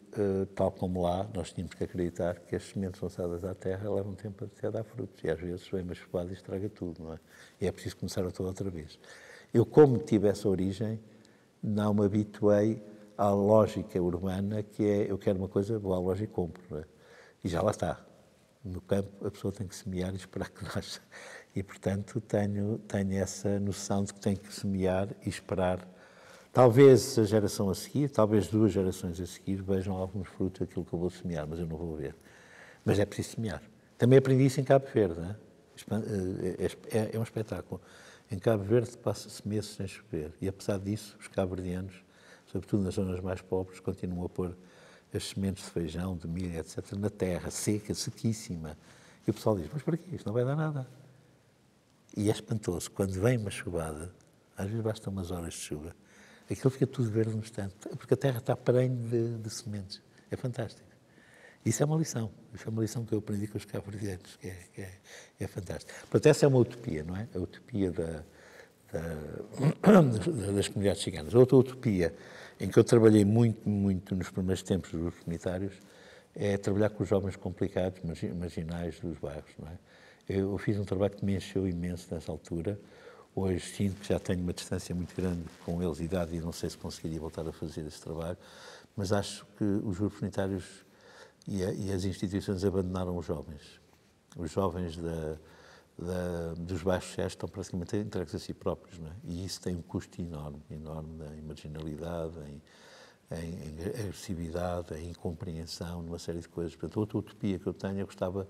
tal como lá, nós tínhamos que acreditar que as sementes lançadas à terra levam tempo até dar frutos, e às vezes vem uma chupada e estraga tudo, não é? E é preciso começar a toda outra vez. Eu, como tive essa origem, não me habituei à lógica urbana, que é, eu quero uma coisa, vou à loja e compro, não é? E já lá está. No campo, a pessoa tem que semear e esperar que nasça. E, portanto, tenho essa noção de que tenho que semear e esperar. Talvez a geração a seguir, talvez 2 gerações a seguir, vejam alguns frutos daquilo que eu vou semear, mas eu não vou ver. Mas é preciso semear. Também aprendi isso em Cabo Verde, não é? É um espetáculo. Em Cabo Verde passa-se meses sem chover. E, apesar disso, os cabo-verdianos, sobretudo nas zonas mais pobres, continuam a pôr as sementes de feijão, de milho, etc., na terra, seca, sequíssima. E o pessoal diz, mas para quê? Isto não vai dar nada. E é espantoso. Quando vem uma chuvada, às vezes basta umas horas de chuva, aquilo fica tudo verde no instante, porque a terra está prenha de sementes. É fantástico. Isso é uma lição. Isso é uma lição que eu aprendi com os cabo-verdianos, que é fantástico. Portanto, essa é uma utopia, não é? A utopia das comunidades ciganas. Outra utopia em que eu trabalhei muito nos primeiros tempos dos grupos comunitários é trabalhar com os jovens complicados, marginais dos bairros, não é? Eu fiz um trabalho que me encheu imenso nessa altura. Hoje sinto que já tenho uma distância muito grande com eles, idade, e não sei se conseguiria voltar a fazer esse trabalho, mas acho que os grupos comunitários e as instituições abandonaram os jovens. Os jovens dos bairros sociais estão praticamente entregues a si próprios, não é? E isso tem um custo enorme em marginalidade, em agressividade, em incompreensão, numa série de coisas. Portanto, outra utopia que eu tenho, eu gostava,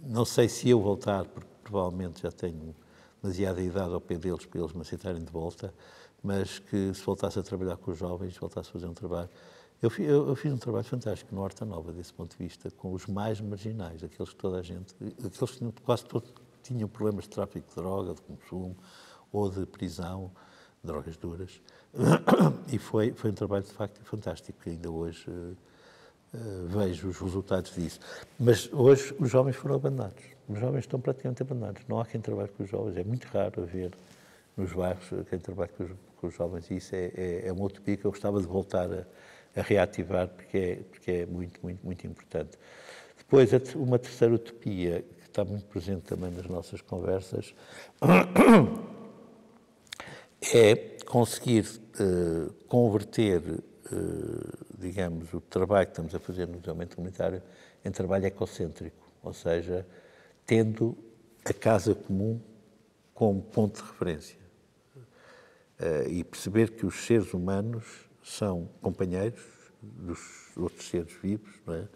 não sei se eu voltar, porque provavelmente já tenho demasiada idade ao pé deles para eles me aceitarem de volta, mas que se voltasse a trabalhar com os jovens, voltasse a fazer um trabalho. Eu fiz um trabalho fantástico no Horta Nova, desse ponto de vista, com os mais marginais, aqueles que toda a gente, aqueles que quase todos tinham problemas de tráfico de droga, de consumo ou de prisão, drogas duras, e foi um trabalho de facto fantástico, que ainda hoje vejo os resultados disso. Mas hoje os jovens foram abandonados, os jovens estão praticamente abandonados, não há quem trabalhe com os jovens, é muito raro haver nos bairros quem trabalhe com os jovens, e isso é uma utopia que eu gostava de voltar a reativar, porque é muito importante. Depois, uma terceira utopia, que está muito presente também nas nossas conversas, é conseguir converter, digamos, o trabalho que estamos a fazer no desenvolvimento comunitário em trabalho ecocêntrico, ou seja, tendo a casa comum como ponto de referência. E perceber que os seres humanos são companheiros dos outros seres vivos, não é?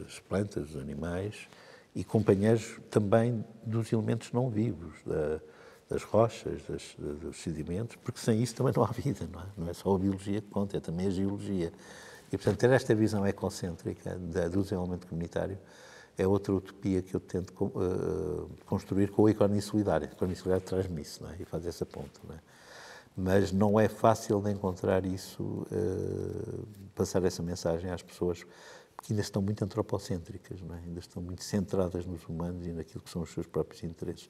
As plantas, os animais, e companheiros também dos elementos não vivos, das rochas, dos sedimentos, porque sem isso também não há vida, não é? Não é só a biologia que conta, é também a geologia. E, portanto, ter esta visão ecocêntrica do desenvolvimento comunitário é outra utopia que eu tento construir com a economia solidária. A economia solidária traz-me isso, não é? E faz essa ponte, não é? Mas não é fácil de encontrar isso, passar essa mensagem às pessoas que ainda estão muito antropocêntricas, não é? Ainda estão muito centradas nos humanos e naquilo que são os seus próprios interesses.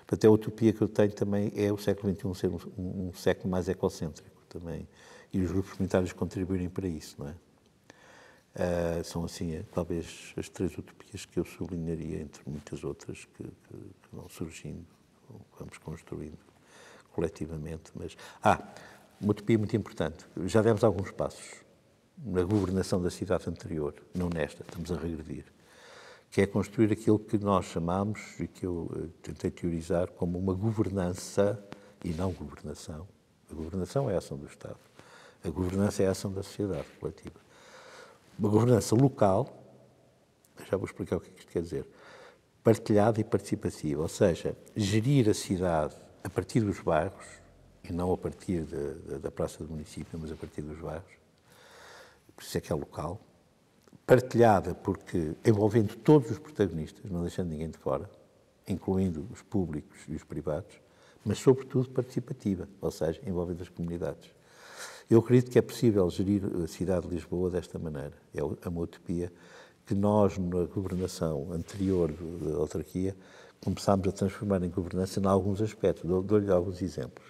Portanto, a utopia que eu tenho também é o século XXI ser um século mais ecocêntrico também. e os grupos comunitários contribuírem para isso, não é? São, assim, talvez as 3 utopias que eu sublinharia, entre muitas outras que vão surgindo, vamos construindo coletivamente. Mas, uma utopia muito importante. Já demos alguns passos na governação da cidade anterior, não nesta, estamos a regredir, que é construir aquilo que nós chamamos, e que eu tentei teorizar, como uma governança e não governação. A governação é a ação do Estado. A governança é a ação da sociedade coletiva. Uma governança local, já vou explicar o que isto quer dizer, partilhada e participativa, ou seja, gerir a cidade a partir dos bairros, e não a partir da praça do município, mas a partir dos bairros, por isso é que é local, partilhada porque envolvendo todos os protagonistas, não deixando ninguém de fora, incluindo os públicos e os privados, mas sobretudo participativa, ou seja, envolvendo as comunidades. Eu acredito que é possível gerir a cidade de Lisboa desta maneira. É uma utopia que nós, na governação anterior da autarquia, começámos a transformar em governança em alguns aspectos. Dou-lhe alguns exemplos.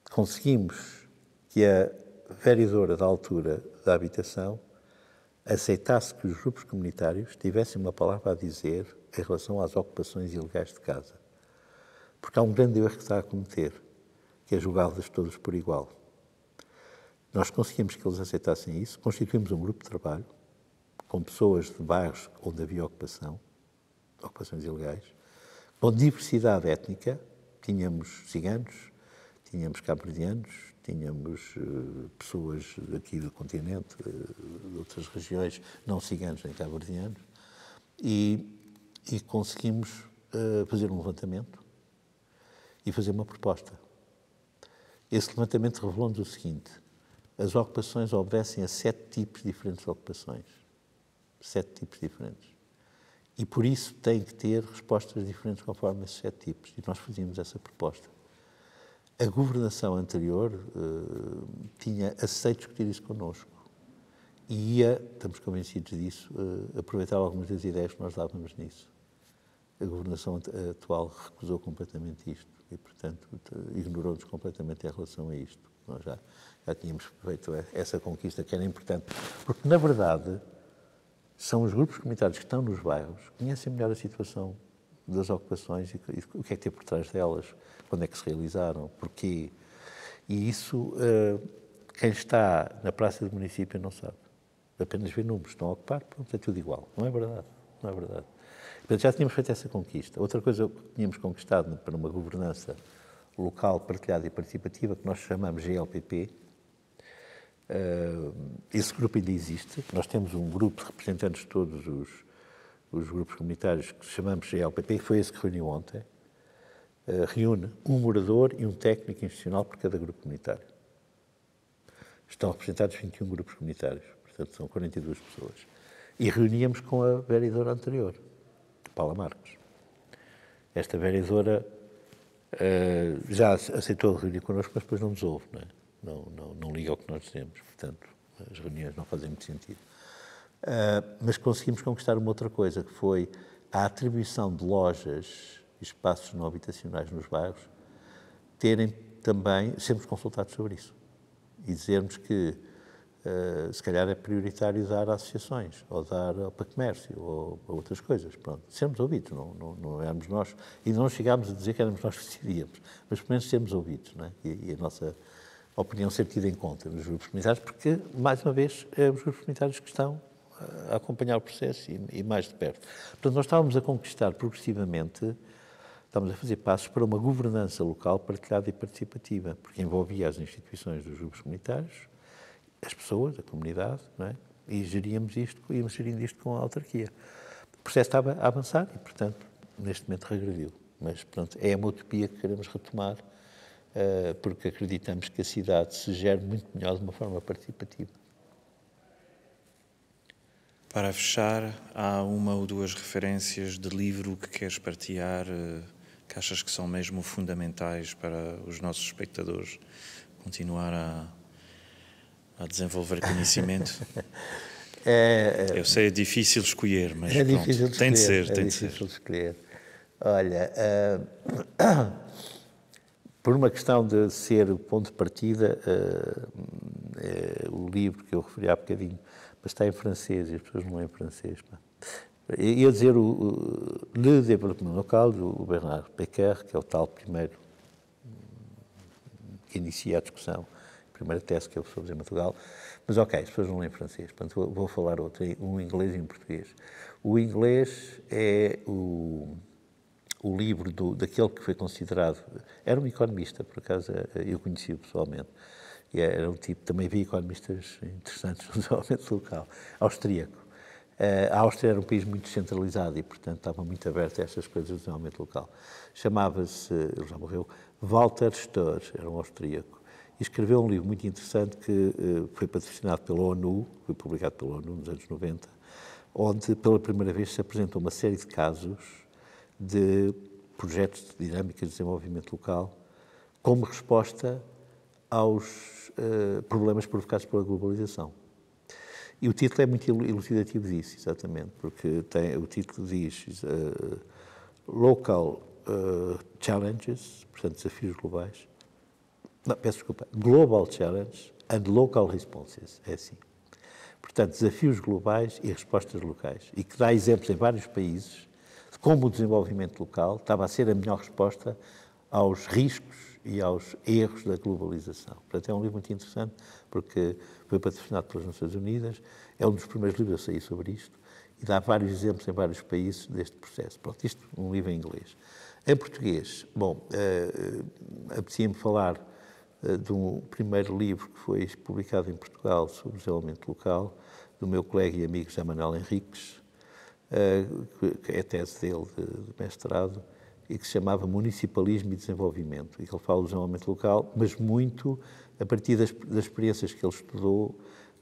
Conseguimos que a vereadora da altura da habitação aceitasse que os grupos comunitários tivessem uma palavra a dizer em relação às ocupações ilegais de casa. Porque há um grande erro que está a cometer, que é julgá-los todos por igual. Nós conseguimos que eles aceitassem isso, constituímos um grupo de trabalho com pessoas de bairros onde havia ocupações ilegais, com diversidade étnica, tínhamos ciganos, tínhamos cabo-verdianos, tínhamos pessoas aqui do continente, de outras regiões, não ciganos nem cabo-verdianos, e conseguimos fazer um levantamento e fazer uma proposta. Esse levantamento revelou-nos o seguinte: as ocupações obedecem a 7 tipos diferentes de ocupações. 7 tipos diferentes. E por isso têm que ter respostas diferentes conforme esses 7 tipos. E nós fazíamos essa proposta. A governação anterior tinha aceito discutir isso connosco. E estamos convencidos disso, aproveitar algumas das ideias que nós dávamos nisso. A governação atual recusou completamente isto e, portanto, ignorou-nos completamente em relação a isto. Nós já tínhamos feito essa conquista que era importante, porque, na verdade, são os grupos comunitários que estão nos bairros, conhecem melhor a situação das ocupações e o que é que tem por trás delas, quando é que se realizaram, porquê. E isso, quem está na praça do município não sabe. Apenas vê números, estão a ocupar, pronto, é tudo igual. Não é verdade, não é verdade. Portanto, já tínhamos feito essa conquista. Outra coisa que tínhamos conquistado para uma governança local, partilhada e participativa, que nós chamamos GLPP. Esse grupo ainda existe. Nós temos um grupo de representantes de todos os grupos comunitários que chamamos GLPP, que foi esse que reuniu ontem. Reúne um morador e um técnico institucional por cada grupo comunitário. Estão representados 21 grupos comunitários, portanto são 42 pessoas. E reuníamos com a vereadora anterior, Paula Marques. Esta vereadora já aceitou reunir connosco, mas depois não nos ouve, não é? Não liga ao que nós dizemos, portanto, as reuniões não fazem muito sentido. Mas conseguimos conquistar uma outra coisa, que foi a atribuição de lojas e espaços não habitacionais nos bairros, terem também, sermos consultados sobre isso e dizermos que se calhar é prioritário dar a associações, ou dar para comércio, ou a outras coisas. Pronto, sermos ouvidos, não éramos nós, e não chegámos a dizer que éramos nós que decidíamos, mas pelo menos sermos ouvidos, não é? E a nossa opinião ser tida em conta nos grupos comunitários, porque, mais uma vez, é os grupos comunitários que estão a acompanhar o processo e mais de perto. Portanto, nós estávamos a conquistar progressivamente, estamos a fazer passos para uma governança local partilhada e participativa, porque envolvia as instituições dos grupos comunitários, as pessoas, a comunidade, não é? E íamos gerindo isto com a autarquia. O processo estava a avançar e, portanto, neste momento regrediu. Mas, pronto, é uma utopia que queremos retomar, porque acreditamos que a cidade se gere muito melhor de uma forma participativa. Para fechar, há uma ou duas referências de livro que queres partilhar, que achas que são mesmo fundamentais para os nossos espectadores continuar a desenvolver conhecimento? Eu sei, é difícil escolher, mas é pronto, difícil de tem de escolher, ser, tem de difícil ser. de escolher. Olha, por uma questão de ser o ponto de partida, é o livro que eu referi há bocadinho, mas está em francês e as pessoas não leem francês. Ia dizer o Le Développement Local, do Bernard Becker, que é o tal primeiro que inicia a discussão, a primeira tese que eu sou em Portugal. Mas ok, as pessoas não leem francês, portanto vou falar outro, um inglês e um português. O inglês é o livro daquele que foi considerado, era um economista, por acaso eu conheci-o pessoalmente, e era um tipo, também vi economistas interessantes no desenvolvimento local, austríaco. A Áustria era um país muito descentralizado e, portanto, estava muito aberto a estas coisas do desenvolvimento local. Chamava-se, ele já morreu, Walter Stöhr, era um austríaco, e escreveu um livro muito interessante que foi patrocinado pela ONU, foi publicado pela ONU nos anos 90, onde pela primeira vez se apresentou uma série de casos de projetos de dinâmica de desenvolvimento local como resposta aos problemas provocados pela globalização. E o título é muito elucidativo disso, exatamente, porque o título diz Local Challenges, portanto, desafios globais. Não, peço desculpa, Global Challenge and Local Responses, é assim. Portanto, desafios globais e respostas locais. E que dá exemplos em vários países de como o desenvolvimento local estava a ser a melhor resposta aos riscos e aos erros da globalização. Portanto, é um livro muito interessante, porque foi patrocinado pelas Nações Unidas, é um dos primeiros livros a sair sobre isto, e dá vários exemplos em vários países deste processo. Pronto, isto um livro em inglês. Em português, bom, apetecia-me falar de um primeiro livro que foi publicado em Portugal sobre o desenvolvimento local, do meu colega e amigo José Manuel Henriques, que é a tese dele de mestrado, e que se chamava Municipalismo e Desenvolvimento, e que ele fala do desenvolvimento local, mas muito a partir das experiências que ele estudou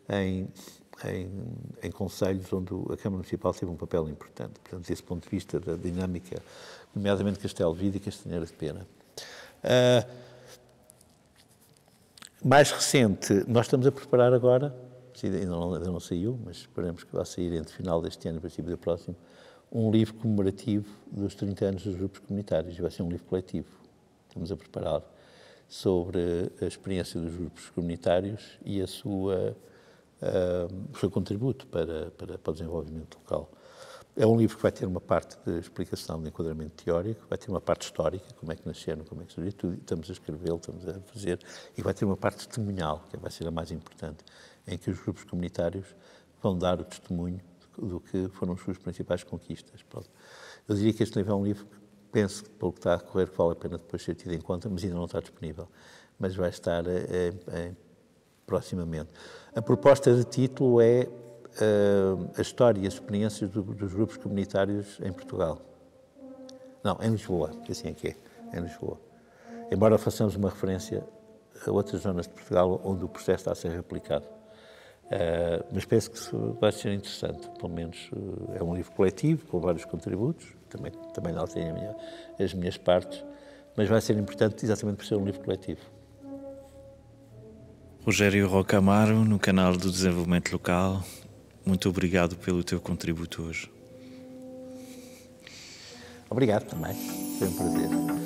em concelhos onde a Câmara Municipal teve um papel importante. Portanto, desse ponto de vista da dinâmica, nomeadamente Castelo de Vide e Castanheira de Pena. Mais recente, nós estamos a preparar agora, ainda não saiu, mas esperamos que vá sair entre final deste ano e princípio do próximo, um livro comemorativo dos 30 anos dos grupos comunitários. Vai ser um livro coletivo. Estamos a preparar sobre a experiência dos grupos comunitários e o seu contributo para o desenvolvimento local. É um livro que vai ter uma parte de explicação, de enquadramento teórico, vai ter uma parte histórica, como é que nasceram, como é que surgiu, tudo, estamos a escrevê-lo, estamos a fazer, e vai ter uma parte testemunhal, que vai ser a mais importante, em que os grupos comunitários vão dar o testemunho do que foram as suas principais conquistas. Pronto. Eu diria que este livro é um livro que penso, pelo que está a correr, que vale a pena depois ser tido em conta, mas ainda não está disponível. Mas vai estar proximamente. A proposta de título é a história e as experiências dos grupos comunitários em Portugal. Não, em Lisboa, assim é que é, em Lisboa. Embora façamos uma referência a outras zonas de Portugal onde o processo está a ser replicado. Mas penso que vai ser interessante, pelo menos é um livro coletivo, com vários contributos, também lá tem as minhas partes, mas vai ser importante exatamente por ser um livro coletivo. Rogério Roca Amaro, no canal do Desenvolvimento Local, muito obrigado pelo teu contributo hoje. Obrigado também, foi um prazer.